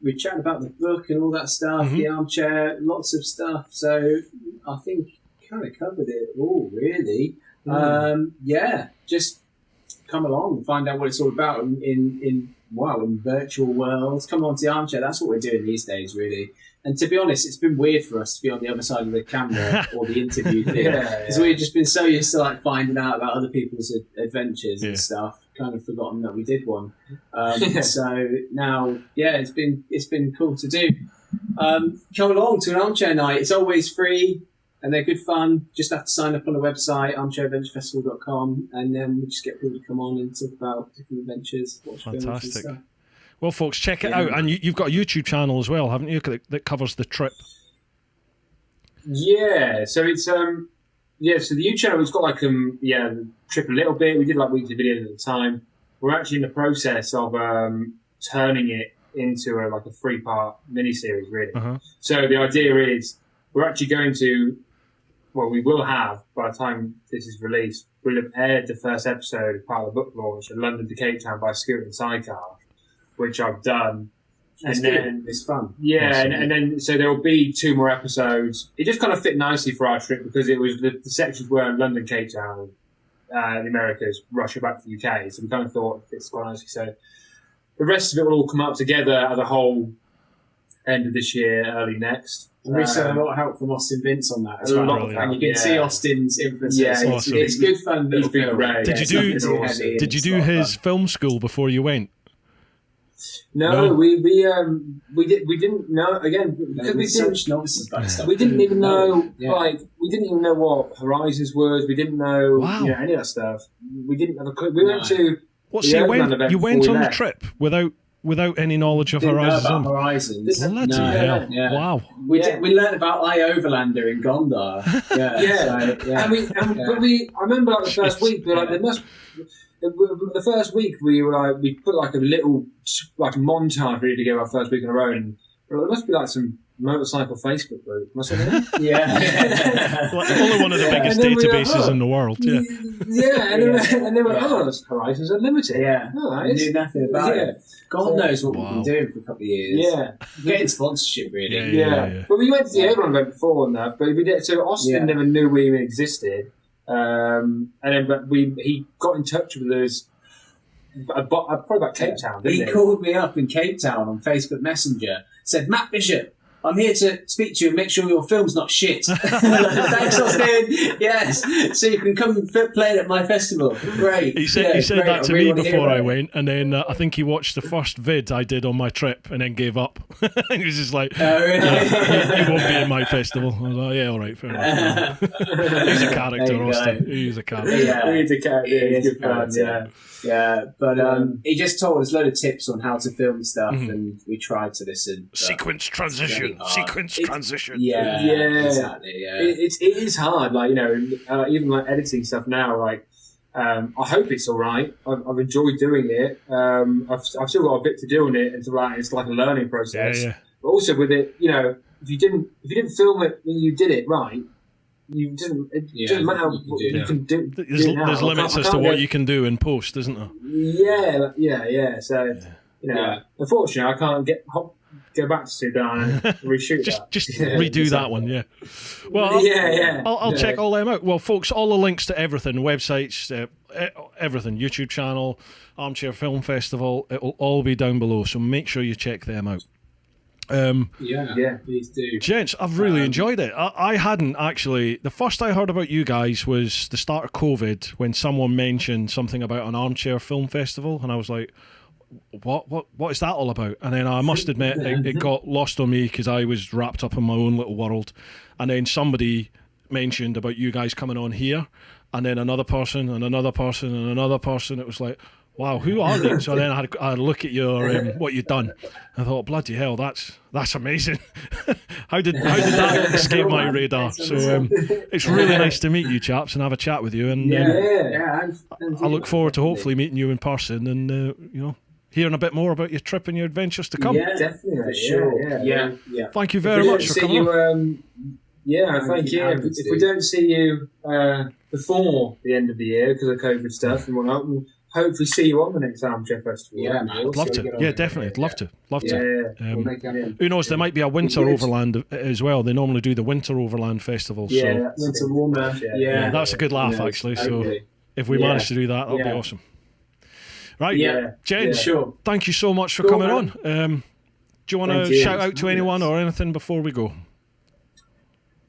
We chatted about the book and all that stuff, the armchair, lots of stuff. So I think kind of covered it all, really. Just come along and find out what it's all about in virtual worlds. Come on to the armchair. That's what we're doing these days, really. And to be honest, it's been weird for us to be on the other side of the camera or the interview thing. Because we've just been so used to finding out about other people's adventures and stuff. Kind of forgotten that we did one. So now, it's been cool to do. Come along to an armchair night. It's always free and they're good fun. Just have to sign up on the website, armchairadventurefestival.com, and then we just get people to come on and talk about different adventures, watch films and stuff. Well, folks, check it out. And you've got a YouTube channel as well, haven't you, that covers the trip? Yeah. So it's so the YouTube channel has got the trip a little bit. We did weekly videos at the time. We're actually in the process of turning it into a 3-part miniseries, really. So the idea is we're actually going to, we will have, by the time this is released, we'll have aired the first episode of part of the book launch at London to Cape Town by Scooter and Sidecar, which I've done. It's fun. Yeah, awesome. and then so there will be 2 more episodes. It just kind of fit nicely for our trip because it was the sections were London, Cape Town, the Americas, Russia, back to the UK. So we kind of thought it fits quite nicely. So the rest of it will all come up together as a whole end of this year, early next. And Reece had a lot of help from Austin Vince on that as well. And you can see Austin's influence. Yeah, awesome. It's good fun. He's been great. Did you do his film school before you went? No, we didn't know again because we didn't novices about stuff. We didn't even know we didn't even know what Horizons was. We didn't know any of that stuff. We didn't have a clue. We went to you went on the trip without any knowledge of Horizons. Know about Horizons. Wow. We learned about Overlander in Gondar. I remember the first week we were like, there must. The first week we put a little montage ready to go our first week in a row, and there must be some motorcycle Facebook group. Must have been? Yeah. Only one of the biggest databases in the world. Yeah. And then we're it's Horizons Unlimited. Yeah. We knew nothing about it. God knows what we've been doing for a couple of years. Yeah. Getting sponsorship, really. Yeah. But we went to the Overland event before and that, but we did. So Austin never knew we even existed. And then he got in touch with us probably about Cape Town, didn't he? He called me up in Cape Town on Facebook Messenger, said, Matt Bishop, I'm here to speak to you and make sure your film's not shit. Thanks, Austin. Yes. So you can come and play it at my festival. Great. He said that to me before I went, and then I think he watched the first vid I did on my trip and then gave up. He was just like, oh, really? He won't be in my festival. I was like, yeah, all right, fair enough. He's a character, Austin. He's a character. Yeah. He's a character. He's good fun, Yeah, but he just told us a load of tips on how to film stuff, and we tried to listen. Sequence transition. Yeah, exactly. Yeah, it is hard. Even editing stuff now. I hope it's all right. I've enjoyed doing it. I've still got a bit to do on it, and it's like a learning process. Yeah. But also with it, if you didn't film it when you did it right. It doesn't matter what you can do. There's limits as to what you can do in post, isn't there? Yeah. So, unfortunately, I can't go back to Sudan and reshoot that. Just redo that one, yeah. Well, I'll check all them out. Well, folks, all the links to everything, websites, everything, YouTube channel, Armchair Film Festival, it'll all be down below, so make sure you check them out. Please do. Gents, I've really enjoyed it. I hadn't actually. The first I heard about you guys was the start of COVID when someone mentioned something about an armchair film festival, and I was like, what is that all about? And then I must admit it got lost on me because I was wrapped up in my own little world, and then somebody mentioned about you guys coming on here, and then another person and another person and another person. It was like, wow, who are they? So then I had a look at your what you'd done. I thought, bloody hell, that's amazing. how did that escape my radar? So it's really nice to meet you chaps and have a chat with you. And I look forward to hopefully meeting you in person and hearing a bit more about your trip and your adventures to come. Yeah, definitely, for sure. Yeah. Thank you very much for coming on. Thank you. If we don't see you before the end of the year because of COVID stuff and whatnot, we'll hopefully see you on the next Armchair Festival. Yeah, man. I'd love to. Yeah, definitely. I'd love to. We'll make that in. Who knows? There might be a winter overland as well. They normally do the winter overland festival. Yeah, winter warmer. Yeah, that's a good laugh actually. So if we manage to do that, that'll be awesome. Right, Jen. Sure. Thank you so much for coming on. Do you want to shout out to anyone or anything before we go?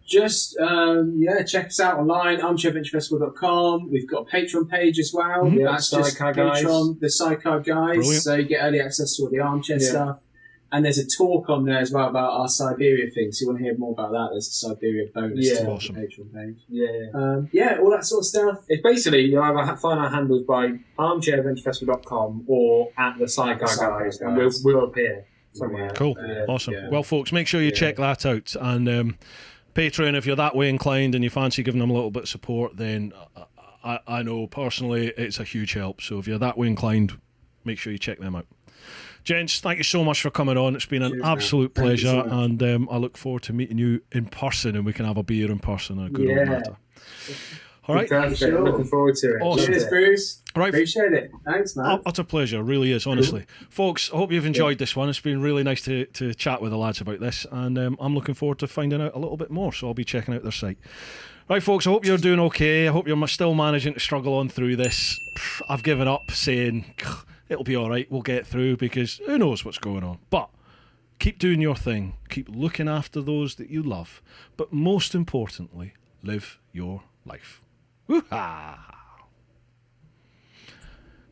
Just, check us out online, armchairventurefestival.com. We've got a Patreon page as well. That's just Sidecar Guys. Patreon, the Sidecar Guys. Brilliant. So you get early access to all the armchair stuff. And there's a talk on there as well about our Siberia thing. So you want to hear more about that, there's a Siberia bonus to awesome. the Patreon page. Yeah. All that sort of stuff. It's basically, you either find our handles by armchairventurefestival.com or at the Sidecar Guys, and we'll appear somewhere. Cool. Awesome. Yeah. Well, folks, make sure you check that out. And Patreon, if you're that way inclined and you fancy giving them a little bit of support, then I know personally it's a huge help. So if you're that way inclined, make sure you check them out. Gents, thank you so much for coming on. It's been an absolute pleasure, and I look forward to meeting you in person, and we can have a beer in person. A good old matter. All right. Sure. Looking forward to it. Awesome. Cheers, Bruce. Right. Appreciate it. Thanks, man. Utter pleasure, really is, honestly. Folks, I hope you've enjoyed this one. It's been really nice to chat with the lads about this, and I'm looking forward to finding out a little bit more, so I'll be checking out their site. Right, folks, I hope you're doing okay. I hope you're still managing to struggle on through this. I've given up saying it'll be all right, we'll get through, because who knows what's going on. But keep doing your thing. Keep looking after those that you love. But most importantly, live your life. Woo-ha!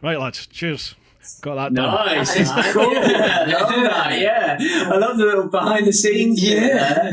Right, lads, cheers. Got that done. Nice. Cool. I love that, yeah. I love the little behind the scenes. Yeah.